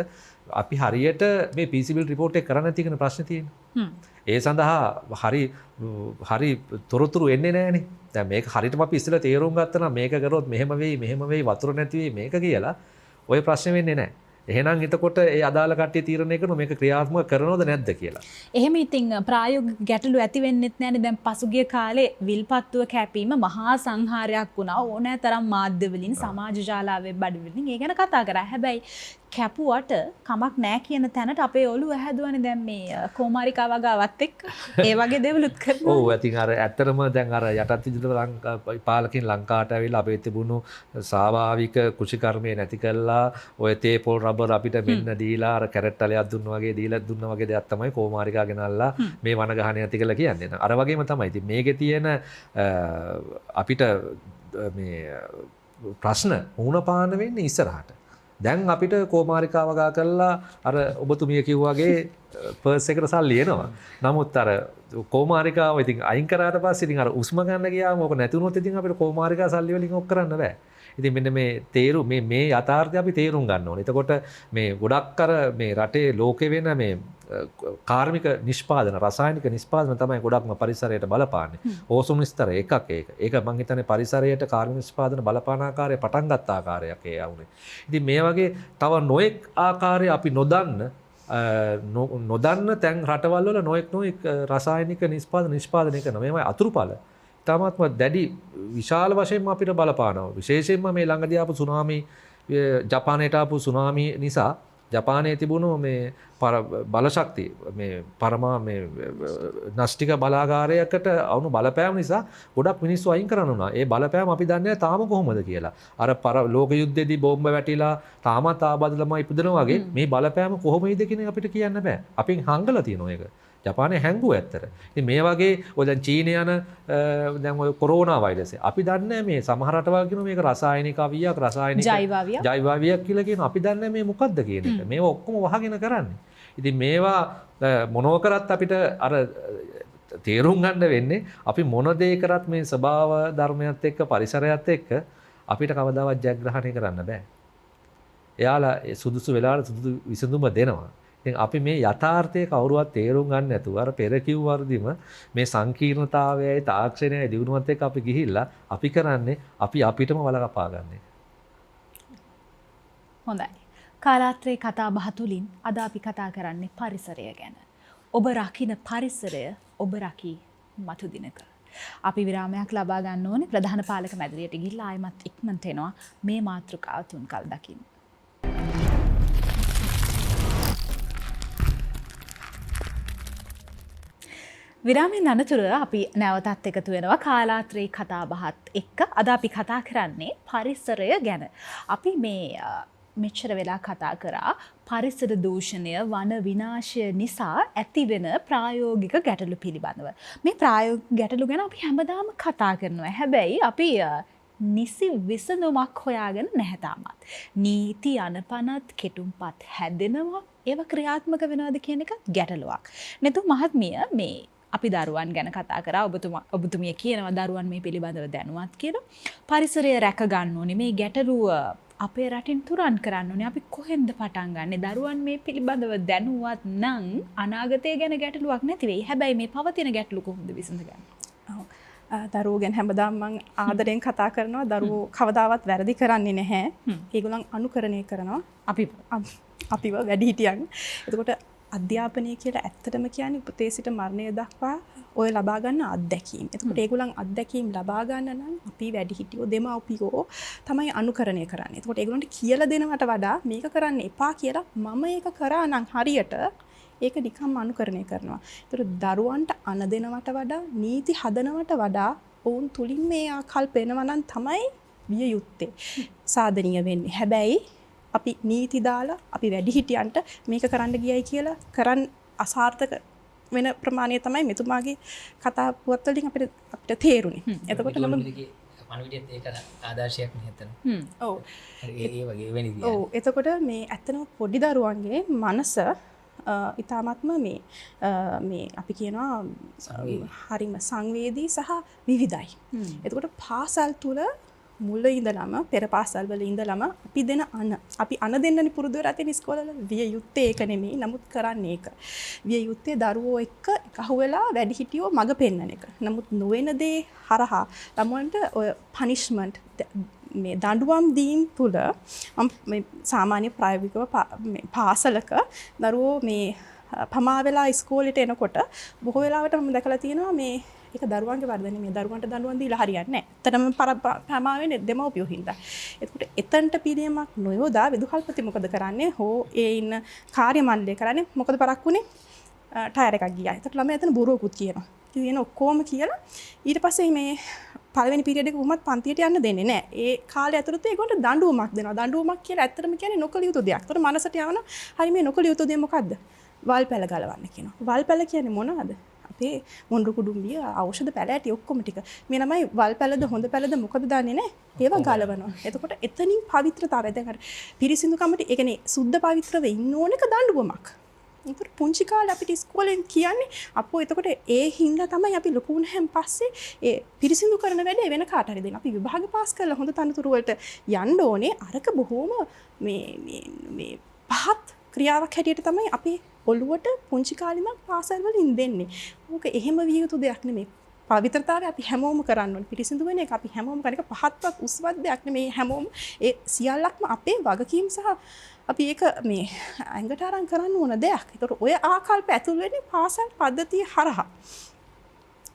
අපි හරියට මේ feasibility report එක කරන්න නැති කියන ප්‍රශ්නේ තියෙනවා. ඒ සඳහා හරි තොරතුරු එන්නේ නැහනේ. දැන් මේක හරියටම අපි ඉස්සෙල්ලා තේරුම් ගත්තා නම් මේක කරොත් මෙහෙම වෙයි වතුර නැති වෙයි මේක කියලා ඔය ප්‍රශ්නේ වෙන්නේ නැහැ. එහෙනම් එතකොට ඒ අදාළ කට්ටිය තීරණය කරනවා මේක ක්‍රියාත්මක කරනවද නැද්ද කියලා. එහෙම ඉතින් ප්‍රායෝගික ගැටලු ඇති වෙන්නෙත් නැහැනේ. දැන් පසුගිය කාලේ විල්පත්තුව කැපීම මහා සංහාරයක් වුණා. ඕනෑ තරම් මාධ්‍ය වලින් සමාජ ජාලා වෙබ් අඩවි වලින් ඒ ගැන කතා කරා. හැබැයි කැපුවට කමක් නැහැ කියන තැනට අපේ ඔළුව ඇහැදුවනේ දැන් මේ කෝමාරිකා වගාවත් එක්ක. ඒ වගේ දේවලුත් කරනවා. ඔව් ඉතින් අර ඇත්තටම දැන් අර යටත් විදුලි පාලකින් ලංකාවට ඇවිල්ලා අපේ තිබුණු ස්වාභාවික කෘෂිකර්මය නැති කළා ඔය තේපොල් රබර් අපිට මෙන්න දීලා අර කැරට්ටලයක් දුන්නා වගේ දීලා දුන්නා වගේ දෙයක් තමයි කෝමාරිකා ගෙනල්ලා මේ වනගහණය නැති කළා කියන්නේ. අර වගේම තමයි. ඉතින් මේකේ තියෙන අපිට මේ ප්‍රශ්න මුණ පාන වෙන්නේ ඉස්සරහට. දැන් අපිට කෝමාරිකා වගා කරලා අර ඔබතුමිය කිව්වාගේ පර්ස් එකට සල්ලි එනවා. නමුත් අර කෝමාරිකාව ඉතින් අයින් කරාට පස්සේ ඉතින් අර උස්ම ගන්න ගියාම ඕක නැති වුණොත් ඉතින් අපිට කෝමාරිකා සල්ලි වලින් ඔක් කරන්න බෑ. ඉතින් මෙන්න මේ යථාර්ථය අපි තේරුම් ගන්න ඕනේ. එතකොට මේ ගොඩක් අර මේ රටේ ලෝකේ වෙන මේ කාර්මික නිෂ්පාදන රසායනික නිෂ්පාදන තමයි ගොඩක්ම පරිසරයට බලපාන්නේ. ඕසෝන් ස්තර එකක් ඒක. ඒක මම හිතන්නේ පරිසරයට කාර්මික නිෂ්පාදන බලපාන ආකාරය පටන් ගත්ත ආකාරයක් ඒ ආුනේ. ඉතින් මේ වගේ තව නොඑක් ආකාරය අපි නොදන්න තැන් රටවල් වල නොඑක් රසායනික නිෂ්පාදනය කරන මේවා අතුරුඵල තාමත්ම දැඩි විශාල වශයෙන්ම අපිට බලපානවා. විශේෂයෙන්ම මේ ළඟදී ආපු සුනාමි ජපානයට ආපු සුනාමි නිසා ජපානයේ තිබුණු මේ බලශක්තිය මේ නාස්තික බලාගාරයකට අවුණු බලපෑම නිසා ගොඩක් මිනිස්සු අයින් කරන්න උනා. ඒ බලපෑම අපි දන්නේ නැහැ තාම කොහොමද කියලා. අර ලෝක යුද්ධයේදී බෝම්බ වැටිලා තාමත් ආබාධ ළමයි ඉපදෙනවා වගේ මේ බලපෑම කොහොමද කියන අපිට කියන්න බෑ. අපින් හංගලා තියෙනවා ඒක. ජපානයේ හැංගුවා ඇත්තට. ඉතින් මේ වගේ ඔය දැන් චීනය යන දැන් ඔය කොරෝනා වෛරසය අපි දන්නේ මේ සමහර රටවල් කියනවා මේක රසායනික අවියක් රසායනික ජෛවාවියක් කියලා කියනවා. අපි දන්නේ මේ මොකද්ද කියන එක. මේවා ඔක්කොම වහගෙන කරන්නේ. ඉතින් මේවා මොනව කරත් අපිට අර තේරුම් ගන්න වෙන්නේ අපි මොන දේ කරත් මේ ස්වභාව ධර්මයත් එක්ක පරිසරයත් එක්ක අපිට කවදාවත් ජයග්‍රහණය කරන්න බෑ. එයාලා සුදුසු වෙලාවට සුදුසු විසඳුම දෙනවා. ඉතින් අපි මේ යථාර්ථය කවුරුවත් තේරුම් ගන්න නැතුව අර පෙර කිව් වර්ධිම මේ සංකීර්ණතාවයයි තාක්ෂණයයි දිනුවත් එක්ක අපි ගිහිල්ලා අපි කරන්නේ අපි අපිටම වල කපා ගන්න එක. හොඳයි. කාලාත්‍රේ කතා බහ තුලින් අද අපි කතා කරන්නේ පරිසරය ගැන. ඔබ රකින්න පරිසරය ඔබ රකී මතු දිනක. අපි විරාමයක් ලබා ගන්න ඕනේ. ප්‍රධාන පාලක මැදිරියට ගිහිල්ලා ආයමත් ඉක්මනට එනවා මේ මාතෘකාව තුන් කල් දකින්න. විරාමයෙන් අනතුර අපි නැවතත් එකතු වෙනවා කාලාත්‍රේ කතා බහත් එක්ක. අද අපි කතා කරන්නේ පරිසරය ගැන. අපි මේ මෙච්චර වෙලා කතා කරා පරිසර දූෂණය වන විනාශය නිසා ඇතිවෙන ප්‍රායෝගික ගැටලු පිළිබඳව. මේ ප්‍රායෝගික ගැටලු ගැන අපි හැමදාම කතා කරනවා. හැබැයි අපි නිසි විසඳුමක් හොයාගෙන නැහැ තාමත්. නීති අනපනත් කෙටුම්පත් හැදෙනවා ඒව ක්‍රියාත්මක වෙනවද කියන එක ගැටලුවක්. නෙතු මහත්මිය මේ අපි දරුවන් ගැන කතා කරා ඔබතුමිය කියනවා දරුවන් මේ පිළිබඳව දැනුවත් කියලා. පරිසරය රැක ගන්න ඕනේ. මේ ගැටලුව අපේ රටින් තුරන් කරන්න ඕනේ. අපි කොහෙන්ද පටන් ගන්නෙ? දරුවන් මේ පිළිබඳව දැනුවත් නම් අනාගතය ගැන ගැටලුවක් නැති වෙයි. හැබැයි මේ පවතින ගැටලු කොහොමද විසඳගන්නේ? දරුවෝ ගැන හැමදාම මම ආදරෙන් කතා කරනවා. දරුවෝ කවදාවත් වැරදි කරන්නේ නැහැ. ඒගොල්ලන් අනුකරණය කරනවා. අපිව වැඩිහිටියන්. එතකොට අධ්‍යාපනය කියලා ඇත්තටම කියන්නේ උපතේ සිට මරණය දක්වා ඔය ලබා ගන්න අත්දැකීම්. එතකොට ඒගොල්ලන් අත්දැකීම් ලබා ගන්න නම් අපි වැඩිහිටියෝ දෙමව්පියෝ තමයි අනුකරණය කරන්නේ. එතකොට ඒගොල්ලන්ට කියලා දෙනවට වඩා මේක කරන්න එපා කියලා මම ඒක කරා නම් හරියට ඒක නිකම්ම අනුකරණය කරනවා. එතකොට දරුවන්ට අන දෙනවට වඩා නීති හදනවට වඩා ඔවුන් තුලින් මේ ආකල්ප එනවා නම් තමයි විය යුත්තේ සාධනීය වෙන්නේ. හැබැයි අපි නීති දාලා අපි වැඩිහිටියන්ට මේක කරන්න ගියයි කියලා කරන් අසාර්ථක වෙන ප්‍රමාණය තමයි මෙතුමාගේ කතා පුවත් වලින් අපිට තේරුනේ. එතකොට මම පණවිඩියත් ඒක ආදර්ශයක් නෙතන. ඔව්. ඒ වගේ වෙන විදිහ. ඔව්. එතකොට මේ ඇත්තම පොඩි දරුවන්ගේ මනස ඊටාත්ම මේ අපි කියනවා හරිම සංවේදී සහ විවිධයි. එතකොට පාසල් තුල මුල ඉඳලම පෙර පාසල් වල ඉඳලම අපි දෙන අපි අන දෙන්නනි පුරුදු වෙලා තියෙන ඉස්කෝලවල විය යුත්තේ ඒක නෙමෙයි. නමුත් කරන්නේ ඒක. විය යුත්තේ දරුවෝ එක්ක එකහුව වෙලා වැඩිහිටියෝ මඟ පෙන්වන එක. නමුත් නොවන දේ හරහා ළමයින්ට ඔය පනිෂ්මන්ට් මේ දඬුවම් දීම් තුල මේ සාමාන්‍ය ප්‍රායෝගිකව පාසලක දරුවෝ මේ පමා වෙලා ඉස්කෝලේට එනකොට බොහෝ වෙලාවට මම දැකලා තියෙනවා මේ ඒක දරුවන්ගේ වර්ධනය මේ දරුවන්ට දඬුවම් දීලා හරියන්නේ නැහැ. ඇත්තටම පමා වෙන්නේ දෙමව්පියෝ හින්දා. එතකොට එතනට පිළියමක් නොයොදා විදුහල්පති මොකද කරන්නේ? හෝ ඒ ඉන්න කාර්ය මණ්ඩලය කරන්නේ මොකද පරක්කුනේ? ටයර් එකක් ගියා. එතකොට ළමයා එතන බොරුවකුත් කියනවා. කියන ඔක්කොම කියලා ඊට පස්සේ මේ පළවෙනි පීරියඩ් එක උමත් පන්තියට යන්න දෙන්නේ නැහැ. ඒ කාලය ඇතුළත ඒගොල්ලෝ දඬුවමක් දෙනවා. දඬුවමක් කියලා ඇත්තටම කියන්නේ නොකළ යුතු දෙයක්. ඒතර මනසට යවන හරි මේ නොකළ යුතු දේ මොකද්ද? වල් පැල ගලවන්න කියනවා. වල් පැල කියන්නේ මොනවද? අපේ මොණ්ඩු කුඩුම්බිය ඖෂධ පැල ඇටි ඔක්කොම ටික. මේ ළමයි වල් පැලද හොඳ පැලද මොකද දන්නේ නැහැ. ඒවා ගලවනවා. එතකොට එතනින් පවිත්‍රතාවය දැන් අර පිරිසිදුකමට ඒ කියන්නේ සුද්ධ පවිත්‍රව ඉන්න ඕනක දඬුවමක්. ඒතර පුංචි කාලේ අපිට ඉස්කෝලෙන් කියන්නේ අපෝ එතකොට ඒ හින්දා තමයි අපි ලොකු වුණාන් පස්සේ ඒ පිරිසිදු කරන වැඩේ වෙන කාට හරි දෙන්න. අපි විභාග පාස් කරලා හොඳ තනතුරු වලට යන්න ඕනේ. අරක බොහොම මේ පහත් ක්‍රියාවක් හැටියට තමයි අපේ ඔළුවට පුංචි කාලෙම පාසල් වලින් දෙන්නේ. ඕක එහෙම විය යුතු දෙයක් නෙමෙයි. පවිත්‍රතාවය අපි හැමෝම කරන්න ඕනේ. පිරිසිදු වෙන එක අපි හැමෝම කරන එක පහත්වත් උස්වත් දෙයක් නෙමෙයි. හැමෝම ඒ සියල්ලක්ම අපේ වගකීම් සහ අපි ඒක මේ ඇඟට අරන් කරන්න ඕන දෙයක්. ඒකට ඔය ආකල්ප ඇතුල් වෙන්නේ පාසල් පද්ධතිය හරහා.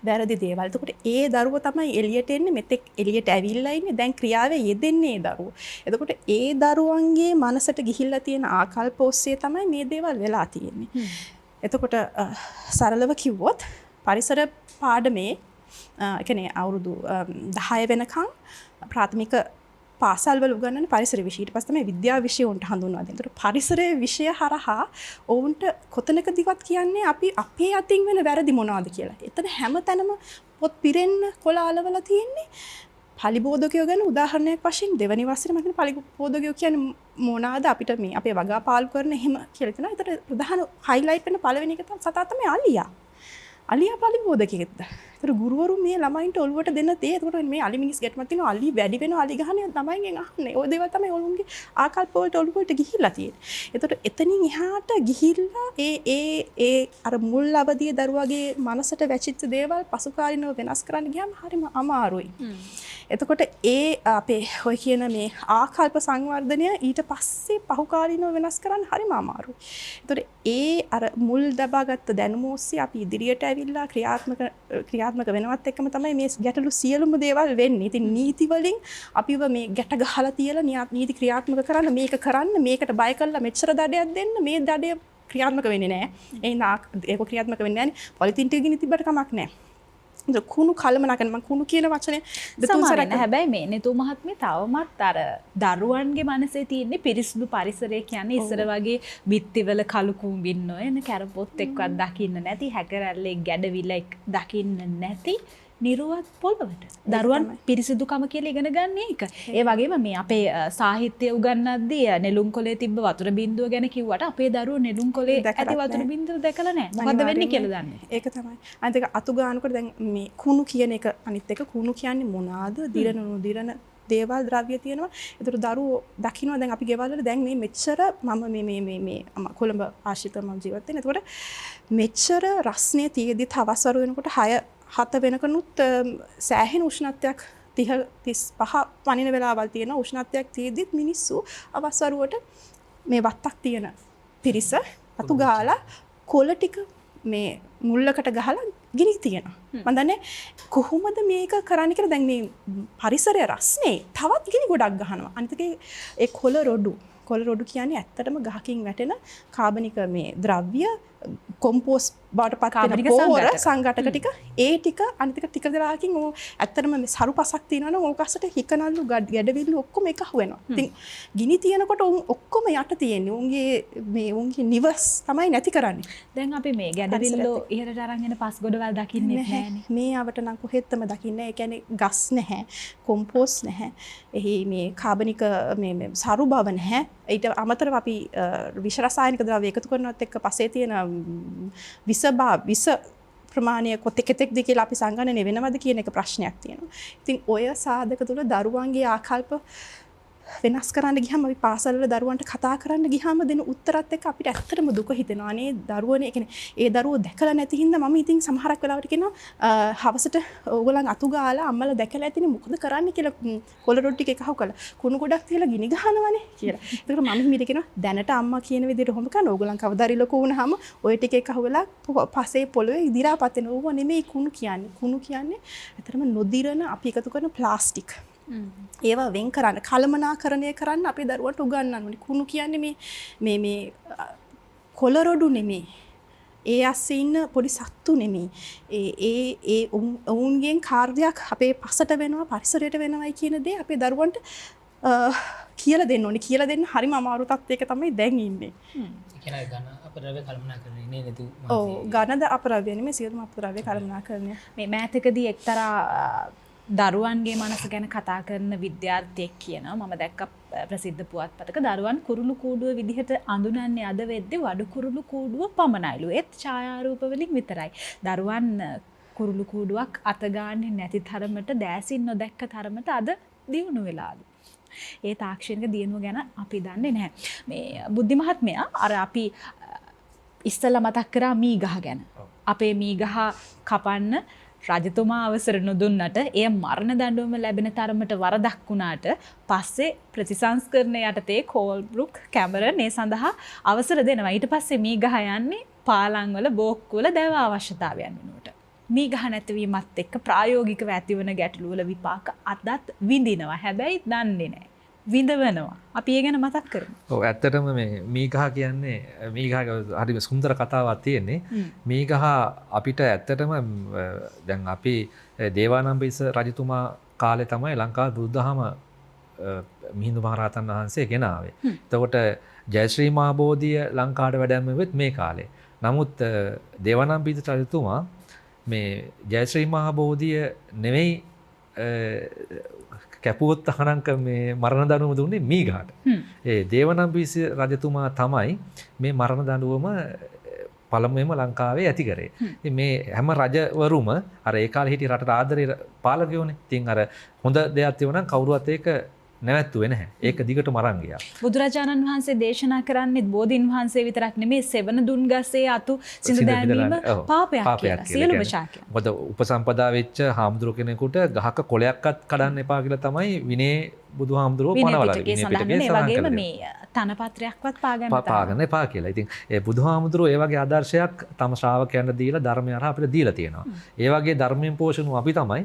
වැරදි දේවල්. එතකොට ඒ දරුවෝ තමයි එළියට එන්නේ. මෙතෙක් එළියට ඇවිල්ලා ඉන්නේ. දැන් ක්‍රියාවේ යෙදෙන්නේ ඒ දරුවෝ. එතකොට ඒ දරුවන්ගේ මනසට ගිහිල්ලා තියෙන ආකල්ප ඔස්සේ තමයි මේ දේවල් වෙලා තියෙන්නේ. එතකොට සරලව කිව්වොත් පරිසර පාඩමේ කියන්නේ අවුරුදු 10 වෙනකන් ප්‍රාථමික පාසල් වල උගන්වන පරිසර විෂය ඊට පස්සේ තමයි විද්‍යා විෂය උන්ට හඳුන්වා දෙන්නේ. ඒතර පරිසරයේ විෂය හරහා ඔවුන්ට කොතනකදීවත් කියන්නේ අපි අපේ අතින් වෙන වැරදි මොනවද කියලා. එතන හැමතැනම පොත් පිරෙන්න කොලාලවල තියෙන්නේ පලිබෝධකයෝ ගැන උදාහරණයක් වශයෙන් දෙවනි වසරේ මම කියන්නේ පලිබෝධකයෝ කියන්නේ මොනවාද අපිට මේ අපේ වගා පාලු කරන එහෙම කියලා තියෙනවා. ඒතර ප්‍රධාන හයිලයිට් වෙන පළවෙනි එක තමයි සතා තමයි අලියා. අලියාපලි බෝධකයෙක්ද. ඒතර ගුරුවරු මේ ළමයින්ට ඔළුවට දෙන දේ ඒකට මේ අලි මිනිස් ගැටමක් තියෙනවා අලි වැඩි වෙනවා අලි ගහන්නේ ළමයින්ගෙන් අහන්නේ. ওই දේවල් තමයි ඔළුන්ගේ ආකල්ප වලට ඔළුවට ගිහිල්ලා තියෙන්නේ. ඒතර එතනින් එහාට ගිහිල්ලා ඒ අර මුල් අවදියේ දරුවගේ මනසට වැචිච්ච දේවල් පසු කාලිනව වෙනස් කරන්න ගියාම හරිම අමාරුයි. එතකොට ඒ අපේ ඔය කියන මේ ආකල්ප සංවර්ධනය ඊට පස්සේ පහුකාලීනව වෙනස් කරන්න හරිම අමාරුයි. ඒතකොට ඒ අර මුල් දබාගත්ත දැනුම ඔස්සේ අපි ඉදිරියට ඇවිල්ලා ක්‍රියාත්මක වෙනවත් එක්කම තමයි මේ ගැටලු සියලුම දේවල් වෙන්නේ. ඉතින් නීති වලින් අපිව මේ ගැට ගහලා තියලා නීති ක්‍රියාත්මක කරන්න මේකට බය කරලා මෙච්චර දඩයක් දෙන්න මේ දඩය ක්‍රියාත්මක වෙන්නේ නැහැ. ඒක ක්‍රියාත්මක වෙන්නේ නැහැ. පොලිතින් ටික ගිනි තිබ්බට කමක් නැහැ. කුණු කලමනාකරන මම කුණු කියන වචනේ දෙතුන් සැරයක් හැබැයි මේ නෙතු මහත්මිය තවමත් අර දරුවන්ගේ මනසේ තියෙන්නේ පිරිසිදු පරිසරය කියන්නේ ඉස්සර වගේ බිත්තිවල කළු කුඹින් නොයන කැරපොත් එක්කවත් දකින්න නැති හැකරැල්ලේ ගැඩවිල දකින්න නැති නිරුවත් පොළවට දරුවන් පිරිසිදුකම කියලා ඉගෙන ගන්න එක. ඒ වගේම මේ අපේ සාහිත්‍ය උගන්වද්දී නෙළුම් කොලේ තිබ්බ වතුර බින්දුව ගැන කිව්වට අපේ දරුවෝ නෙළුම් කොලේ ඇති වතුර බින්දුව දැකලා නැහැ. මොකද්ද වෙන්නේ කියලා දන්නේ. ඒක තමයි. අනිත් එක අතු ගන්නකොට දැන් මේ කුණු කියන එක අනිත් එක කුණු කියන්නේ මොනවාද? දිරන දේවල් ද්‍රව්‍ය තියෙනවා. ඒතර දරුවෝ දකින්න දැන් අපි ගෙවල් වල දැන් මේ මෙච්චර මම මේ කොළඹ ආශ්‍රිතව මම ජීවත් වෙන. ඒතකොට මෙච්චර රස්නේ තියෙදි තවස්වරු වෙනකොට 7 වෙනකනුත් සෑහෙන උෂ්ණත්වයක් 35 පනින වෙලාවල් තියෙන උෂ්ණත්වයක් තියෙද්දිත් මිනිස්සු අවස්වරුවට මේ වත්තක් තියෙන පිරිස අතු ගාලා කොළ ටික මේ මුල්ලකට ගහලා ගිනි තියනවා. මම දන්නේ කොහොමද මේක කරන්න කියලා. දැන් මේ පරිසරය රස්නේ තවත් ගිනි ගොඩක් ගහනවා. අනිත් ඒ කොළ රොඩු කියන්නේ ඇත්තටම ගහකින් වැටෙන කාබනික මේ ද්‍රව්‍ය කොම්පෝස්ට් බවට පත් වෙන පොර සංඝටක ටික ඒ ටික අනිත් ටික දරාකින් ඕ ඇත්තටම මේ සරු පසක් තියෙනවා නම් ඕකසට හිකනල්ලු ගැඩවිල්ලු ඔක්කොම එක අහුවෙනවා. ඉතින් ගිනි තියනකොට උන් ඔක්කොම යට තියෙන්නේ. උන්ගේ නිවස් තමයි නැති කරන්නේ. දැන් අපි මේ ගැඩවිල්ලෝ ඉහළට අරන් යන පස් ගොඩවල් දකින්නේ නැහැනේ. මේ අවට නම් කොහෙත්ම දකින්නේ. ඒ කියන්නේ ගස් නැහැ, කොම්පෝස්ට් නැහැ. එහි මේ කාබනික මේ සරු බව නැහැ. ඊට අමතරව අපි විෂ රසායනික ද්‍රව්‍ය එකතු කරනවත් එක්ක පස්සේ තියෙන විස ප්‍රමාණය කොතෙකෙක්ද කියලා අපි සංගණනය වෙනවද කියන එක ප්‍රශ්නයක් තියෙනවා. ඉතින් ඔය සාධක තුල දරුවන්ගේ ආකල්ප වෙනස් කරන්න ගියාම අපි පාසල් වල දරුවන්ට කතා කරන්න ගියාම දෙන උත්තරත් එක්ක අපිට ඇත්තටම දුක හිතෙනවා. අනේ දරුවනේ කියන්නේ ඒ දරුවෝ දැකලා නැති හින්දා මම ඉතින් සමහරක් වෙලාවට කියනවා හවසට ඕගොල්ලන් අතු ගාලා අම්මලා දැකලා ඇතිනේ මොකද කරන්නේ කියලා කොළ රොටි ටික එකහව කළා. කුණු ගොඩක් තියලා ගිනි ගහනවනේ කියලා. ඒකට මම හිමිට කියනවා දැනට අම්මා කියන විදිහට හොම කරන ඕගොල්ලන් කවදාරි ලොකු වුණාම ওই ටික එකහවලා පස්සේ පොළවේ ඉදිරාපත් වෙන ඕව නෙමෙයි කුණු කියන්නේ. කුණු කියන්නේ ඇත්තටම නොදිරන අපි එකතු කරන ප්ලාස්ටික්. ඒවා වෙන් කරන්න කලමනාකරණය කරන්න අපේ දරුවන්ට උගන්වන්න ඕනේ. කුණු කියන්නේ මේ කොළ රොඩු නෙමෙයි. ඒ අස්සේ ඉන්න පොඩි සත්තු නෙමෙයි. ඒ ඔවුන්ගෙන් කාර්යයක් අපේ පසට වෙනවා පරිසරයට වෙනවයි කියන දේ අපේ දරුවන්ට කියලා දෙන්න ඕනේ. කියලා දෙන්න හරිම අමාරු තත්යක තමයි දැන් ඉන්නේ. ඒ කියන්නේ ඝන අපද්‍රව්‍ය කළමනාකරණය නේද? ඔව් ඝන අපද්‍රව්‍ය නෙමෙයි සියලුම අපද්‍රව්‍ය කළමනාකරණය. මේ මෑතකදී එක්තරා දරුවන්ගේ මනස ගැන කතා කරන විද්‍යාර්ථයෙක් කියනවා මම දැක්ක ප්‍රසිද්ධ පුවත්පතක දරුවන් කුරුළු කූඩුව විදිහට අඳුනන්නේ අද වෙද්දී වඩු කුරුළු කූඩුව පමණයිලු. ඒත් ඡායාරූප වලින් විතරයි. දරුවන් කුරුළු කූඩුවක් අත ගාන්නේ නැති තරමට දෑසින් නොදැක්ක තරමට අද දියුණු වෙලාලු. ඒ තාක්ෂණික දියුණුව ගැන අපි දන්නේ නැහැ. මේ බුද්ධි මහත්මයා අර අපි ඉස්සෙල්ලා මතක් කරා මීගහ ගැන. අපේ මීගහ කපන්න රජතුමා අවසර නොදුන්නට එය මරණ දඬුවම ලැබෙන තරමට වරදක් වුණාට පස්සේ ප්‍රතිසංස්කරණය යටතේ කෝල්බ්රුක් කැමරන් ඒ සඳහා අවසර දෙනවා. ඊට පස්සේ මීගහ යන්නේ පාලම් වල බෝක්කු වල දැව අවශ්‍යතාවයන් වෙනුවට. මීගහ නැතිවීමත් එක්ක ප්‍රායෝගිකව ඇතිවන ගැටලු වල විපාක අදත් විඳිනවා. හැබැයි දන්නේ නැහැ. විඳවනවා. අපි ඒ ගැන මතක් කරමු. ඔව් ඇත්තටම මේ මීගහ කියන්නේ මීගහ හරි සුන්දර කතාවක් තියෙන්නේ. මීගහ අපිට ඇත්තටම දැන් අපි දේවානම්පියස රජතුමා කාලේ තමයි ලංකාවේ බුදුදහම මිහිඳු මහරහතන් වහන්සේ ගෙනාවේ. එතකොට ජයශ්‍රී මහ බෝධිය ලංකාවට වැඩම මේ කාලේ. නමුත් දේවානම්පියස රජතුමා මේ ජයශ්‍රී මහ බෝධිය නෙවෙයි කැපුවොත් අහනංක මේ මරණ දඬුවම දුන්නේ මීගහට. ඒ දේවනම්පියස රජතුමා තමයි මේ මරණ දඬුවම පළමුවෙන්ම ලංකාවේ ඇති කරේ. ඉතින් මේ හැම රජවරුම අර ඒ කාලේ හිටිය රටට ආදරේ පාලකයෝනේ. ඉතින් අර හොඳ දෙයක් තියුණා නම් කවුරුවත් ඒක නැවැත්තුවේ නැහැ. ඒක දිගටම අරන් ගියා. බුදුරජාණන් වහන්සේ දේශනා කරන්නේ බෝධීන් වහන්සේ විතරක් නෙමෙයි සෙවන දුන් ගසේ අතු සිඳ දැමීම පාපයක් කියලා. සියලුම ශාක්‍යයන්. මොකද උපසම්පදා වෙච්ච හාමුදුරු කෙනෙකුට ගහක කොළයක්වත් කඩන්න එපා කියලා තමයි විනේ බුදුහාමුදුරුවෝ පනවලා තියෙන්නේ. ඒ වගේම මේ තනපත්‍රයක්වත් පාගන්න එපා කියලා. ඉතින් ඒ බුදුහාමුදුරුවෝ ඒ වගේ ආදර්ශයක් තම ශ්‍රාවකයන්ට දීලා ධර්මය අරහා අපිට දීලා තියෙනවා. ඒ වගේ ධර්මයෙන් පෝෂණු අපි තමයි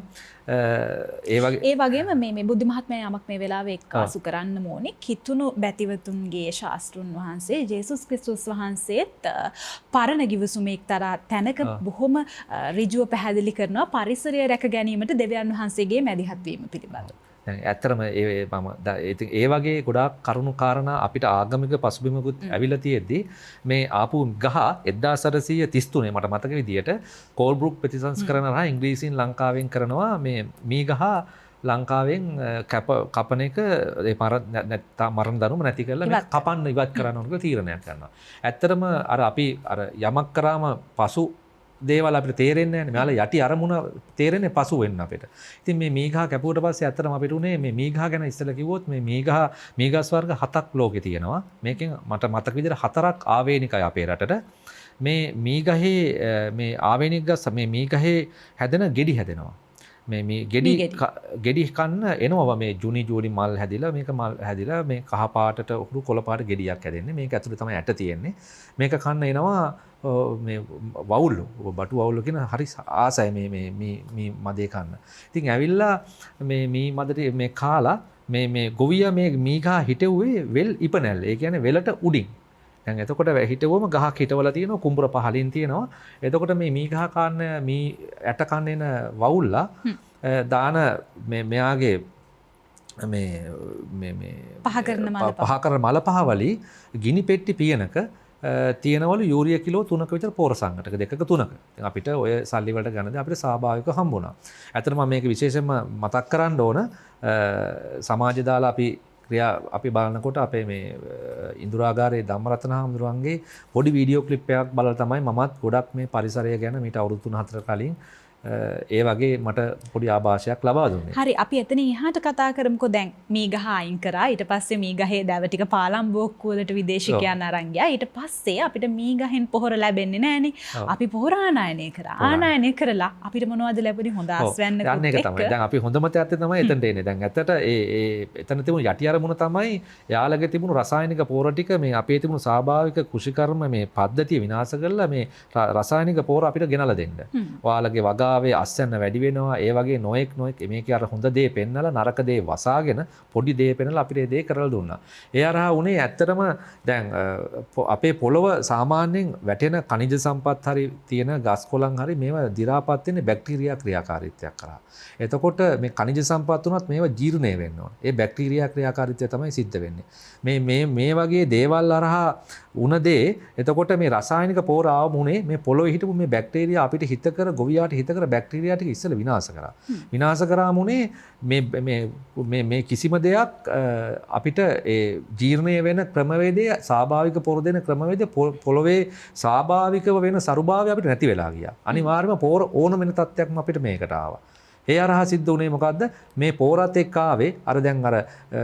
ඒ වගේම මේ බුද්ධ මහත්මයා යමක් මේ වෙලාවේ එක්කාසු කරන්න ඕනේ. කිතුණු බැතිවතුන්ගේ ශාස්ත්‍රුන් වහන්සේ ජේසුස් ක්‍රිස්තුස් වහන්සේත් පරණ ගිවිසුමේ එක්තරා තැනක බොහොම ඍජුව පැහැදිලි කරනවා පරිසරය රැක ගැනීමට දෙවියන් වහන්සේගේ මැදිහත් වීම පිළිබඳව. ඇත්තරම ඒ වගේ ගොඩාක් කරුණු කාරණා අපිට ආගමික පසුබිමකුත් ඇවිල්ලා තියෙද්දි මේ ආපු ගහ 1833 මට මතක විදියට කෝල්බ්‍රුක් ප්‍රතිසංස්කරණ රහ ඉංග්‍රීසියෙන් ලංකාවෙන් කරනවා මේ මී ගහ ලංකාවෙන් කපන එක ඒ මරණ දරුම නැති කරලා කපන්න ඉවත් කරන්න ඕන කියලා තීරණයක් ගන්නවා. ඇත්තටම අර අපි අර යමක් කරාම පසු දේවල් අපිට තේරෙන්නේ නැහැ. මෙයාලා යටි අරමුණ තේරෙන්නේ පසු වෙන්න අපිට. ඉතින් මේ මීගහ කැපුවට පස්සේ ඇත්තටම අපිට උනේ මේ මීගහ ගැන ඉස්සෙල්ලා කිව්වොත් මේ මීගස් වර්ග 7ක් ලෝකේ තියෙනවා. මේකෙන් මට මතක විදිහට 4ක් ආවේනිකයි අපේ රටට. මේ මීගහේ මේ ආවේනික ගස් මේ මීගහේ හැදෙන ගෙඩි හැදෙනවා. මේ ගෙඩි කන්න එනවා මේ ජුනි මල් හැදිලා මේක මල් හැදිලා මේ කහ පාටට උහුරු කොළ පාට ගෙඩියක් හැදෙන්නේ. මේක ඇතුලේ තමයි ඇට තියෙන්නේ. මේක කන්න එනවා මේ වවුල්ලු බටු වවුල්ලු කියන හරි ආසයි මේ මදේ කන්න. ඉතින් ඇවිල්ලා මේ මදට මේ කාලා මේ ගොවියා මේ මීගා හිටෙව්වේ වෙල් ඉපනැල්ල. ඒ කියන්නේ වෙලට උඩින්. දැන් එතකොට හිටවුවම ගහක් හිටවලා තියෙනවා කුඹුර පහලින් තියෙනවා. එතකොට මේ මීගහ කන්න මී ඇට කන්න එන වවුල්ලා දාන මෙයාගේ මේ පහ කරන මල පහවලි ගිනි පෙට්ටි පියනක තියෙනවලු යූරියා කිලෝ 3ක විතර පෝර සංඝටක 2ක 3ක. ඉතින් අපිට ඔය සල්ලි වලට ගන්නද අපිට ස්වාභාවිකව හම්බුණා. ඇත්තටම මම මේක විශේෂයෙන්ම මතක් කරන්න ඕන සමාජය දාලා අපි බලනකොට අපේ මේ ඉන්දුරාගාරයේ ධම්මරතන හාමුදුරුවන්ගේ පොඩි වීඩියෝ ක්ලිප් එකක් බලලා තමයි මමත් ගොඩක් මේ පරිසරය ගැන මීට අවුරුදු 3-4 කලින් ඒ වගේ මට පොඩි ආభాෂයක් ලබා දුන්නේ. හරි අපි එතනින් එහාට කතා කරමුකෝ දැන් මීගහ අයින් කරා ඊට පස්සේ මීගහේ දැව ටික පාලම්බෝක්කු වලට විදේශිකයන් අරන් ගියා ඊට පස්සේ අපිට මීගහෙන් පොහොර ලැබෙන්නේ නැහනේ. අපි පොහොර ආනයනය කරා. ආනයනය කරලා අපිට මොනවද ලැබුණේ හොඳ ආස්වැන්නකුත් එක්ක. ඒක තමයි. දැන් අපි හොඳම තත්ත්වය තමයි එතනට එන්නේ. දැන් ඇත්තට එතන තිබුණු යටි අරමුණ තමයි යාළගේ තිබුණු රසායනික පොහොර ටික මේ අපේ තිබුණු ස්වාභාවික කෘෂිකර්ම මේ පද්ධතිය විනාශ කරලා මේ රසායනික පොහොර අපිට ගෙනලා දෙන්න. ඔයාලගේ වගා අස්සන්න වැඩි වෙනවා ඒ වගේ නොයෙක් මේකේ අර හොඳ දේ පෙන්නලා නරක දේ වසාගෙන පොඩි දේ පෙන්නලා අපිට ඒ දේ කරලා දුන්නා. ඒ අරහා උනේ ඇත්තටම දැන් අපේ පොළව සාමාන්‍යයෙන් වැටෙන ඛනිජ සම්පත් හරි තියෙන ගස් කොළන් හරි මේවා දි รา පත් වෙන්නේ බැක්ටීරියා ක්‍රියාකාරීත්වයක් කරා. එතකොට මේ ඛනිජ සම්පත් උනත් මේවා ජීර්ණය වෙන්න ඕන. ඒ බැක්ටීරියා ක්‍රියාකාරීත්වය තමයි සිද්ධ වෙන්නේ. මේ වගේ දේවල් අරහා උන දේ එතකොට මේ රසායනික පොර ආවමුනේ මේ පොළොවේ හිටපු මේ බැක්ටීරියා අපිට හිත කර ගොවියාට හිත කර බැක්ටීරියා ටික ඉස්සෙල්ලා විනාශ කරා. විනාශ කරාමුනේ මේ කිසිම දෙයක් අපිට ඒ ජීර්ණය වෙන ක්‍රමවේදය ස්වාභාවික පොර දෙන ක්‍රමවේදය පොළොවේ ස්වාභාවිකව වෙන සරුභාවය අපිට නැති වෙලා ගියා. අනිවාර්යයෙන්ම පොර ඕන වෙන තත්ත්වයක්ම අපිට මේකට ආවා. ඒ අරහා සිද්ධ වුණේ මොකද්ද? මේ පෝරත් එක්ක ආවේ අර දැන් අර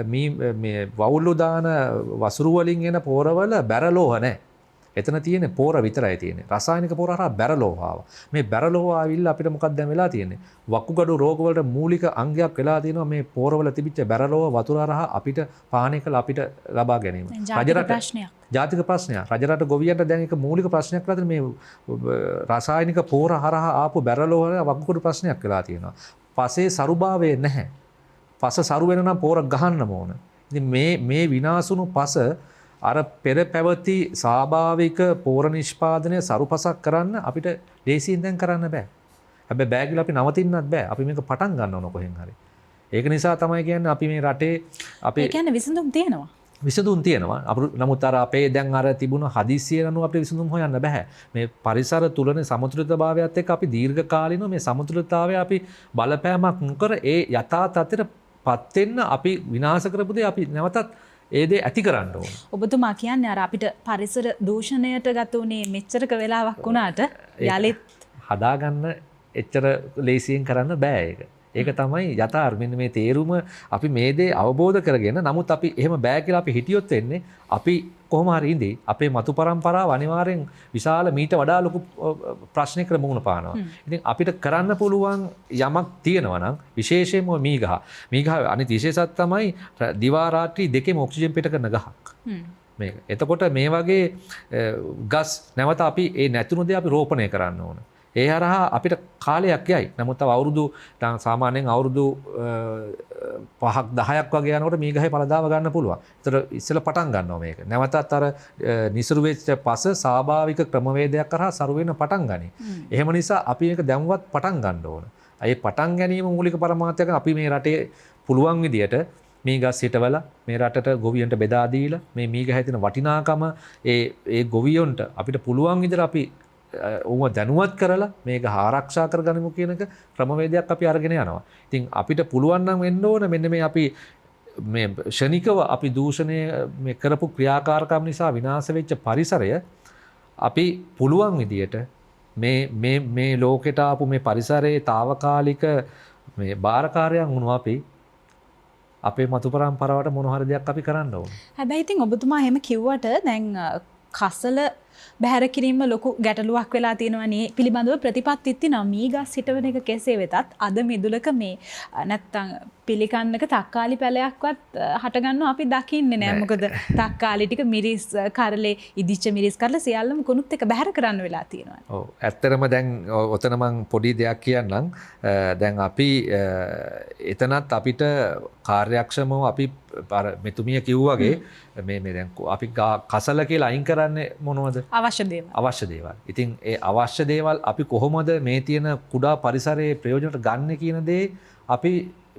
මේ වවුල්ලු දාන වසුරු වලින් එන පෝරවල බැරලෝහ නැහැ. එතන තියෙන්නේ පෝර විතරයි තියෙන්නේ. රසායනික පෝර හරහා බැරලෝහ ආවා. මේ බැරලෝහ ආවිල්ලා අපිට මොකක්ද දැන් වෙලා තියෙන්නේ? වකුගඩු රෝග වලට මූලික අංගයක් වෙලා තියෙනවා මේ පෝරවල තිබිච්ච බැරලෝහ වතුර හරහා අපිට පානය කළ අපිට ලබා ගැනීම. ජාතික ප්‍රශ්නයක්. රජරට ගොවියන්ට දැන් එක මූලික ප්‍රශ්නයක් වෙලා මේ රසායනික පෝර හරහා ආපු බැරලෝහ වකුගඩු ප්‍රශ්නයක් වෙලා තියෙනවා. පසේ සරුභාවය නැහැ. පස සරු වෙන නම් පෝර ගහන්න ඕන. ඉතින් මේ විනාශුණු පස අර පෙර පැවති ස්වාභාවික පෝර නිෂ්පාදනය සරුපසක් කරන්න අපිට ලේසියෙන් දැන් කරන්න බෑ. හැබැයි බෑ කියලා අපි නවතින්නත් බෑ. අපි මේක පටන් ගන්න ඕන කොහෙන් හරි. ඒක නිසා තමයි කියන්නේ අපි මේ රටේ අපි ඒ කියන්නේ විසඳුම් තියෙනවා. විසඳුම් තියෙනවා. නමුත් අර අපේ දැන් අර තිබුණ හදිස්සිය යනවා අපිට විසඳුම් හොයන්න බෑ. මේ පරිසර තුලනේ සමතුලිතභාවයත් එක්ක අපි දීර්ඝ කාලිනව මේ සමතුලිතතාවය අපි බලපෑමක් නොකර ඒ යථා තත්ත්වයට පත් වෙන්න අපි විනාශ කරපු දේ අපි නැවතත් ඒ දේ ඇති කරන්න ඕන. ඔබතුමා කියන්නේ අර අපිට පරිසර දූෂණයට ගත උනේ මෙච්චරක වෙලාවක් වුණාට යලිත් හදාගන්න එච්චර ලේසියෙන් කරන්න බෑ ඒක. ඒක තමයි යථාර්ථ. මෙන්න මේ තේරුම අපි මේ දේ අවබෝධ කරගෙන නමුත් අපි එහෙම බෑ කියලා අපි හිටියොත් වෙන්නේ අපි කොහොම හරි ඉඳී අපේ මතු පරම්පරාව අනිවාර්යෙන් විශාල මීට වඩා ලොකු ප්‍රශ්නයකට මුහුණ පානවා. ඉතින් අපිට කරන්න පුළුවන් යමක් තියෙනවා නම් විශේෂයෙන්ම මීගහ අනිත් විශේෂත් තමයි දිවා රාත්‍රී දෙකේම ඔක්සිජන් පිට කරන ගහක්. මේක. එතකොට මේ වගේ ගස් නැවත අපි ඒ නැතුණු දේ අපි රෝපණය කරන්න ඕන. ඒ හරහා අපිට කාලයක් යයි. නමුත් තව අවුරුදු සාමාන්‍යයෙන් අවුරුදු 5ක් 10ක් වගේ යනකොට මේ ගහේ පළදාව ගන්න පුළුවන්. ඒතර ඉස්සෙල්ලා පටන් ගන්නවා මේක. නැවතත් අර නිසරු වෙච්ච පස ස්වාභාවික ක්‍රමවේදයක් කරා සරු වෙන පටන් ගනි. එහෙම නිසා අපි මේක දැම්වත් පටන් ගන්න ඕන. ඒ පටන් ගැනීම මූලික පරමාර්ථයක් අපි මේ රටේ පුළුවන් විදියට මේ ගස් හිටවලා මේ රටට ගොවියන්ට බෙදා දීලා මේ ගහේ තියෙන වටිනාකම ඒ ගොවියන්ට අපිට පුළුවන් විදිහට අපි උව දැනුවත් කරලා මේක ආරක්ෂා කරගනිමු කියන එක ක්‍රමවේදයක් අපි අරගෙන යනවා. ඉතින් අපිට පුළුවන් නම් වෙන්න ඕන මෙන්න මේ අපි මේ ෂණිකව අපි දූෂණය මේ කරපු ක්‍රියාකාරකම් නිසා විනාශ වෙච්ච පරිසරය අපි පුළුවන් විදියට මේ ලෝකෙට ආපු මේ පරිසරයේ తాවකාලික මේ බාරකාරයන් වුණා අපි අපේ මතු පරම්පරාවට මොන හරි දෙයක් අපි කරන්න ඕන. හැබැයි ඉතින් ඔබතුමා එහෙම කිව්වට දැන් කසල බැහැර කිරීම ලොකු ගැටලුවක් වෙලා තියෙනවා නේ පිළිබඳව ප්‍රතිපත්තිත් තියෙනවා. මීගස් හිටවන එක කෙසේ වෙතත් අද මිදුලක මේ නැත්තම් පිළිකන්නක තක්කාලි පැලයක්වත් හටගන්නව අපි දකින්නේ නැහැ. මොකද තක්කාලි ටික මිරිස් කරලේ ඉදිච්ච මිරිස් කරලා සියල්ලම කුණුත් එක බැහැර කරන්න වෙලා තියෙනවා. ඔව් ඇත්තටම දැන් ඔතන මං පොඩි දෙයක් කියන්නම්. දැන් අපි එතනත් අපිට කාර්යක්ෂමව අපි අර මෙතුමිය කිව්වා වගේ මේ දැන් අපි කසල කියලා අයින් කරන්නේ මොනවද? අවශ්‍ය දේවල්. අවශ්‍ය දේවල්. ඉතින් ඒ අවශ්‍ය දේවල් අපි කොහොමද මේ තියෙන කුඩා පරිසරයේ ප්‍රයෝජනට ගන්න කියන දේ අපි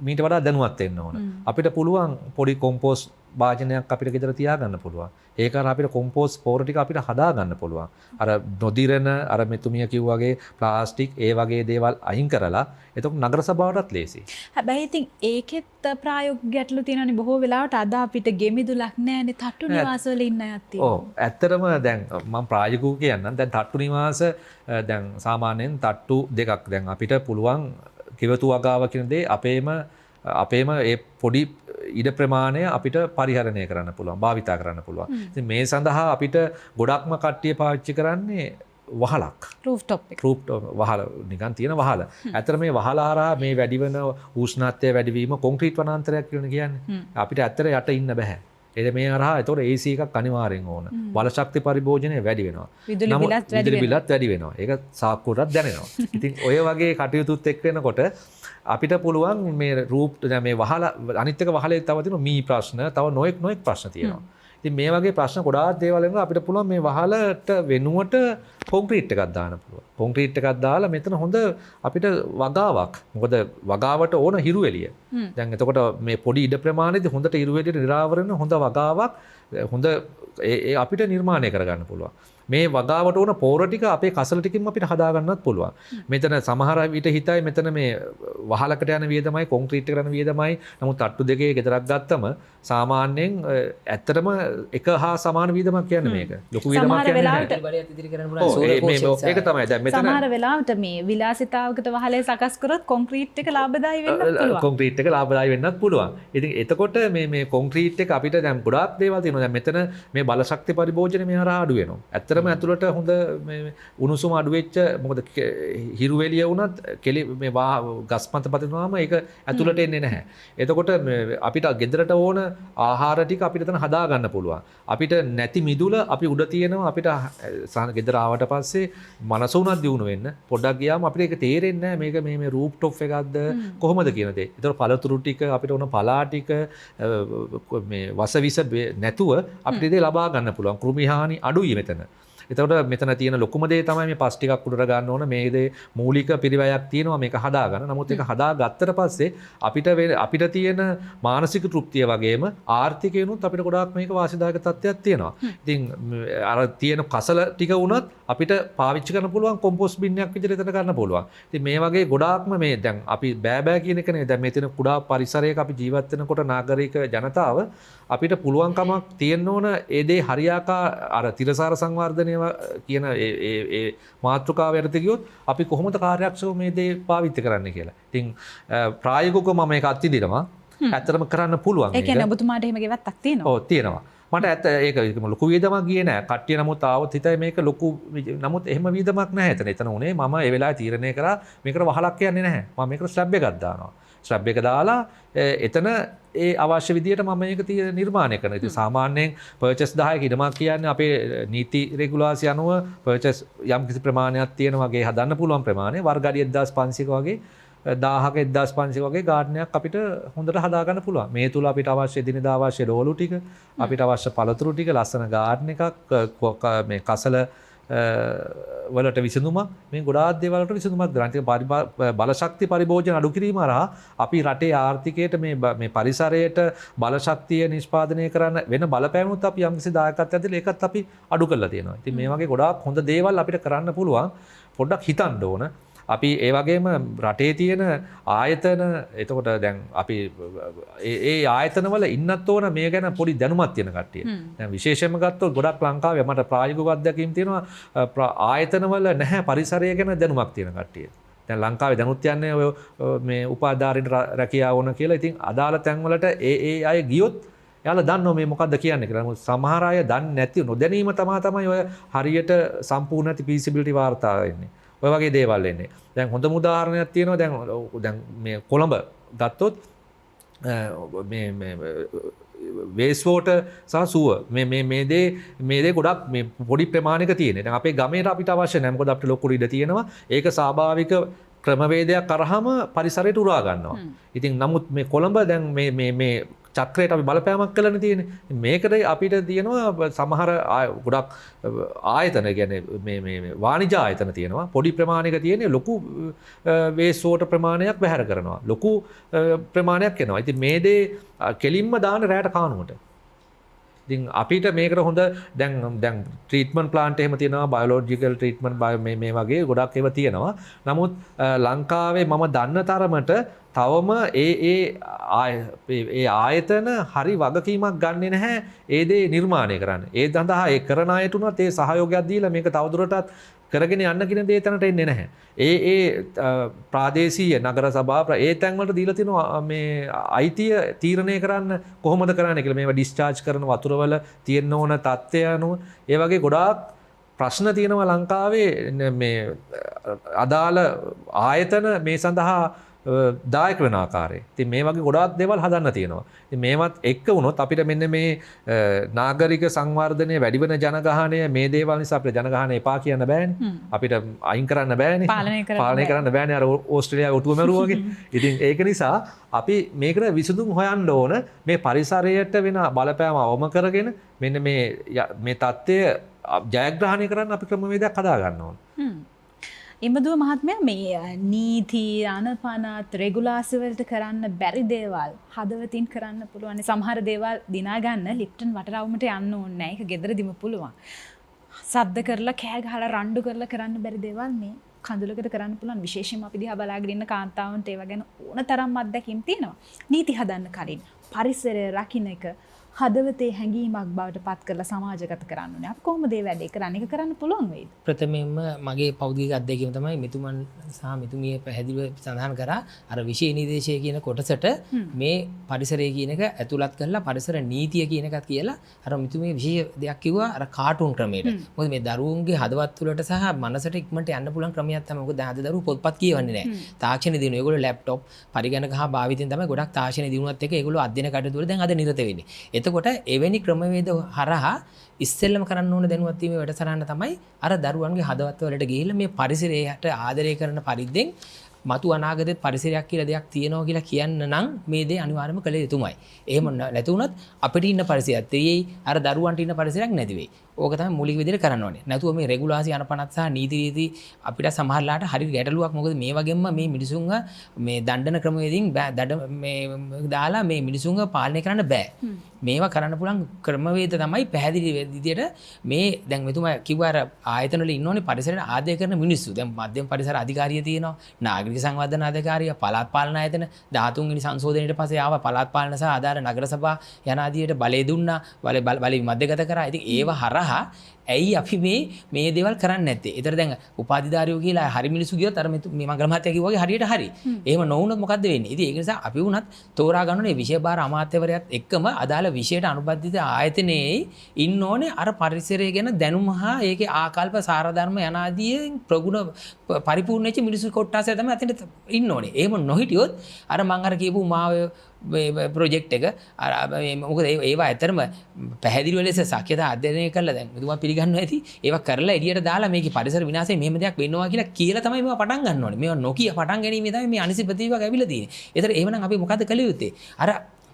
මීට වඩා දැනුවත් වෙන්න ඕන. අපිට පුළුවන් පොඩි කොම්පෝස්ට් භාජනයක් අපිට ගෙදර තියාගන්න පුළුවන්. ඒක අර අපිට කොම්පෝස්ට් පොර ටික අපිට හදා ගන්න පුළුවන්. අර නොදිරන අර මෙතුමිය කිව්වා වගේ ප්ලාස්ටික් ඒ වගේ දේවල් අයින් කරලා එතකොට නගර සභාවටත් ලේසි. හැබැයි ඉතින් ඒකෙත් ප්‍රායෝගික ගැටලු තියෙනවානේ බොහෝ වෙලාවට අද අපිට ගෙමිදුලක් නැහැනේ තට්ටු නිවාස වල ඉන්න අයත් තියෙනවා. ඔව් ඇත්තටම දැන් මම ප්‍රායෝගිකව කියන්නම් දැන් තට්ටු නිවාස දැන් සාමාන්‍යයෙන් තට්ටු දෙකක් දැන් අපිට පුළුවන් කිවතු වගාව කියන දේ අපේම ඒ පොඩි ඉඩ ප්‍රමාණය අපිට පරිහරණය කරන්න පුළුවන් භාවිතා කරන්න පුළුවන්. ඉතින් මේ සඳහා අපිට ගොඩක්ම කට්ටිය පාවිච්චි කරන්නේ වහලක්. රූෆ්ටොප් වහල නිකන් තියෙන වහල. ඇත්තට මේ වහල හරහා මේ වැඩිවන උෂ්ණත්වය වැඩිවීම කොන්ක්‍රීට් වනාන්තරයක් කියන්නේ. අපිට ඇත්තට යට ඉන්න බෑ. ඒ මේ හරහා ඒතකොට AC එකක් අනිවාර්යෙන් ඕන. බල ශක්ති පරිභෝජනය වැඩි වෙනවා. විදුලි බිලත් වැඩි වෙනවා. ඒක සාක්කුවටත් දැනෙනවා. ඉතින් ඔය වගේ කටයුතුත් එක් වෙනකොට අපිට පුළුවන් මේ මේ වහල අනිත් එක වහලේ තව තියෙන මී ප්‍රශ්න, තව නොඑක් ප්‍රශ්න තියෙනවා. ඉතින් මේ වගේ ප්‍රශ්න ගොඩාක් දේවල් වෙනවා අපිට පුළුවන් මේ වහලට වෙනුවට කොන්ක්‍රීට් එකක් දාන්න පුළුවන්. කොන්ක්‍රීට් එකක් දාලා මෙතන හොඳ අපිට වගාවක්. මොකද වගාවට ඕන හිරු එළිය. දැන් එතකොට මේ පොඩි ඉඩ ප්‍රමාණයේදී හොඳට හිරු එළියට නිරාවරණ හොඳ වගාවක් හොඳ ඒ අපිට නිර්මාණය කරගන්න පුළුවන්. මේ වගාවට ඕන පෝර ටික අපේ කසල ටිකින් අපිට හදා ගන්නත් පුළුවන්. මෙතන සමහර විට හිතයි මෙතන මේ වහලකට යන වියදමයි කොන්ක්‍රීට් එකට යන වියදමයි. නමුත් තට්ටු දෙකේ ගෙදරක් ගත්තම සාමාන්‍යයෙන් ඇත්තටම එක හා සමාන වියදමක් කියන්නේ මේක. ලොකු වියදමක් කියන්නේ නැහැ. ඒක තමයි. දැන් මෙතන සමහර වෙලාවට මේ විලාසිතාවකට වහලේ සකස් කරොත් කොන්ක්‍රීට් එක ලාභදායී වෙන්නත් පුළුවන්. කොන්ක්‍රීට් එක ලාභදායී වෙන්නත් පුළුවන්. ඉතින් එතකොට මේ කොන්ක්‍රීට් එක අපිට දැන් ගොඩාක් දේවල් තියෙනවා. දැන් මෙතන මේ බල ශක්ති පරිභෝජනය මේ හරහා අඩු වෙනවා. ඇත්තටම ඇතුළට හොඳ මේ උණුසුම අඩු වෙච්ච මොකද හිරු එළිය වුණත් මේ ගස් මත පතිනවාම ඒක ඇතුළට එන්නේ නැහැ. එතකොට අපිට ගෙදරට ඕන ආහාර ටික අපිට එතන හදා ගන්න පුළුවන්. අපිට නැති මිදුල අපි උඩ තියෙනවා අපිට ගෙදර ආවට පස්සේ මනස උනත් දියුණු වෙන්න පොඩ්ඩක් ගියාම අපිට ඒක තේරෙන්නේ නැහැ මේක මේ රූප් টොප් එකක්ද කොහොමද කියන දේ. ඒතකොට පළතුරු ටික අපිට ඕන පලා ටික මේ වස විස නැතුව අපිට ඉතින් ලබා ගන්න පුළුවන්. කෘමි හානි අඩුයි මෙතන. එතකොට මෙතන තියෙන ලොකුම දේ තමයි මේ පස් ටිකක් උඩට ගන්න ඕන. මේ දේ මූලික පිරිවැයක් තියෙනවා මේක හදාගන්න. නමුත් ඒක හදාගත්තට පස්සේ අපිට තියෙන මානසික තෘප්තිය වගේම ආර්ථිකයනොත් අපිට ගොඩාක් මේක වාසිදායක තත්ත්වයක් තියෙනවා. ඉතින් අර තියෙන කසල ටික වුණත් අපිට පාවිච්චි කරන්න පුළුවන් කොම්පෝස්ට් බින්නයක් විදිහට එතන ගන්න පුළුවන්. ඉතින් මේ වගේ ගොඩාක්ම මේ දැන් අපි බෑ කියන එකනේ දැන් මේ තියෙන කුඩා පරිසරයක අපි ජීවත් වෙනකොට නාගරික ජනතාව අපිට පුළුවන්කමක් තියෙන්න ඕන ඒ දේ හරියාකාර අර තිරසාර සංවර්ධනය කියන ඒ මාතෘකාව යටතේ ගියොත් අපි කොහොමද කාර්යක්ෂමව මේ දේ පාවිච්චි කරන්න කියලා. ඉතින් ප්‍රායෝගිකව මම මේක අත්විඳිනවා. ඇත්තටම කරන්න පුළුවන්. ඒ කියන්නේ ඔබතුමාට එහෙම ගෙවත්තක් තියෙනවා. ඔව් තියෙනවා. මට ඇත්ත ඒක ලොකු වියදමක් ගියේ නෑ. කට්ටිය නමුත් ආවොත් හිතයි මේක ලොකු නමුත් එහෙම වියදමක් නැහැ එතන. එතන උනේ මම ඒ වෙලාවේ තීරණය කරා මේකට වහලක් යන්නේ නැහැ. මම මේකට ස්ලැබ් එකක් දානවා. ස්ලැබ් එක දාලා එතන ඒ අවශ්‍ය විදියට මම මේක නිර්මාණය කරනවා. ඉතින් සාමාන්‍යයෙන් පර්චේස් 10ක ඉඩමක් කියන්නේ අපේ නීති රෙගුලාසි අනුව පර්චේස් යම් කිසි ප්‍රමාණයක් තියෙන වගේ හදන්න පුළුවන් ප්‍රමාණය වර්ග අඩි 1500ක වගේ 1000ක 1500 වගේ ගාඩනයක් අපිට හොඳට හදාගන්න පුළුවන්. මේ තුල අපිට අවශ්‍ය දිනදා අවශ්‍ය රෝලු ටික, අපිට අවශ්‍ය පළතුරු ටික, ලස්සන ගාඩන් එකක්, මේ කසල වලට විසඳුමක්, මේ ගොඩාක් දේවල් වලට විසඳුමක් දෙනවා. ඉතින් බලශක්ති පරිභෝජන අඩු කිරීම හරහා අපි රටේ ආර්ථිකයට මේ පරිසරයට බලශක්තිය නිෂ්පාදනය කරන්න වෙන බලපෑමුත් අපි යම්කිසි දායකත්වයක් දීලා ඒකත් අපි අඩු කරලා තියෙනවා. ඉතින් මේ වගේ ගොඩාක් හොඳ දේවල් අපිට කරන්න පුළුවන්. පොඩ්ඩක් හිතන්න ඕන. අපි ඒ වගේම රටේ තියෙන ආයතන එතකොට දැන් අපි ඒ ආයතනවල ඉන්නත් ඕන මේ ගැන පොඩි දැනුමක් තියෙන කට්ටිය. දැන් විශේෂයෙන්ම ගත්තොත් ගොඩක් ලංකාවේ මට ප්‍රායෝගික අත්දැකීම් තියෙනවා ආයතනවල නැහැ පරිසරය ගැන දැනුමක් තියෙන කට්ටිය. දැන් ලංකාවේ දැනුත් යන්නේ ඔය මේ උපාධාරීන් රැකියාව ඕන කියලා. ඉතින් අදාළ තැන්වලට ඒ අය ගියොත් එයාලා දන්නවා මේ මොකද්ද කියන්නේ කියලා. නමුත් සමහර අය දන්නේ නැති නොදැනීම තමයි ඔය හරියට සම්පූර්ණ නැති feasibility වාර්තාව එන්නේ. ඔය වගේ දේවල් එන්නේ. දැන් හොඳම උදාහරණයක් තියෙනවා දැන් මේ කොළඹ ගත්තොත් මේ වේස් වෝටර් සහ සුව මේ දේ ගොඩක් මේ පොඩි ප්‍රමාණයක තියෙන. දැන් අපේ ගමේට අපිට අවශ්‍ය නැහැ. මොකද අපිට ලොකු ඉඩ තියෙනවා. ඒක ස්වාභාවික ක්‍රමවේදයක් කරාම පරිසරයට උරා ගන්නවා. ඉතින් නමුත් මේ කොළඹ දැන් මේ චක්‍රයට අපි බලපෑමක් කළන තියෙන්නේ. මේකට අපිට තියෙනවා සමහර ගොඩක් ආයතන කියන්නේ මේ වාණිජ ආයතන තියෙනවා. පොඩි ප්‍රමාණයක තියෙන ලොකු වේස් වෝටර් ප්‍රමාණයක් බැහැර කරනවා. ලොකු ප්‍රමාණයක් එනවා. ඉතින් මේ දේ කෙලින්ම දාන රැයට කානුවට. ඉතින් අපිට මේකට හොඳ දැන් ට්‍රීට්මන්ට් ප්ලාන්ට් එහෙම තියෙනවා බයොලොජිකල් ට්‍රීට්මන්ට් මේ වගේ ගොඩක් ඒවා තියෙනවා. නමුත් ලංකාවේ මම දන්න තරමට තවම ඒ ආයතන හරි වගකීමක් ගන්නෙ නැහැ ඒ දේ නිර්මාණය කරන්න. ඒ සඳහා ඒ කරන අයට උනත් ඒ සහයෝගයක් දීලා මේක තවදුරටත් කරගෙන යන්න කියන දේ තැනට එන්නේ නැහැ. ප්‍රාදේශීය නගර සභා ඒ තැන්වලට දීලා තියෙනවා මේ අයිතිය තීරණය කරන්න කොහොමද කරන්න කියලා. මේවා ඩිස්චාර්ජ් කරන වතුරවල තියෙන්න ඕන තත්ත්වය අනුව ඒ වගේ ගොඩාක් ප්‍රශ්න තියෙනවා ලංකාවේ මේ අදාළ ආයතන මේ සඳහා දායක වෙන ආකාරය. ඉතින් මේ වගේ ගොඩාක් දේවල් හදන්න තියෙනවා. ඉතින් මේවත් එක්ක වුණොත් අපිට මෙන්න මේ නාගරික සංවර්ධනය වැඩි වෙන ජනගහනය මේ දේවල් නිසා අපිට ජනගහනය එපා කියන්න බෑනේ. අපිට අයින් කරන්න බෑනේ. පාලනය කරන්න බෑනේ අර ඕස්ට්‍රේලියාවේ ඔටුව මරුවා වගේ. ඉතින් ඒක නිසා අපි මේකට විසඳුම් හොයන්න ඕන මේ පරිසරයට වෙන බලපෑම අවම කරගෙන මෙන්න මේ தත්ත්වය ජයග්‍රහණය කරන්න අපි ක්‍රමවේදයක් හදා ගන්න ඕන. එමදුව මහත්මයා මේ නීති අනපනත් රෙගුලාසි වලට කරන්න බැරි දේවල් හදවතින් කරන්න පුළුවන්. සමහර දේවල් දිනා ගන්න ලිෆ්ටන් වටරවුමට යන්න ඕනේ නැහැ. ඒක ගෙදරදිම පුළුවන්. සද්ද කරලා කෑ ගහලා රණ්ඩු කරලා කරන්න බැරි දේවල් මේ කඳුලකට කරන්න පුළුවන්. විශේෂයෙන්ම අපි දිහා බලාගෙන ඉන්න කාන්තාවන්ට ඒව ගැන ඕන තරම් අත්දැකීම් තියෙනවා. නීති හදන්න කලින් පරිසරය රකින්න එක හදවතේ හැඟීමක් බවට පත් කරලා සමාජගත කරන්න ඕනේ. අපි කොහොමද මේ වැඩේ කරන්නේ? ඒක කරන්න පුළුවන් වෙයිද? ප්‍රථමයෙන්ම මගේ පෞද්ගලික අත්දැකීම තමයි මෙතුමන් සහ මෙතුමිය පැහැදිලිව සඳහන් කරා අර විශේෂ නිර්දේශය කියන කොටසට මේ පරිසරය කියන එක ඇතුළත් කරලා පරිසර නීතිය කියන එකත් කියලා අර මෙතුමිය විශේෂ දෙයක් කිව්වා අර කාටුන් ක්‍රමයට. මොකද මේ දරුවන්ගේ හදවත් තුළට සහ මනසට ඉක්මනට යන්න පුළුවන් ක්‍රමයක් තමයි. මොකද අද දරුවෝ පොත්පත් කියවන්නේ නැහැ. තාක්ෂණ දිනුවා. ඒගොල්ලෝ ලැප්ටොප් පරිගණක හා භාවිතෙන් තමයි ගොඩක් තාක්ෂණ දිනුවත් එක්ක ඒගොල්ලෝ අධ්‍යයන කටයුතු වල දැන් අද නිරත වෙන්නේ. එතකොට එවැනි ක්‍රමවේද හරහා ඉස්සෙල්ලම කරන්න ඕන දැනුවත් වීමේ වැඩසටහන තමයි අර දරුවන්ගේ හදවත් වලට ගිහිල්ලා මේ පරිසරයට ආදරය කරන පරිද්දෙන් මතු අනාගතෙත් පරිසරයක් කියලා දෙයක් තියෙනවා කියලා කියන්න නම් මේ දේ අනිවාර්යයෙන්ම කළ යුතුමයි. එහෙම නැති වුණොත් අපිට ඉන්න පරිසරයත් තියෙයි අර දරුවන්ට ඉන්න පරිසරයක් නැති වෙයි. ඕක තමයි මූලික විදිහට කරන්න ඕනේ. නැතුව මේ රෙගුලාසි අනපනත් සහ නීති රීති අපිට සමහරලාට හරි ගැටලුවක්. මොකද මේ වගේම මේ මිනිසුන්ව මේ දණ්ඩන ක්‍රමවේදීන් මේ දාලා මේ මිනිසුන්ව පාලනය කරන්න බෑ. මේවා කරන්න පුළුවන් ක්‍රමවේද තමයි පැහැදිලි විදිහට මේ දැන් මෙතුමා කිව්වා අර ආයතන වල ඉන්නෝනේ පරිසරයට ආදරය කරන මිනිස්සු. දැන් මධ්‍යම පරිසර අධිකාරිය තියෙනවා, නාගරික සංවර්ධන අධිකාරිය, පළාත් පාලන ආයතන 13 වෙනි සංශෝධනයට පස්සේ ආවා පළාත් පාලන සහ ආධාර නගර සභා යන ආදියට බලය දුන්නා, බලය මධ්‍යගත කරා. ඉතින් ඒව හරහා ඇයි අපි මේ දේවල් කරන්නේ නැත්තේ? ඒතර දැන් උපාධිධාරියෝ කියලා හරි මිනිස්සු ගියොත් අර මේ මංගල මහත්තයා කිව්වා වගේ හරියට හරි. එහෙම නොවුනොත් මොකද්ද වෙන්නේ? ඉතින් ඒක නිසා අපි වුණත් තෝරා ගන්න ඕනේ විෂය භාර අමාත්‍යවරයාත් එක්කම අදාළ විෂයට අනුබද්ධිත ආයතනයේ ඉන්න ඕනේ අර පරිසරය ගැන දැනුම හා ඒකේ ආකල්ප සාරධර්ම යනාදීන් ප්‍රගුණ පරිපූර්ණ වෙච්ච මිනිස්සු කොට්ටාසය තමයි අතෙන්ට ඉන්න ඕනේ. එහෙම නොහිටියොත් අර මං අර කියපු ප්‍රොජෙක්ට් එක මොකද ඒවා ඇතරම පැහැදිලි ලෙස සක්්‍යතා අධ්‍යයනය කරලා දැන් මෙතුමා පිළිගන්නවා ඇති ඒවා කරලා එළියට දාලා මේකේ පරිසර විනාශය මෙහෙම දෙයක් වෙනවා කියලා තමයි මේවා පටන් ගන්න ඕනේ. මේවා නොකිය පටන් ගැනීම තමයි මේ අනිසි ප්‍රතිවිපාක ඇවිල්ලා තියෙන්නේ. ඒතර එහෙමනම් අපි මොකද කළ යුත්තේ? අර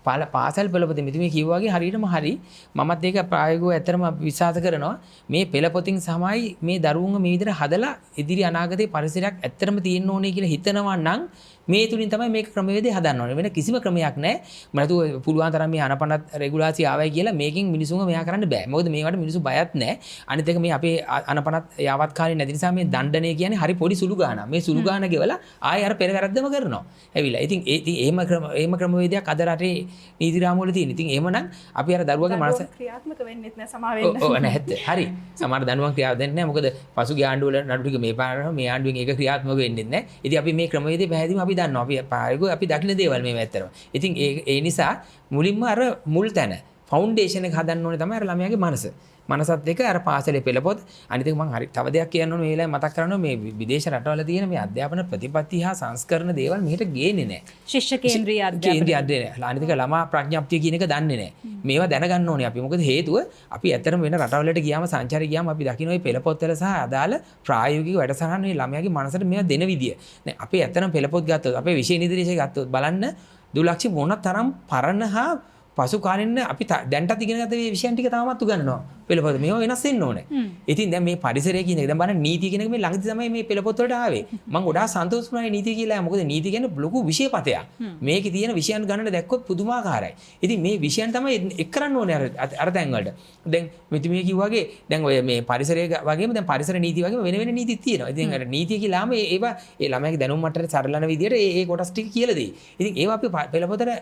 පාසල් පෙළපොතේ මෙතුමේ කිව්වා වගේ හරියටම හරි මමත් ඒක ප්‍රායෝගිකව ඇත්තටම විශ්වාස කරනවා. මේ පෙළපොතින් සමයි මේ දරුවන්ව මේ විදිහට හදලා ඉදිරි අනාගතේ පරිසරයක් ඇත්තටම තියෙන්න ඕනේ කියලා හිතනවා නම් මේ තුලින් තමයි මේක ක්‍රමවේදය හදන්න ඕනේ. වෙන කිසිම ක්‍රමයක් නැහැ. මනතු පුළුවන් තරම් මේ අනපනත් රෙගුලාසි ආවයි කියලා මේකෙන් මිනිසුන්ව මෙහා කරන්න බෑ. මොකද මේවට මිනිසු බයත් නැහැ. අනිත් එක මේ අපේ අනපනත් යාවත් කාලේ නැති නිසා මේ දණ්ඩනය කියන්නේ හරි පොඩි සුළු ගානක්. මේ සුළු ගාන ගෙවලා ආයෙ අර පෙර වැරද්දම කරනවා. ඇවිල්ලා. ඉතින් එහෙම ක්‍රමවේදයක් අද රටේ නීති රාමුව වල තියෙන. ඉතින් එහෙමනම් අපි අර දරුවගේ මනස ක්‍රියාත්මක වෙන්නෙත් නැහැ සමා වෙන්න. ඔව් නැහැත්. හරි. සමහර දනුවන් ක්‍රියාත්මක වෙන්නේ නැහැ. මොකද පසුගිය ආණ්ඩුව වල නඩු ටික මේ පාරනවා. මේ ආණ්ඩුවෙන් ඒක ක්‍රියාත්මක වෙන්නේ නැහැ. ඉතින් අපි මේ ක්‍රමවේදය පැහැදිලිව අපි දන්නවා. අපි දකින්න දේවල් මේ ඇත්තටම. ඉතින් ඒ නිසා මුලින්ම අර මුල් තැන ෆවුන්ඩේෂන් එක හදන්න ඕනේ තමයි අර ළමයාගේ මනස. මනසත් එක්ක අර පාසලේ පෙළපොත් අනිත් එක මම හරි තව දෙයක් කියන්න ඕනේ මේ වෙලාවේ මතක් කරනවා මේ විදේශ රටවල තියෙන මේ අධ්‍යාපන ප්‍රතිපත්ති හා සංස්කරණ දේවල් මෙහෙට ගේන්නේ නැහැ. ශිෂ්‍ය කේන්ද්‍රීය අධ්‍යාපනය. අනිත් එක ළමා ප්‍රඥාප්තිය කියන එක දන්නේ නැහැ. මේවා දැනගන්න ඕනේ අපි. මොකද හේතුව අපි ඇත්තටම වෙන රටවලට ගියාම සංචාරي ගියාම අපි දකින්න ওই පෙළපොත් වල සහ අදාළ ප්‍රායෝගික වැඩසටහන් මේ ළමයාගේ මනසට මේවා දෙන විදිය. දැන් අපි ඇත්තටම පෙළපොත් ගත්තොත් අපේ විෂය නිර්දේශය ගත්තොත් බලන්න දුලක්ෂ මොන තරම් පරණ හා පසු කාලින අපි දැන්ටත් ඉගෙන ගත්ත මේ විෂයන් ටික තාමත් උගන්වනවා. පෙළපොත මේවා වෙනස් වෙන්න ඕනේ. ඉතින් දැන් මේ පරිසරය කියන එක දැන් බලන්න නීතිය කියන එක මේ ළඟදී තමයි මේ පෙළපොත් වලට ආවේ. මම ගොඩාක් සන්තෝෂ වුණා මේ නීතිය කියලා. මොකද නීතිය කියන්නේ ලොකු විෂයපතයක්. මේකේ තියෙන විෂයන් ගණන දැක්කොත් පුදුමාකාරයි. ඉතින් මේ විෂයන් තමයි එක් කරන්න ඕනේ අර තැන් වලට. දැන් මෙතුමිය කිව්වාගේ දැන් ඔය මේ පරිසරය වගේම දැන් පරිසර නීති වගේම වෙන වෙන නීතිත් තියෙනවා. ඉතින් අර නීතිය කියලාම ඒවා ඒ ළමයාගේ දැනුම් මට්ටමට සරලන විදියට ඒ කොටස් ටික කියලා දෙයි. ඉතින් ඒවා අපි පෙළපොතට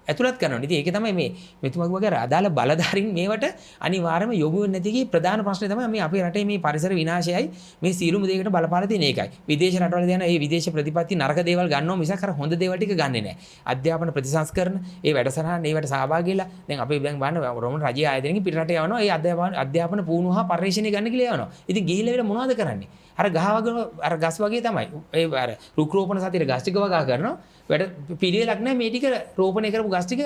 ඇතුළත් කරනවා. ඉතින් ඒක තමයි මේ මෙතුමා වගේ අදාළ බලධාරීන් මේවට අනිවාර්යයෙන්ම යොමු වෙන්නේ නැති කී ප්‍රධාන ප්‍රශ්නේ තමයි මේ අපේ රටේ මේ පරිසර විනාශයයි මේ සියලුම දේකට බලපාලා තියෙන එකයි. විදේශ රටවල දෙන මේ විදේශ ප්‍රතිපත්ති නරක දේවල් ගන්නවා මිසක් අර හොඳ දේවල් ටික ගන්නෙ නැහැ. අධ්‍යාපන ප්‍රතිසංස්කරණ ඒ වැඩසටහන් ඒවට සහභාගී වෙලා දැන් අපි දැන් බලන්න රෝමන් රජයේ ආයතනකින් පිට රට යවනවා. ඒ අධ්‍යාපන පුහුණුව හා පරිශ්‍රණය ගන්න කියලා යවනවා. ඉතින් ගිහිල්ලා වෙලා මොනවද කරන්නේ? අර අර ගස් වගේ තමයි. ඒ අර රුක් රෝපණ සතියේ ගස් ටික වගා කරනවා. වැඩ පිළිවෙලක් නැහැ මේ ටික රෝපණය කරපු ගස් ටික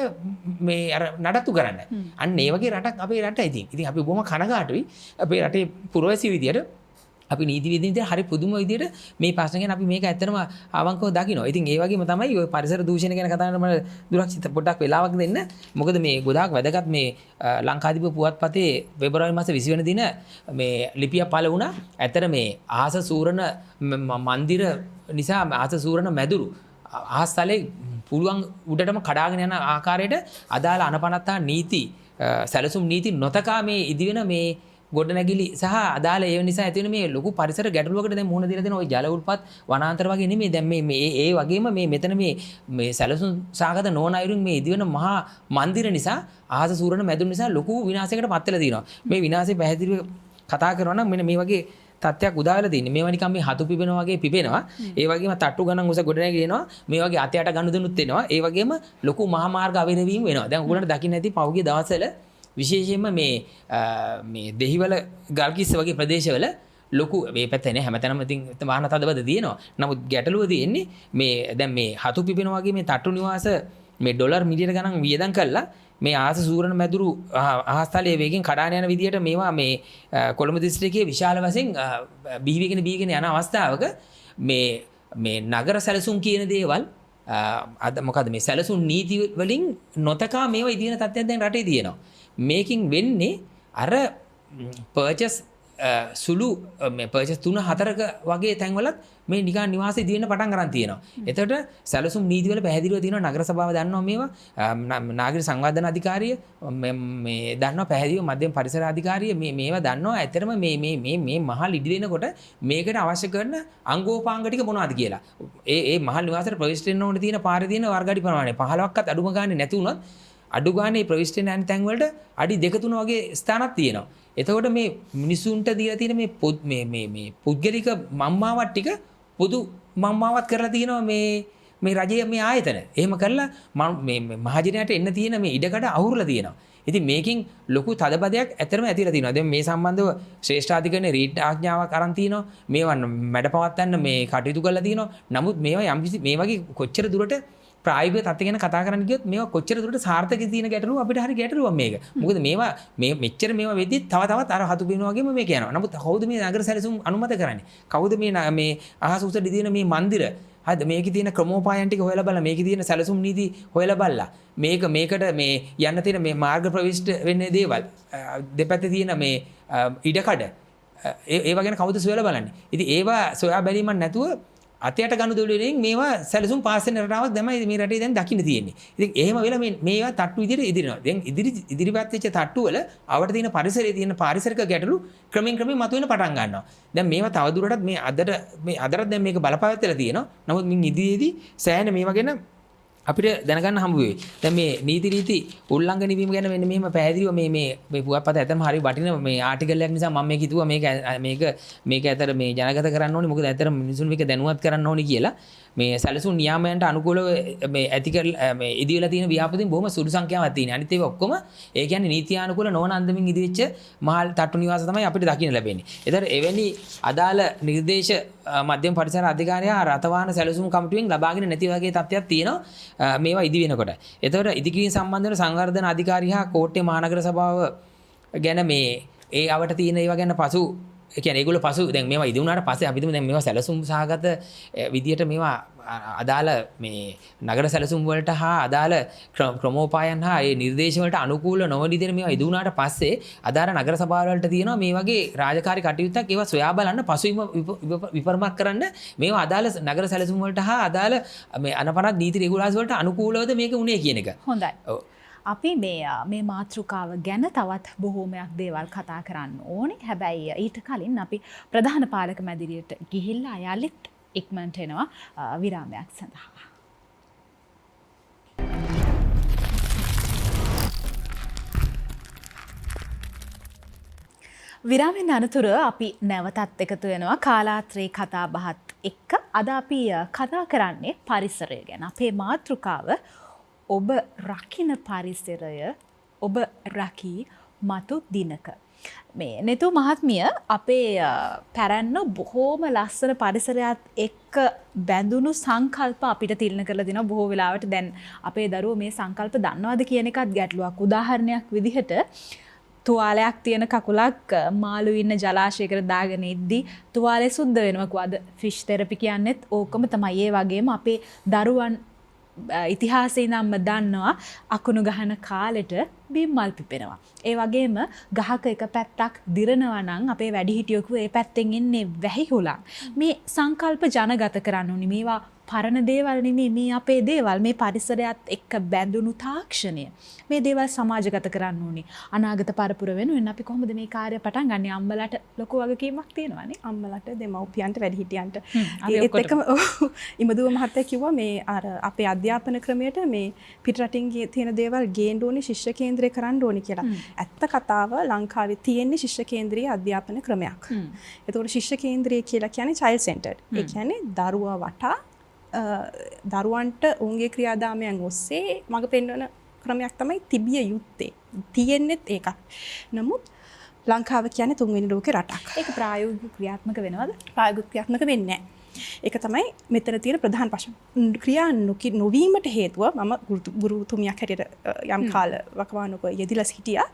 මේ අර නඩත්තු කරන්න. අන්න ඒ වගේ රටක් අපේ රට ඉතින්. ඉතින් අපි බොහොම කනගාටුයි අපේ රටේ පුරවැසි විදියට අපි නීති විදිහට හරි පුදුම විදියට මේ ප්‍රශ්න ගැන අපි මේක ඇත්තටම අවංකව දකිනවා. ඉතින් ඒ වගේම තමයි ඔය පරිසර දූෂණය ගැන කතා කරන මම දුරක්ෂිත පොඩ්ඩක් වෙලාවක් දෙන්න. මොකද මේ ගොඩාක් වැදගත් මේ ලංකාදීප පුවත්පතේ පෙබරවාරි මාසේ 20 වෙනි දින මේ ලිපිය පළ වුණා. ඇත්තට මේ ආස සූරණ මන්දිර නිසා ආස සූරණ මැදුරු ආස්තලේ පුළුවන් උඩටම කඩාගෙන යන ආකාරයට අදාළ අනපනත්තා නීති සැලසුම් නීති නොතකා මේ ඉදිවෙන මේ ගොඩනැගිලි සහ අදාළ ඒ නිසා ඇති වෙන මේ ලොකු පරිසර ගැටලුවකට දැන් මුහුණ දීලා දෙන ওই ජල උල්පත් වනාන්තර වගේ නෙමෙයි දැන් මේ ඒ වගේම මේ මෙතන මේ සැලසුම් සාගත නොවන අයුරින් මේ ඉදිවෙන මහා මන්දිර නිසා ආහස සූරණ මැදුරු නිසා ලොකු විනාශයකට පත් වෙලා තියෙනවා. මේ විනාශය පැහැදිලිව කතා කරනවා නම් මෙන්න මේ වගේ තත්ත්වයක් උදා වෙලා තියෙන්නේ. මේවා නිකන් මේ හතු පිපෙනවා වගේ පිපෙනවා. ඒ වගේම තට්ටු ගණන් උස ගොඩනැගෙනවා. මේ වගේ අතයට ගනුදෙනුත් වෙනවා. ඒ වගේම ලොකු මහා මාර්ග අවරවීම වෙනවා. දැන් ඔයගොල්ලන්ට දකින්න ඇති පහුගිය දවස්වල විශේෂයෙන්ම මේ දෙහිවල ගල්කිස්ස වගේ ප්‍රදේශවල ලොකු මේ පැත්තේ නේ හැමතැනම ඉතින් වාහන තදබද තියෙනවා. නමුත් ගැටලුව තියෙන්නේ මේ දැන් මේ හතු පිපෙනවා වගේ මේ තට්ටු නිවාස මේ ඩොලර් මිලියන ගණන් වියදම් කළා මේ ආස සූරණ මැදුරු ආහස්තලයේ වේගෙන් කඩාන යන විදියට මේවා මේ කොළඹ දිස්ත්‍රික්කයේ විශාල වශයෙන් බිහිවීගෙන යන අවස්ථාවක මේ මේ නගර සැලසුම් කියන දේවල් අද මොකද මේ සැලසුම් නීති වලින් නොතකා මේවා ඉදින තත්ත්වයක් දැන් රටේ තියෙනවා. මේකින් වෙන්නේ අර පර්චස් සුළු මේ පර්චස් 3-4ක වගේ තැන්වලත් මේ නිකන් නිවාස ඉදින්න පටන් ගන්න තියෙනවා. එතකොට සැලසුම් නීති වල පැහැදිලිව තියෙනවා නගර සභාව දන්නවා මේවා නාගරික සංවර්ධන අධිකාරිය මේ දන්නවා පැහැදිලිව මධ්‍යම පරිසර අධිකාරිය මේවා දන්නවා. ඇත්තටම මේ මහල් ඉදි වෙනකොට මේකට අවශ්‍ය කරන අංගෝපාංග ටික මොනවද කියලා. ඒ මහල් නිවාසයට ප්‍රවිෂ්ඨ වෙන්න ඕනේ තියෙන පාරේ තියෙන වර්ග අඩි ප්‍රමාණය 15ක්වත් අඩුම ගානේ නැති වුණොත් අඩු ගානේ ප්‍රවිෂ්ඨ නැති තැන් වලට අඩි 2-3 වගේ ස්ථානක් තියෙනවා. එතකොට මේ මිනිසුන්ට දීලා තියෙන මේ පුද්ගලික මම්මාවත් ටික පොදු මම්මාවත් කරලා තියෙනවා මේ රජයේ මේ ආයතන. එහෙම කරලා මේ මහජනයාට එන්න තියෙන මේ ඉඩකඩ අහුරලා තියෙනවා. ඉතින් මේකෙන් ලොකු තදබදයක් ඇතරම ඇතිලා තියෙනවා. දැන් මේ සම්බන්ධව ශ්‍රේෂ්ඨාධිකරණයේ රීට් ආඥාවක් අරන් තිනවා. මේවා මැඩපවත්තන්න මේ කටයුතු කරලා තිනවා. නමුත් මේවා යම්කිසි මේ වගේ කොච්චර දුරට ප්‍රායෝගික තත්ත්ව ගැන කතා කරන්න ගියොත් මේවා කොච්චර දුරට සාර්ථකද තියෙන ගැටලුව අපිට හරි ගැටලුවක් මේක. මොකද මේවා මෙච්චර මේවා වෙද්දි තව තවත් අර හතු බිනෝ වගේම මේක යනවා. නමුත් කවුද මේ නගර සැලසුම් අනුමත කරන්නේ? කවුද මේ අහස උස දිදින මේ මන්දිර? හරිද? මේකේ තියෙන ක්‍රමෝපායන් ටික හොයලා බලලා මේකේ තියෙන සැලසුම් නීති හොයලා බලලා මේකට මේ යන්න තියෙන මේ මාර්ග ප්‍රවිෂ්ඨ වෙන්නේ දේවල් දෙපැත්තේ තියෙන මේ ඉඩකඩ ඒවා ගැන කවුද සොයලා බලන්නේ? ඉතින් ඒවා සොයා බැලීමක් නැතුව අතයට ගනුදෙනු වලින් මේවා සැලසුම් පාස් වෙන රටාවක් තමයි මේ රටේ දැන් දකින්න තියෙන්නේ. ඉතින් එහෙම වෙලා මේවා තට්ටු විදිහට ඉදිරිනවා. දැන් ඉදිරිපත් වෙච්ච තට්ටු වල අවට තියෙන පරිසරයේ තියෙන පාරිසරික ගැටලු ක්‍රමෙන් මතුවෙන්න පටන් ගන්නවා. දැන් මේවා තවදුරටත් මේ අදට දැන් මේක බලපෑවැත්තලා තියෙනවා. නමුත් මින් ඉදිරියේදී සෑහෙන මේවා ගැන අපිට දැනගන්න හම්බ වෙයි. දැන් මේ නීති රීති උල්ලංඝන වීම ගැන මෙන්න මෙහෙම පැහැදිලිව මේ පුවත්පත ඇත්තම හරි වටින මේ ආටිකල් එකක් නිසා මම මේක හිතුවා මේක ඇතර මේ ජනගත කරන්න ඕනේ. මොකද ඇතර මිනිසුන් මේක දැනුවත් කරන්න ඕනේ කියලා. මේ සැලසුම් නියාමයන්ට අනුකූලව මේ ඇතිකල් මේ ඉදිවිලා තියෙන ව්‍යාපෘතීන් බොහොම සුළු සංඛ්‍යාවක් තියෙනවා. අනිත් ඒවා ඔක්කොම ඒ කියන්නේ නීතියානුකූල නොවන අන්දමින් ඉදිරිච්ච මහල් තට්ටු නිවාස තමයි අපිට දකින්න ලැබෙන්නේ. ඒතර එවැනි අදාළ නිර්දේශ මධ්‍යම පරිසර අධිකාරිය රතවාහන සැලසුම් කමිටුවෙන් ලබාගෙන නැති වගේ තත්ත්වයක් තියෙනවා මේවා ඉදි වෙනකොට. ඒතර ඉදිකිරීම සම්බන්ධව සංවර්ධන අධිකාරිය හා කෝට්ටේ මහනගර සභාව ගැන මේ ඒ අවට තියෙන ඒවා ගැන පසු කියන්නේ ඒගොල්ලෝ පසු දැන් මේවා ඉදි වුණාට පස්සේ අපිටම දැන් මේවා සැලසුම් සහගත විදියට මේවා අදාළ මේ නගර සැලසුම් වලට හා අදාළ ක්‍රමෝපායන් හා ඒ නිර්දේශ වලට අනුකූල නොවන විදිහට මේවා ඉදි වුණාට පස්සේ අදාළ නගර සභාව වලට තියෙනවා මේ වගේ රාජකාරී කටයුත්තක් ඒවා සොයා බලන්න පසුබිම විපර්මත් කරන්න මේවා අදාළ නගර සැලසුම් වලට හා අදාළ මේ අනපනත් නීති රෙගුලාසි වලට අනුකූලවද මේක උනේ කියන එක. හොඳයි. අපි මේ මාතෘකාව ගැන තවත් බොහෝමයක් දේවල් කතා කරන්න ඕනේ. හැබැයි ඊට කලින් අපි ප්‍රධාන පාලක මැදිරියට ගිහිල්ලා යාලිත් ඉක්මනට එනවා විරාමයක් සඳහා. විරාමෙන් අනතුර අපි නැවතත් එකතු වෙනවා කාලාත්‍රේ කතා බහත් එක්ක. අද අපි කතා කරන්නේ පරිසරය ගැන. අපේ මාතෘකාව ඔබ රකින්න පරිසරය ඔබ රකී මතු දිනක. මේ නෙතු මහත්මිය අපේ පැරැන්න බොහෝම ලස්සන පරිසරයත් එක්ක බැඳුණු සංකල්ප අපිට තිරණ කරලා දෙනවා බොහෝ වෙලාවට. දැන් අපේ දරුවෝ මේ සංකල්ප දන්නවද කියන එකත් ගැටලුවක්. උදාහරණයක් විදිහට තුවාලයක් තියෙන කකුලක් මාළු ඉන්න ජලාශයකට දාගෙන ඉද්දි තුවාලේ සුද්ධ වෙනවා. අද ෆිෂ් තෙරපි කියන්නේත් ඕකම තමයි. ඒ වගේම අපේ දරුවන් ඉතිහාසයේ නම් දන්නවා අකුණු ගහන කාලෙට බිම්මල් පිපෙනවා. ඒ වගේම ගහක එක පැත්තක් දිරනවා නම් අපේ වැඩිහිටියෝ ඒ පැත්තෙන් එන්නේ වැහි හුලං. මේ සංකල්ප ජනගත කරන්න ඕනි. මේවා පරණ දේවල් නෙමෙයි, මේ අපේ දේවල්. මේ පරිසරයත් එක්ක බැඳුණු තාක්ෂණය. මේ දේවල් සමාජගත කරන්න ඕනි. අනාගත පරපුර වෙනුවෙන් අපි කොහොමද මේ කාර්යය පටන් ගන්නෙ? අම්මලාට ලොකු වගකීමක් තියෙනවානේ. අම්මලාට, දෙමව්පියන්ට, වැඩිහිටියන්ට. ඒත් එක්කම ඉමදුව මහත්තයා කිව්වා මේ අර අපේ අධ්‍යාපන ක්‍රමයට මේ පිටරටින් තියෙන දේවල් ගේන්න ඕනේ, ශිෂ්‍ය කේන්ද්‍රය කරන්න ඕනේ කියලා. ඇත්ත කතාව ලංකාවේ තියෙන්නේ ශිෂ්‍ය කේන්ද්‍රීය අධ්‍යාපන ක්‍රමයක්. ඒතකොට ශිෂ්‍ය කේන්ද්‍රය කියලා කියන්නේ child centered. ඒ කියන්නේ දරුවා වටා දරුවන්ට ඔවුන්ගේ ක්‍රියාදාමයන් ඔස්සේ මඟ පෙන්වන ක්‍රමයක් තමයි තිබිය යුත්තේ. තියෙන්නෙත් ඒකක්. නමුත් ලංකාව කියන්නේ තුන්වෙනි ලෝකේ රටක්. ඒක ප්‍රායෝගික ක්‍රියාත්මක වෙනවද? ප්‍රායෝගික ක්‍රියාත්මක වෙන්නේ නැහැ. ඒක තමයි මෙතන තියෙන ප්‍රධාන ප්‍රශ්න. ක්‍රියා නොවීමට හේතුව මම ගුරුතුමියක් හැටියට යම් කාල වකවානුක යෙදිලා සිටියා.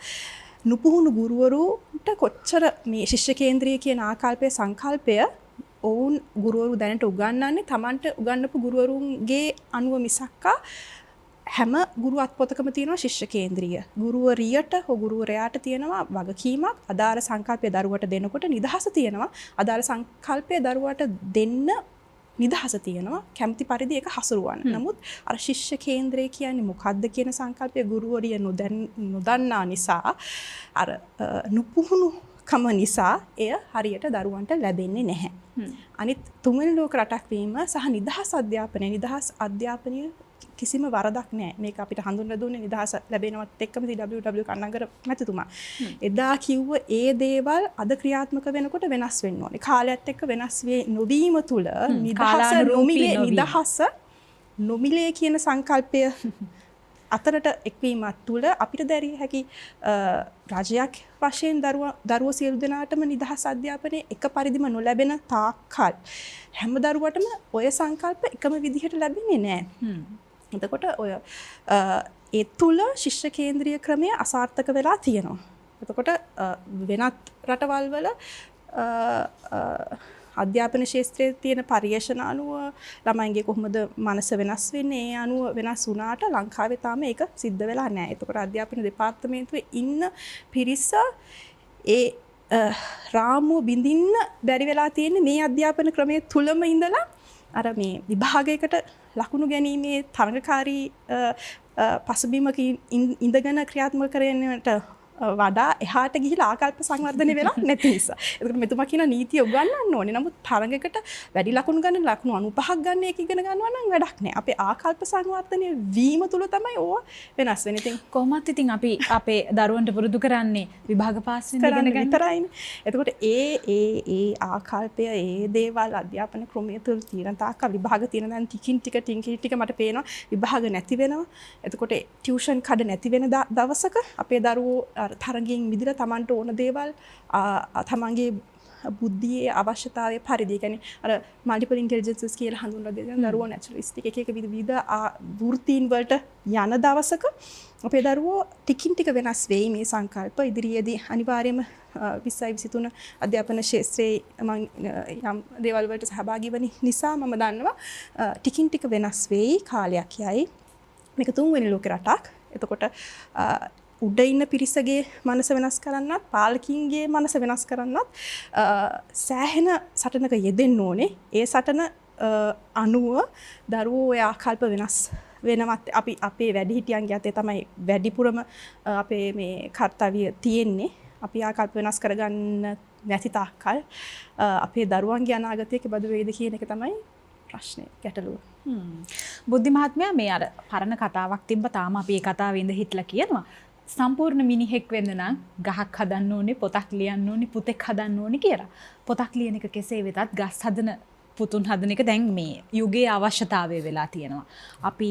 නුපුහුණු ගුරුවරුන්ට කොච්චර මේ ශිෂ්‍ය කේන්ද්‍රය කියන ආකල්පයේ සංකල්පය ඔවුන් ගුරුවරු දැනට උගන්වන්නේ තමන්ට උගන්වපු ගුරුවරුන්ගේ අනුව මිසක්කා හැම ගුරු අත්පොතකම තියෙනවා ශිෂ්‍ය කේන්ද්‍රීය. ගුරුවරියට හෝ ගුරුවරයාට තියෙනවා වගකීමක් අදාළ සංකල්පය දරුවට දෙනකොට නිදහස තියෙනවා. අදාළ සංකල්පය දරුවට දෙන්න නිදහස තියෙනවා. කැමති පරිදි ඒක හසුරුවන්න. නමුත් අර ශිෂ්‍ය කේන්ද්‍රය කියන්නේ මොකක්ද කියන සංකල්පය ගුරුවරිය නොදන්නා නිසා අර නුපුහුණුකම නිසා එය හරියට දරුවන්ට ලැබෙන්නේ නැහැ. අනිත් තුන්වෙනි ලෝක රටක් වීම සහ නිදහස් අධ්‍යාපනය කිසිම වරදක් නැහැ. මේක අපිට හඳුන්වලා දුන්නේ නිදහස ලැබෙනවත් එක්කම W.W. කන්නගර මැතිතුමා. එදා කිව්ව ඒ දේවල් අද ක්‍රියාත්මක වෙනකොට වෙනස් වෙන්න ඕනේ. කාලයත් එක්ක වෙනස් නොවීම තුල නිදහස නොමිලේ කියන සංකල්පය අතරට එක්වීමත් තුළ අපිට දැරිය හැකි රජයක් වශයෙන් දරුවෝ සියලු දෙනාටම නිදහස් අධ්‍යාපනය එක පරිදිම නොලැබෙන තාක්කල් හැම දරුවටම ඔය සංකල්ප එකම විදිහට ලැබෙන්නේ නැහැ. එතකොට ඔය ඒ තුළ ශිෂ්‍ය කේන්ද්‍රීය ක්‍රමය අසාර්ථක වෙලා තියෙනවා. එතකොට වෙනත් රටවල් වල අධ්‍යාපන ශාස්ත්‍රයේ තියෙන පරිශන අනුව ළමයින්ගේ කොහොමද මනස වෙනස් වෙන්නේ ඒ අනුව වෙනස් වුණාට ලංකාවේ තාම ඒක සිද්ධ වෙලා නැහැ. එතකොට අධ්‍යාපන දෙපාර්තමේන්තුවේ ඉන්න පිරිස ඒ රාමුව බිඳින්න බැරි වෙලා තියෙන්නේ මේ අධ්‍යාපන ක්‍රමයේ තුලම ඉඳලා අර මේ විභාගයකට ලකුණු ගැනීමේ තරඟකාරී පසුබිමක ඉඳගෙන ක්‍රියාත්මක කරන්නට වඩා එහාට ගිහිලා ආකල්ප සංවර්ධනය වෙලා නැති නිසා. ඒකට මෙතුමා කියන නීතිය උගන්වන්න ඕනේ. නමුත් තරඟයකට වැඩි ලකුණු ගන්න ලකුණු 95ක් ගන්න එක ඉගෙන ගන්නවා නම් වැඩක් නැහැ. අපේ ආකල්ප සංවර්ධනය වීම තුල තමයි ඕවා වෙනස් වෙන්නේ. ඉතින් කොහොමත් ඉතින් අපි අපේ දරුවන්ට පුරුදු කරන්නේ විභාග පාස් වෙන ඉගෙන ගන්න විතරයිනේ. එතකොට ඒ ආකල්පය ඒ දේවල් අධ්‍යාපන ක්‍රමයේ තුල තියෙන තාක්ක විභාග තියෙන දැන් ටිකින් ටික මට පේනවා විභාග නැති වෙනවා. එතකොට ටියුෂන් කඩ නැති වෙන දවසක අපේ දරුවෝ තරගයෙන් විදිහට තමන්ට ඕන දේවල් තමන්ගේ බුද්ධියේ අවශ්‍යතාවය පරිදි කියන්නේ අර මල්ටිපල් ඉන්ටෙලිජන්සස් කියලා හඳුන්වලා දෙන දරුවෝ නැචරලිස්ටික් එක විවිධ වෘත්තීන් වලට යන දවසක අපේ දරුවෝ ටිකින් ටික වෙනස් වෙයි මේ සංකල්ප ඉදිරියේදී අනිවාර්යයෙන්ම 2023 අධ්‍යාපන ශාස්ත්‍රයේ යම් දේවල් වලට සහභාගී වෙන නිසා මම දන්නවා ටිකින් ටික වෙනස් වෙයි කාලයක් යයි මේක තුන්වෙනි ලෝක රටක්. එතකොට උඩ ඉන්න පිරිසගේ මනස වෙනස් කරන්නත් පාලකින්ගේ මනස වෙනස් කරන්නත් සෑහෙන සටනක යෙදෙන්න ඕනේ. ඒ සටන අනුව දරුවෝ ඔය ආකල්ප වෙනස් වෙනවත් අපි අපේ වැඩිහිටියන්ගේ අතේ තමයි වැඩිපුරම අපේ මේ කාර්යය තියෙන්නේ. අපි ආකල්ප වෙනස් කරගන්න නැති තාක්කල් අපේ දරුවන්ගේ අනාගතය කෙබඳු වේද කියන එක තමයි ප්‍රශ්නේ ගැටලුව. බුද්ධි මහත්මයා මේ අර පරණ කතාවක් තිබ්බ තාම අපි ඒ කතාවේ ඉඳ හිටලා කියනවා. සම්පූර්ණ මිනිහෙක් වෙන්න නම් ගහක් හදන්න ඕනේ, පොතක් ලියන්න ඕනේ, පුතෙක් හදන්න ඕනේ කියලා. පොතක් ලියන එක කෙසේ වෙතත් ගස් හදන පුතුන් හදන එක දැන් මේ යුගයේ අවශ්‍යතාවය වෙලා තියෙනවා. අපි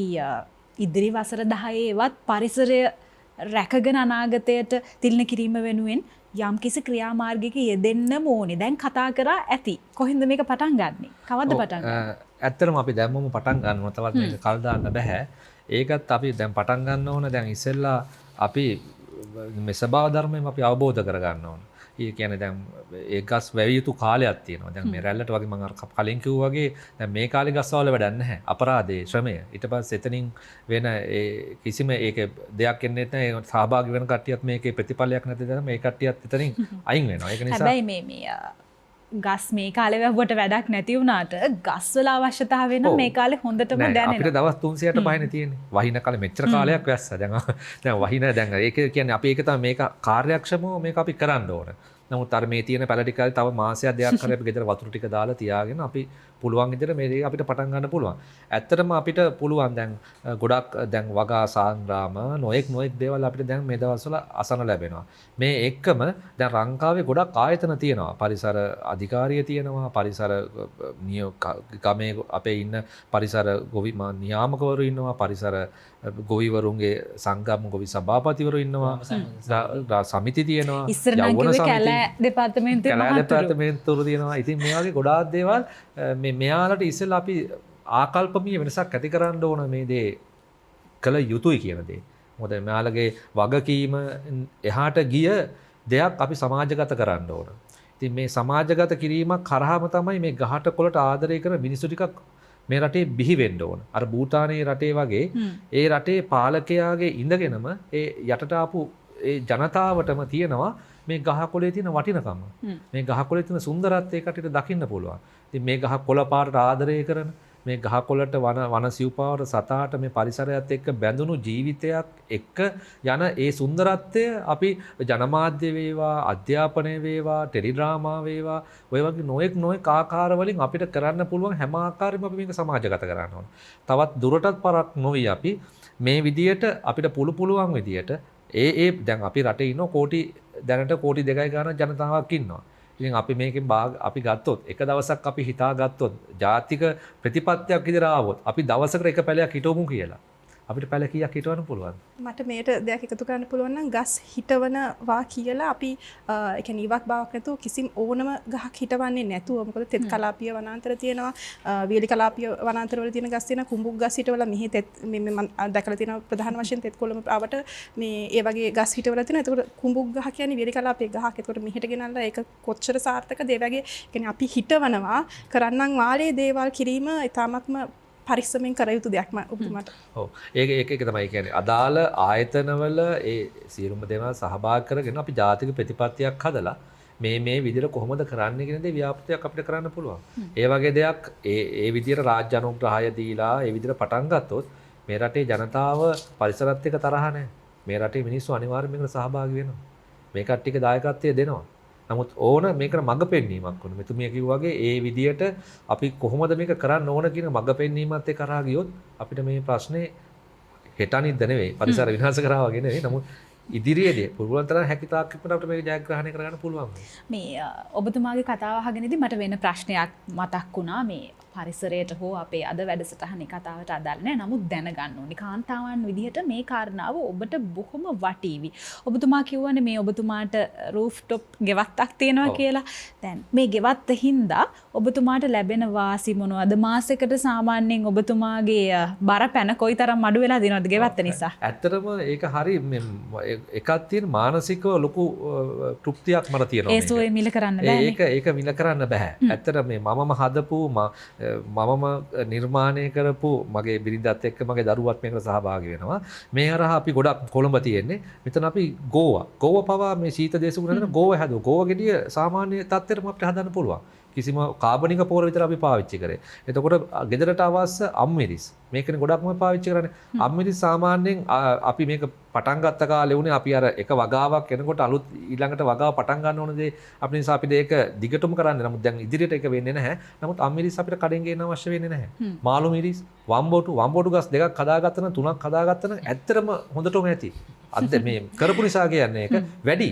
ඉදිරි වසර 10ේවත් පරිසරය රැකගෙන අනාගතයට තිළින කිරීම වෙනුවෙන් යම්කිසි ක්‍රියාමාර්ගයක යෙදෙන්න ඕනේ. දැන් කතා කරා ඇති. කොහෙන්ද මේක පටන් ගන්නෙ? කවද්ද පටන් ගන්නේ? ඇත්තටම අපි දැම්මම පටන් ගන්නවා. තවත් මේක කල් දාන්න බෑ. ඒකත් අපි දැන් පටන් ගන්න ඕන. දැන් ඉස්සෙල්ලා අපි මේ ස්වභාව ධර්මයෙන් අපි අවබෝධ කරගන්න ඕන. ඒ කියන්නේ දැන් ඒ ගස් වැවිය යුතු කාලයක් තියෙනවා. දැන් මේ රැල්ලට වගේ මම අර කලින් කිව්වා වගේ දැන් මේ කාලේ ගස්වල වැඩක් නැහැ. අපරාධේ ශ්‍රමය. ඊට පස්සේ එතනින් වෙන ඒ කිසිම ඒක දෙයක් එන්නේ නැහැ. ඒ සහභාගී වෙන කට්ටියත් මේකේ ප්‍රතිඵලයක් නැති දැන මේ කට්ටියත් එතනින් අයින් වෙනවා. ඒක නිසා හැබැයි මේ ගස් මේ කාලේ වැහුවට වැඩක් නැති වුණාට ගස්වල අවශ්‍යතාවය නම් මේ කාලේ හොඳටම දැනෙනවා. අපිට දවස් 300ට පහනේ තියෙන්නේ. වහින කාලේ මෙච්චර කාලයක් වැස්සා. දැන් වහින දැන් ඒක කියන්නේ අපි ඒක තමයි මේක කාර්යක්ෂමව මේක අපි කරන්න ඕන. නමුත් අර මේ තියෙන පැල ටික තව මාසයක් දෙකක් කරේ අපි ගෙදර වතුර ටික දාලා තියාගෙන අපි පුළුවන් විදිහට මේ දේ අපිට පටන් ගන්න පුළුවන්. ඇත්තටම අපිට පුළුවන් දැන් ගොඩක් දැන් වගා සංග්‍රාම නොඑක් දේවල් අපිට දැන් මේ දවස්වල අසන ලැබෙනවා. මේ එක්කම දැන් ලංකාවේ ගොඩක් ආයතන තියෙනවා. පරිසර අධිකාරිය තියෙනවා. පරිසර ගමේ අපේ ඉන්න පරිසර ගොවි නියාමකවරු ඉන්නවා. පරිසර ගොවිවරුන්ගේ සංගම් ගොවි සභාපතිවරු ඉන්නවා. සමිති තියෙනවා. යවුන සමිති දෙපාර්තමේන්තුවරු තියෙනවා. ඉතින් මේ වගේ ගොඩාක් දේවල් මෙයාලට ඉස්සෙල්ලා අපි ආකල්පමීය වෙනසක් ඇති කරන්න ඕන මේ දේ කළ යුතුයි කියන දේ. මොකද මෙයාලගේ වගකීම එහාට ගිය දෙයක් අපි සමාජගත කරන්න ඕන. ඉතින් මේ සමාජගත කිරීමක් කරාම තමයි මේ ගහට කොළට ආදරය කරන මිනිස්සු ටිකක් මේ රටේ බිහි වෙන්න ඕන. අර භූතානයේ රටේ වගේ ඒ රටේ පාලකයාගේ ඉඳගෙනම ඒ යටට ආපු ඒ ජනතාවටම තියෙනවා මේ ගහ කොළේ තියෙන වටිනකම. මේ ගහ කොළේ තියෙන සුන්දරත්වය කටට දකින්න පුළුවන්. ඉතින් මේ ගහ කොළ පාටට ආදරය කරන මේ ගහ කොළට වන සිව්පාවට සතාට මේ පරිසරයත් එක්ක බැඳුණු ජීවිතයක් එක්ක යන ඒ සුන්දරත්වය අපි ජනමාධ්‍ය වේවා අධ්‍යාපනය වේවා ටෙලිඩ්‍රාමා වේවා ඔය වගේ නොයෙක් ආකාර වලින් අපිට කරන්න පුළුවන් හැම ආකාරයෙන්ම අපි මේක සමාජගත කරන්න ඕන. තවත් දුරටත් පරක් නොවි අපි මේ විදියට අපිට පුළුවන් විදියට දැන් අපි රටේ ඉන්න දැනට කෝටි 2යි ගාන ජනතාවක් ඉන්නවා. ඉතින් අපි මේකෙන් අපි ගත්තොත් එක දවසක් අපි හිතාගත්තොත් ජාතික ප්‍රතිපත්තියක් විදිහට ආවොත් අපි දවසකට එක පැලයක් හිටවමු කියලා. අපිට පැල කීයක් හිටවන්න පුළුවන්? මට මේට දෙයක් එකතු කරන්න පුළුවන් නම් ගස් හිටවනවා කියලා අපි ඒ කියන්නේ ඉවක් බවක් නැතුව කිසිම ඕනම ගහක් හිටවන්නේ නැතුව මොකද තෙත් කලාපීය වනාන්තර තියෙනවා වියලි කලාපීය වනාන්තර වල තියෙන ගස් තියෙන කුඹුක් ගස් හිටවලා මෙහි තෙත් මේ මම දැකලා තියෙනවා ප්‍රධාන වශයෙන් තෙත් කොළම ආවට මේ ඒ වගේ ගස් හිටවලා තියෙනවා. ඒකට කුඹුක් ගහ කියන්නේ වියලි කලාපීය ගහක්. ඒකට මෙහෙට ගෙනල්ලා ඒක කොච්චර සාර්ථකද ඒ වගේ කියන්නේ අපි හිටවනවා කරන්නම් වාලේ දේවල් කිරීම ඊටාත්ම පරිස්සමෙන් කර යුතු දෙයක් ඔබතුමාට. ඔව්. ඒක තමයි කියන්නේ අදාළ ආයතනවල ඒ සියලුම දේවල් සහභාගී කරගෙන අපි ජාතික ප්‍රතිපත්තියක් හදලා මේ විදිහට කොහොමද කරන්නේ කියන දේ ව්‍යාපෘතියක් අපිට කරන්න පුළුවන්. ඒ වගේ දෙයක් ඒ විදිහට රාජ්‍ය අනුග්‍රහය දීලා ඒ විදිහට පටන් ගත්තොත් මේ රටේ ජනතාව පරිසරත් එක්ක තරහ නැහැ. මේ රටේ මිනිස්සු අනිවාර්යයෙන් මේකට සහභාගී වෙනවා. මේ කට්ටියක දායකත්වය දෙනවා. නමුත් ඕන මේකට මඟ පෙන්වීමක් වුණා. මෙතුමිය කිව්වා වගේ ඒ විදියට අපි කොහොමද මේක කරන්න ඕන කියන මඟ පෙන්වීමත් එක්ක කරා ගියොත් අපිට මේ ප්‍රශ්නේ හෙටනින්ද නෙවෙයි පරිසර විනාශ කරා වගේ නෙවෙයි. නමුත් ඉදිරියේදී පුළුවන් තරම් හැකියතාක් ඉක්මනට අපිට මේක ජයග්‍රහණය කරගන්න පුළුවන්. මේ ඔබතුමාගේ කතාව අහගෙනදී මට වෙන ප්‍රශ්නයක් මතක් වුණා. මේ පරිසරයට හෝ අපේ අද වැඩසටහනේ කතාවට අදාළ නැහැ. නමුත් දැනගන්න ඕනේ කාන්තාවන් විදිහට මේ කාරණාව ඔබට බොහොම වටීවි. ඔබතුමා කියවනේ මේ ඔබතුමාට රූෆ්ටොප් ගෙවත්තක් තියෙනවා කියලා. දැන් මේ ගෙවත්ත හින්දා ඔබතුමාට ලැබෙන වාසි මොනවද? මාසෙකට සාමාන්‍යයෙන් ඔබතුමාගේ බර පැන කොයිතරම් අඩු වෙලා දිනවද ගෙවත්ත නිසා? ඇත්තටම ඒක හරි එකක් තියෙන මානසිකව ලොකු තෘප්තියක් මට තියෙනවා. ඒ සෝය මිල කරන්න බෑ. ඒක මිල කරන්න බෑ. ඇත්තට මේ මමම හදපු මමම නිර්මාණය කරපු මගේ බිරිඳත් එක්ක මගේ දරුවත් මේකට සහභාගී වෙනවා. මේ හරහා අපි ගොඩක් කොළඹ තියෙන්නේ. මෙතන අපි ගෝවා පවා මේ ශීත දේශගුණ හදන ගෝවා හැදුවා. ගෝවා ගෙඩිය සාමාන්‍ය තත්ත්වෙටම අපිට හදන්න පුළුවන්. කිසිම කාබනික පොර විතර අපි පාවිච්චි කරේ. එතකොට ගෙදරට අවශ්‍ය අම්මිරිස් මේකනේ ගොඩක්ම පාවිච්චි කරන්නේ. අම්මිරිස් සාමාන්‍යයෙන් අපි මේක පටන් ගත්ත කාලේ උනේ අපි අර එක වගාවක් එනකොට අලුත් ඊළඟට වගාව පටන් ගන්න ඕන දේ අපි නිසා අපිට ඒක දිගටම කරන්න. නමුත් දැන් ඉදිරියට ඒක වෙන්නේ නැහැ. නමුත් අම්මිරිස් අපිට කඩෙන් ගේන්න අවශ්‍ය වෙන්නේ නැහැ. මාළු මිරිස්, වම්බොටු ගස් දෙකක් හදාගත්ත නම් 3ක් හදාගත්ත නම් ඇත්තටම හොඳටම ඇති. අද මේ කරපු නිසා කියන්නේ ඒක වැඩි.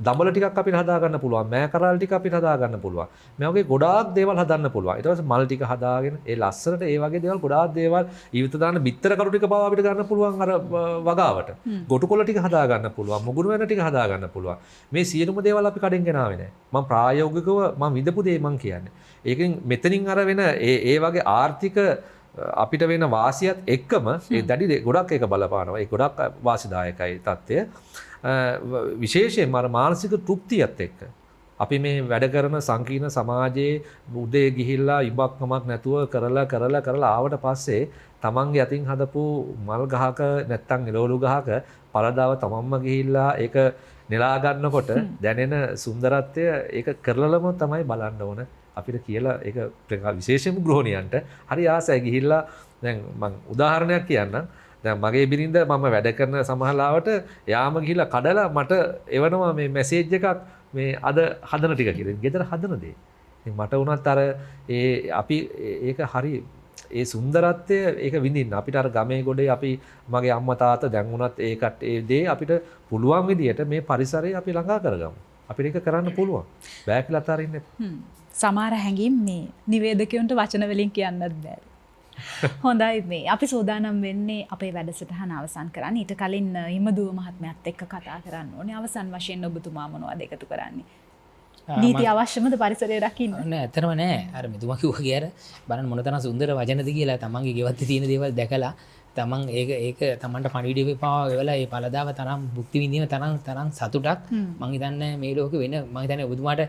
දඹල ටිකක් අපිට හදා ගන්න පුළුවන්. මෑ කරාල් ටික අපිට හදා ගන්න පුළුවන්. මේ වගේ ගොඩාක් දේවල් හදන්න පුළුවන්. ඊට පස්සේ මල් ටික හදාගෙන ඒ ලස්සනට ඒ වගේ දේවල් ගොඩාක් දේවල් ඊවිත දාන බිත්තර කරු ටික බව අපිට ගන්න පුළුවන් අර වගාවට. ගොටුකොළ ටික හදා ගන්න පුළුවන්. මුගුරු වෙන ටික හදා ගන්න පුළුවන්. මේ සියලුම දේවල් අපි කඩෙන් ගෙනාවේ නැහැ. මම ප්‍රායෝගිකව මම විඳපු දේ මම කියන්නේ. ඒකෙන් මෙතනින් අර වෙන ඒ වගේ ආර්ථික අපිට වෙන වාසියත් එක්කම ඒ දැඩි ගොඩක් ඒක බලපානවා. ඒ ගොඩක් වාසිදායකයි තත්ත්වය. විශේෂයෙන්ම අර මානසික තෘප්තියත් එක්ක අපි මේ වැඩ කරන සංකීර්ණ සමාජයේ උදේ ගිහිල්ලා ඉබක්කමක් නැතුව කරලා ආවට පස්සේ තමන්ගේ අතින් හදපු මල් ගහක නැත්තම් එළවලු ගහක පළදාව තමන්ම ගිහිල්ලා ඒක නෙලා ගන්නකොට දැනෙන සුන්දරත්වය ඒක කරලම තමයි බලන්න ඕන අපිට කියලා ඒක විශේෂයෙන්ම ගෘහණියන්ට හරි ආසයි ගිහිල්ලා දැන් මම උදාහරණයක් කියන්නම්. දැන් මගේ බිරිඳ මම වැඩ කරන සමහරවට යාම ගිහිල්ලා කඩලා මට එවනවා මේ මැසේජ් එකක් මේ අද හදන ටික කියලා. ගෙදර හදන දේ. ඉතින් මට වුණත් අර අපි ඒක හරි ඒ සුන්දරත්වය ඒක විඳින්න අපිට අර ගමේ ගොඩේ අපි මගේ අම්මා තාත්තා දැන් වුණත් ඒකට ඒ දේ අපිට පුළුවන් විදියට මේ පරිසරය අපි ළඟා කරගමු. අපිට ඒක කරන්න පුළුවන්. බෑ කියලා අතාරින්න එපා. සමහර හැඟීම් මේ නිවේදකයන්ට වචන වලින් කියන්නත් බෑ. හොඳයි මේ අපි සෝදානම් වෙන්නේ අපේ වැඩසටහන අවසන් කරන්න. ඊට කලින් හිමදුව මහත්මයාත් එක්ක කතා කරන්න ඕනේ. අවසන් වශයෙන් ඔබතුමා මොනවද එකතු කරන්නේ? නීති අවශ්‍යමද පරිසරය රකින්න? නෑ ඇත්තටම නෑ. අර මෙතුමා කිව්වා කියලා බලන්න මොන තරම් සුන්දර වචනද කියලා තමන්ගේ ගෙවත්තේ තියෙන දේවල් දැකලා තමන් ඒක තමන්ට පණිවිඩ පාව වෙලා ඒ පළදාව තරම් භුක්ති විඳීම තරම් සතුටක් මං හිතන්නේ මේ ලෝකෙ වෙන මං හිතන්නේ ඔබතුමාට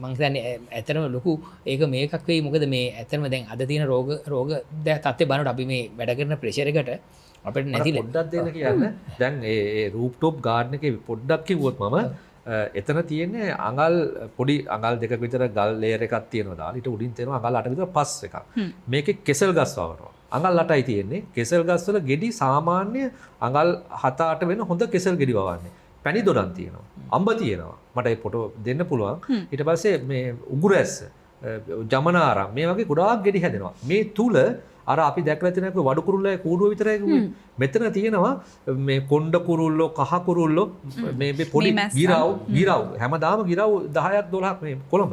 මං හිතන්නේ ඇත්තටම ලොකු ඒක මේකක් වෙයි මොකද මේ ඇත්තටම දැන් අද තියෙන රෝග තත්ත්වය බලනකොට අපි මේ වැඩ කරන ප්‍රෙෂර් එකට අපිට නැතිල පොඩ්ඩක් දෙන්න කියන්න දැන් ඒ රූප් ටොප් ගාඩන් එකේ පොඩ්ඩක් කිව්වොත් මම එතන තියෙන්නේ අඟල් පොඩි අඟල් දෙකක විතර ගල් ලේයර් එකක් තියෙනවා දාලා ඊට උඩින් තියෙනවා අඟල් 8 විතර පස් එකක් මේකේ කෙසල් ගස් වවනවා අඟල් 8යි තියෙන්නේ කෙසල් ගස් වල ගෙඩි සාමාන්‍ය අඟල් 7-8 වෙන හොඳ කෙසල් ගෙඩි වවන්නේ පැණි දොඩම් තියෙනවා අඹ තියෙනවා මට ඒ ෆොටෝ දෙන්න පුළුවන් ඊට පස්සේ මේ උගුරැස්ස ජමනාරම් මේ වගේ ගොඩාක් ගෙඩි හැදෙනවා මේ තුල අර අපි දැකලා තියෙන වඩු කුරුල්ලේ කූඩුව විතරයි මෙතන තියෙනවා මේ කොණ්ඩ කුරුල්ලෝ කහ කුරුල්ලෝ මේ පොඩි ගිරව් හැමදාම ගිරව් 10ක් 12ක් මේ කොළඹ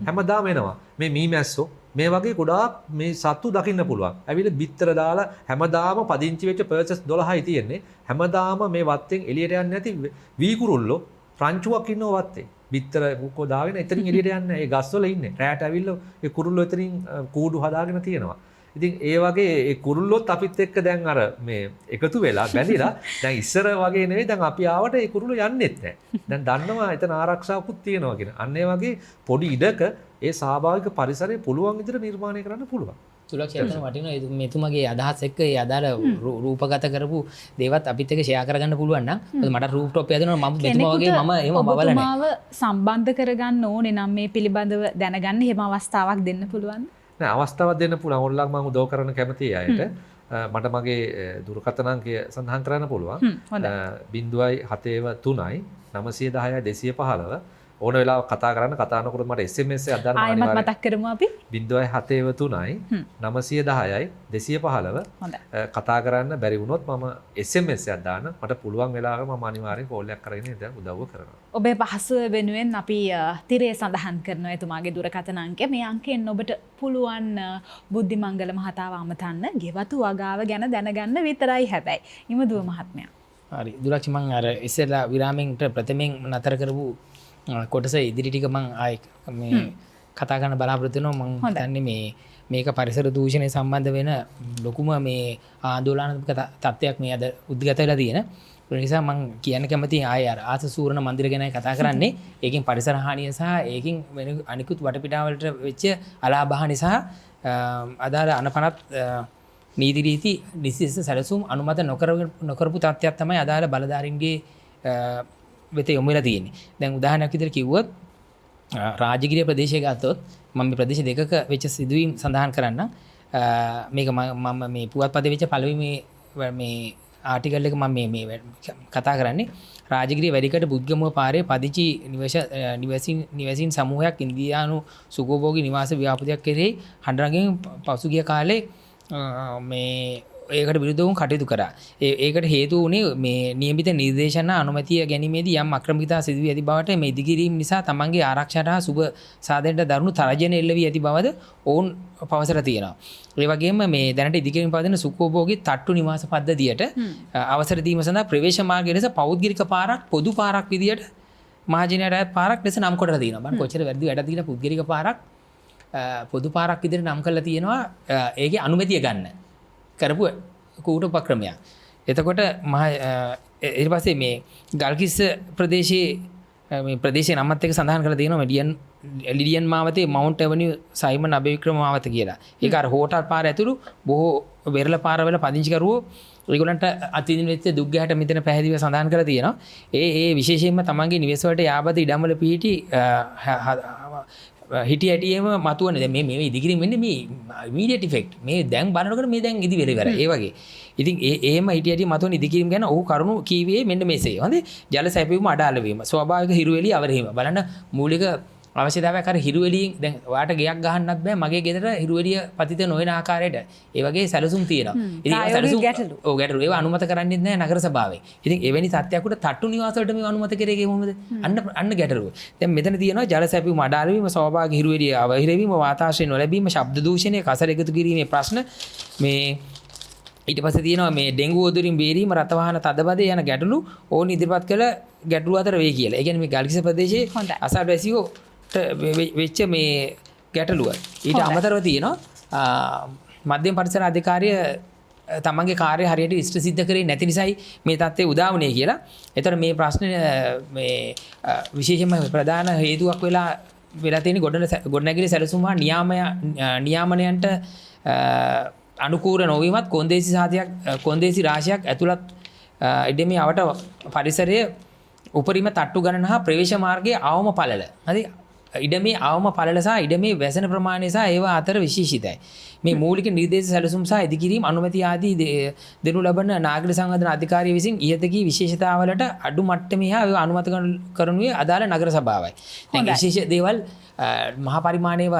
හැමදාම එනවා මේ මීමැස්සෝ මේ වගේ ගොඩාක් මේ සත්තු දකින්න පුළුවන්. ඇවිල්ලා බිත්තර දාලා හැමදාම පදිංචි වෙච්ච පර්සස් 12යි තියෙන්නේ. හැමදාම මේ වත්තෙන් එළියට යන්නේ නැති වී කුරුල්ලෝ රංචුවක් ඉන්නව වත්තේ. බිත්තර මුක්කෝ දාගෙන එතනින් එළියට යන්නේ. ඒ ගස්වල ඉන්නේ. රැට ඇවිල්ලා ඒ කුරුල්ලෝ එතනින් කූඩු හදාගෙන තියෙනවා. ඉතින් ඒ වගේ ඒ කුරුල්ලොත් අපිත් එක්ක දැන් අර මේ එකතු වෙලා බැඳිලා දැන් ඉස්සර වගේ නෙවෙයි දැන් අපි ආවට ඒ කුරුල්ලෝ යන්නෙත් නැහැ. දැන් දන්නවා එතන ආරක්ෂාවකුත් තියෙනවා කියන. අන්න ඒ වගේ පොඩි ඉඩක ඒ ස්වාභාවික පරිසරය පුළුවන් විදිහට නිර්මාණය කරන්න පුළුවන්. තුලක්ෂේත්‍රන වටිනවා මෙතුමගේ අදහස් එක්ක ඒ අදාළ රූපගත කරපු දේවත් අපිත් එක්ක ෂෙයා කරගන්න පුළුවන් නම් මට රූප් ටොප් එක දෙනවා මම මෙතුමා වගේ මම එහෙම බබලන්නේ. ඔබතුමාව සම්බන්ධ කරගන්න ඕනේ නම් මේ පිළිබඳව දැනගන්න එහෙම අවස්ථාවක් දෙන්න පුළුවන්ද? නෑ අවස්ථාවක් දෙන්න පුළුවන්. ඕනනම් මම උදව් කරන්න කැමතියි අයට. මට මගේ දුරකථන අංකය සඳහන් කරන්න පුළුවන්. 0.73 910 215 ඕන වෙලාවක කතා කරන්න කතා කරනකොට මට SMS එකක් දාන්න ආයෙත් මතක් කරමු අපි 0.73 910 215 කතා කරන්න බැරි වුණොත් මම SMS එකක් දාන්න මට පුළුවන් වෙලාවක මම අනිවාර්යෙන් කෝල් එකක් කරගෙන ඉතින් උදව්ව කරනවා. ඔබේ පහසුව වෙනුවෙන් අපි තිරේ සඳහන් කරනවා එතුමාගේ දුරකථන අංකය. මේ අංකයෙන් ඔබට පුළුවන් බුද්ධිමංගල මහතාව අමතන්න ගෙවතු වගාව ගැන දැනගන්න විතරයි හැබැයි. ඉමදුව මහත්මයා. හරි. දුරක්ෂි මං අර ඉස්සෙල්ලා විරාමෙන්ට ප්‍රථමයෙන් නතර කරපු කොටස ඉදිරි ටික මං ආයි මේ කතා කරන්න බලාපොරොත්තු වෙනවා. මං හිතන්නේ මේක පරිසර දූෂණය සම්බන්ධ වෙන ලොකුම මේ ආందోලනාත්මක තත්ත්වයක් මේ අද උද්ගත වෙලා තියෙන. ඒ නිසා මං කියන්න කැමතියි ආයෙ අර ආසසූරණ මන්දිර ගැනයි කතා කරන්නේ. ඒකෙන් පරිසර හානිය සහ ඒකෙන් වෙන අනිකුත් වටපිටාවලට වෙච්ච අලාභහානි සහ අදාළ අනපනත් නීති රීති නිසිස සැලසුම් අනුමත නොකරපු තත්ත්වයක් තමයි අදාළ බලධාරීන්ගේ වෙත යොමු වෙලා තියෙන්නේ. දැන් උදාහරණයක් විදිහට කිව්වොත් රාජගිරිය ප්‍රදේශය ගත්තොත් මම මේ ප්‍රදේශ දෙකක වෙච්ච සිදුවීම් සඳහන් කරන්නම්. මේක මම මේ පුවත්පතේ වෙච්ච පළවෙනි මේ ආටිකල් එක මම මේ කතා කරන්නේ. රාජගිරිය වැඩිකට බුද්ධගමුව පාරේ පදිචි නිවසින් සමූහයක් ඉන්දියානු සුඛෝභෝගී නිවාස ව්‍යාපෘතියක් කෙරෙහි හඬරගෙන් පසුගිය කාලේ මේ ඒකට විරුද්ධව කටයුතු කරා. ඒකට හේතු වුණේ මේ නියමිත නිර්දේශන අනුමැතිය ගැනීමේදී යම් අක්‍රමිකතා සිදු වී ඇති බවට මේ ඉදිකිරීම නිසා තමන්ගේ ආරක්ෂාට හා සුබ සාධනයට දරුණු තරජන එල්ල වී ඇති බවද ඔවුන් පවසලා තියෙනවා. ඒ වගේම මේ දැනට ඉදිකිරීම පවතින සුඛෝභෝගී තට්ටු නිවාස පද්ධතියට අවසර දීම සඳහා ප්‍රවේශ මාර්ගය ලෙස පෞද්ගලික පාරක් පොදු පාරක් විදියට මහජනයාට අයත් පාරක් ලෙස නම් කොටලා තියෙනවා. බලන්න කොච්චර වැරදි වැඩක් දීලා පුද්ගලික පාරක් පොදු පාරක් විදියට නම් කරලා තියෙනවා. ඒකේ අනුමැතිය ගන්න කරපු කූට උපක්‍රමයක්. එතකොට ඊට පස්සේ මේ ගල්කිස්ස ප්‍රදේශයේ මේ ප්‍රදේශයේ නමත් එක්ක සඳහන් කරලා තියෙනවා ලිඩියන් මාවතේ මවුන්ට් ඇවනියු සයිමන් අබේවික්‍රම මාවත කියලා. ඒක අර හෝටල් පාර ඇතුළු බොහෝ වෙරළ පාරවල පදිංචි කරුවෝ ඒගොල්ලන්ට අතිදින වෙච්ච දුක් ගැහැට මෙතන පැහැදිලිව සඳහන් කරලා තියෙනවා. ඒ විශේෂයෙන්ම තමන්ගේ නිවෙස් වලට යාබද ඉඩම්වල පිහිටි හිටිය ඇටියම මතුවන දැන් මේ ඉදිකිරීම වෙන්නේ මේ ඉමීඩියට් ඉෆෙක්ට් මේ දැන් බලනකොට මේ දැන් ඉදි වෙලා ඉවරයි. ඒ වගේ. ඉතින් එහෙම හිටිය ඇටිය මතුවන ඉදිකිරීම ගැන ඔහු කරුණු කීවේ මෙන්න මෙසේ. හොඳේ. ජල සැපයීම අඩාල වීම. ස්වාභාවික හිරුවෙලිය අවරහීම. බලන්න මූලික අවශ්‍යතාවයක් අර හිරුවෙලියෙන් දැන් ඔයාට ගෙයක් ගහන්නත් බෑ මගේ ගෙදර හිරුවෙලිය පතිත නොවන ආකාරයට. ඒ වගේ සැලසුම් තියෙනවා. ඉතින් ඒ සැලසුම් ගැටලු. ඒවා අනුමත කරන්නේ නැහැ නගර සභාවෙන්. ඉතින් එවැනි තත්ත්වයක් උඩ තට්ටු නිවාස වලට මේ අනුමත කරේ කොහොමද? අන්න ගැටලුව. දැන් මෙතන තියෙනවා ජල සැපයීම අඩාල වීම, ස්වාභාවික හිරුවෙලිය අවහිරවීම, වාතාශ්‍රය නොලැබීම, ශබ්ද දූෂණය, කසර එකතු කිරීමේ ප්‍රශ්න මේ ඊට පස්සේ තියෙනවා මේ ඩෙන්ගු වදුරින් බේරීම, රත වාහන තදබදේ යන ගැටලු ඕන් ඉදිරිපත් කළ ගැටලු අතර වේ කියලා. ඒ කියන්නේ මේ ගල්කිස්ස ප්‍රදේශයේ අසල්වැසියෝ වෙච්ච මේ ගැටලුව. ඊට අමතරව තියෙනවා මධ්‍යම පරිසර අධිකාරිය තමන්ගේ කාර්ය හරියට ඉෂ්ට සිද්ධ කරේ නැති නිසායි මේ තත්ත්වය උදා වුණේ කියලා. ඒතර මේ ප්‍රශ්නේ මේ විශේෂයෙන්ම ප්‍රධාන හේතුවක් වෙලා තියෙන ගොඩනැගිලි සැලසුම් හා නියාමනයන්ට අනුකූල නොවීමත් කොන්දේසි රාශියක් ඇතුළත් ඉඩමේ අවට පරිසරයේ උපරිම තට්ටු ගණන හා ප්‍රවේශ මාර්ගයේ අවම පළල. හරි ඉඩමේ අවම පළල සහ ඉඩමේ වැසෙන ප්‍රමාණය සහ ඒවා අතර විශේෂිතයි. මේ මූලික නිර්දේශ සැලසුම් සහ ඉදිකිරීම අනුමැතිය ආදී දෙනු ලබන නාගරික සංවර්ධන අධිකාරිය විසින් ඉහතකී විශේෂතාවලට අඩු මට්ටමේ හා ඒවා අනුමත කරනුයේ අදාළ නගර සභාවයි. දැන් විශේෂ දේවල් මහා පරිමාණයව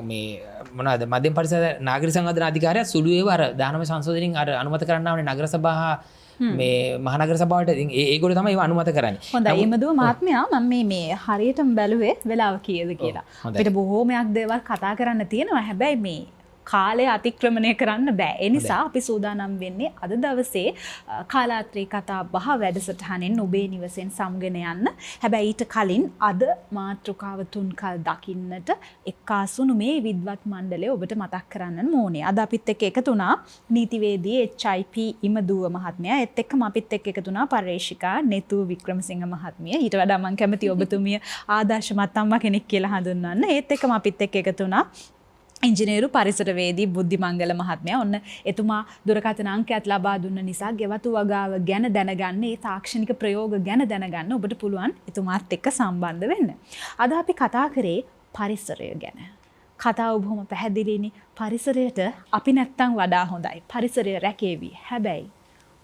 මේ මොනවාද මධ්‍යම පරිසර නාගරික සංවර්ධන අධිකාරිය සුළු ඒවා අර 19 සංශෝධනයෙන් අර අනුමත කරන්න ඕනේ නගර සභාව මේ මහනගර සභාවට ඉතින් ඒගොල්ලෝ තමයි ඒව අනුමත කරන්නේ. හොඳයි එමදුව මහත්මයා මම මේ හරියටම බැලුවේ වෙලාව කීයද කියලා. අපිට බොහෝමයක් දේවල් කතා කරන්න තියෙනවා. හැබැයි මේ කාලය අතික්‍රමණය කරන්න බෑ. ඒ නිසා අපි සූදානම් වෙන්නේ අද දවසේ කාලාත්‍රී කතා බහ වැඩසටහනෙන් ඔබේ නිවසෙන් සමුගෙන යන්න. හැබැයි ඊට කලින් අද මාතෘකාව තුන්කල් දකින්නට එක්කාසුණු මේ විද්වත් මණ්ඩලය ඔබට මතක් කරන්න ඕනේ. අද අපිත් එක්ක එකතු වුණා නීතිවේදී HIP ඉමදුව මහත්මයා. ඒත් එක්කම අපිත් එක්ක එකතු වුණා පර්යේෂිකා නෙතු වික්‍රමසිංහ මහත්මිය. ඊට වඩා මම කැමති ඔබතුමිය ආදර්ශමත් අම්මා කෙනෙක් කියලා හඳුන්වන්න. ඒත් එක්කම අපිත් එක්ක එකතු වුණා ඉංජිනේරු පරිසරවේදී බුද්ධිමංගල මහත්මයා. ඔන්න එතුමා දුරකථන අංකයක් ලබා දුන්න නිසා ගෙවතු වගාව ගැන දැනගන්න, ඒ තාක්ෂණික ප්‍රයෝග ගැන දැනගන්න ඔබට පුළුවන් එතුමාත් එක්ක සම්බන්ධ වෙන්න. අද අපි කතා කරේ පරිසරය ගැන. කතාව බොහොම පැහැදිලිනේ. පරිසරයට අපි නැත්තම් වඩා හොඳයි. පරිසරය රැකේවි. හැබැයි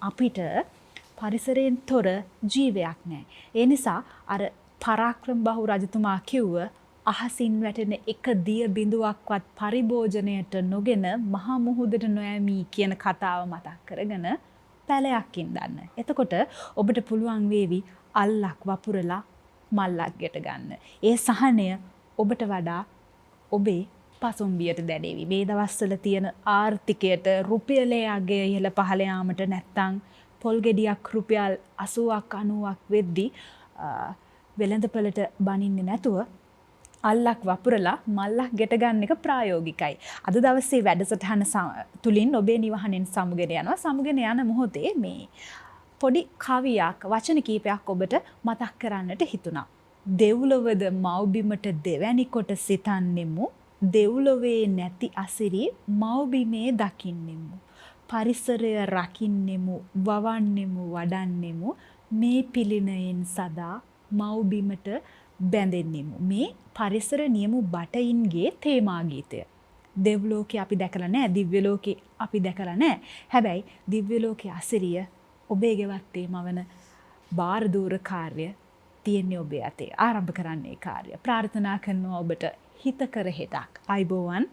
අපිට පරිසරයෙන් තොර ජීවයක් නැහැ. ඒ නිසා අර පරාක්‍රම බහු රජතුමා කිව්ව අහසින් වැටෙන එක දිය බිඳුවක්වත් පරිභෝජනයට නොගෙන මහා මුහුදට නොයමී කියන කතාව මතක් කරගෙන පැලයක් ඉඳන්න. එතකොට ඔබට පුළුවන් වේවි අල්ලක් වපුරලා මල්ලක් ගෙට ගන්න. ඒ සහනය ඔබට වඩා ඔබේ පසුම්බියට දැනෙවි. මේ දවස්වල තියෙන ආර්ථිකයට රුපියලේ අගය ඉහළ පහළ යාමට නැත්තම් පොල් ගෙඩියක් රුපියල් 80ක් 90ක් වෙද්දි වෙළඳපළට බනින්නේ නැතුව අල්ලක් වපුරලා මල්ලක් ගෙට ගන්න එක ප්‍රායෝගිකයි. අද දවසේ වැඩසටහන තුලින් ඔබේ නිවහනෙන් සමුගෙන යනවා. සමුගෙන යන මොහොතේ මේ පොඩි කවියක් වචන කීපයක් ඔබට මතක් කරන්නට හිතුණා. දෙව්ලොවද මව්බිමට දෙවැනි කොට සිතන්නෙමු. දෙව්ලොවේ නැති අසිරි මව්බිමේ දකින්නෙමු. පරිසරය රකින්නෙමු, වවන්නෙමු, වඩන්නෙමු. මේ පිළිනයෙන් සදා මව්බිමට බැඳෙන්නෙමු. මේ පරිසර නියමු බටයින්ගේ තේමා ගීතය. දෙව්ලෝකේ අපි දැකලා නැහැ, දිව්‍ය ලෝකේ අපි දැකලා නැහැ. හැබැයි දිව්‍ය ලෝකයේ අසිරිය ඔබේ ගෙවත් තේමවන බාරදූර කාර්ය තියෙන්නේ ඔබේ අතේ. ආරම්භ කරන්නේ කාර්ය. ප්‍රාර්ථනා කරනවා ඔබට හිතකර හෙටක්. අයබෝවන්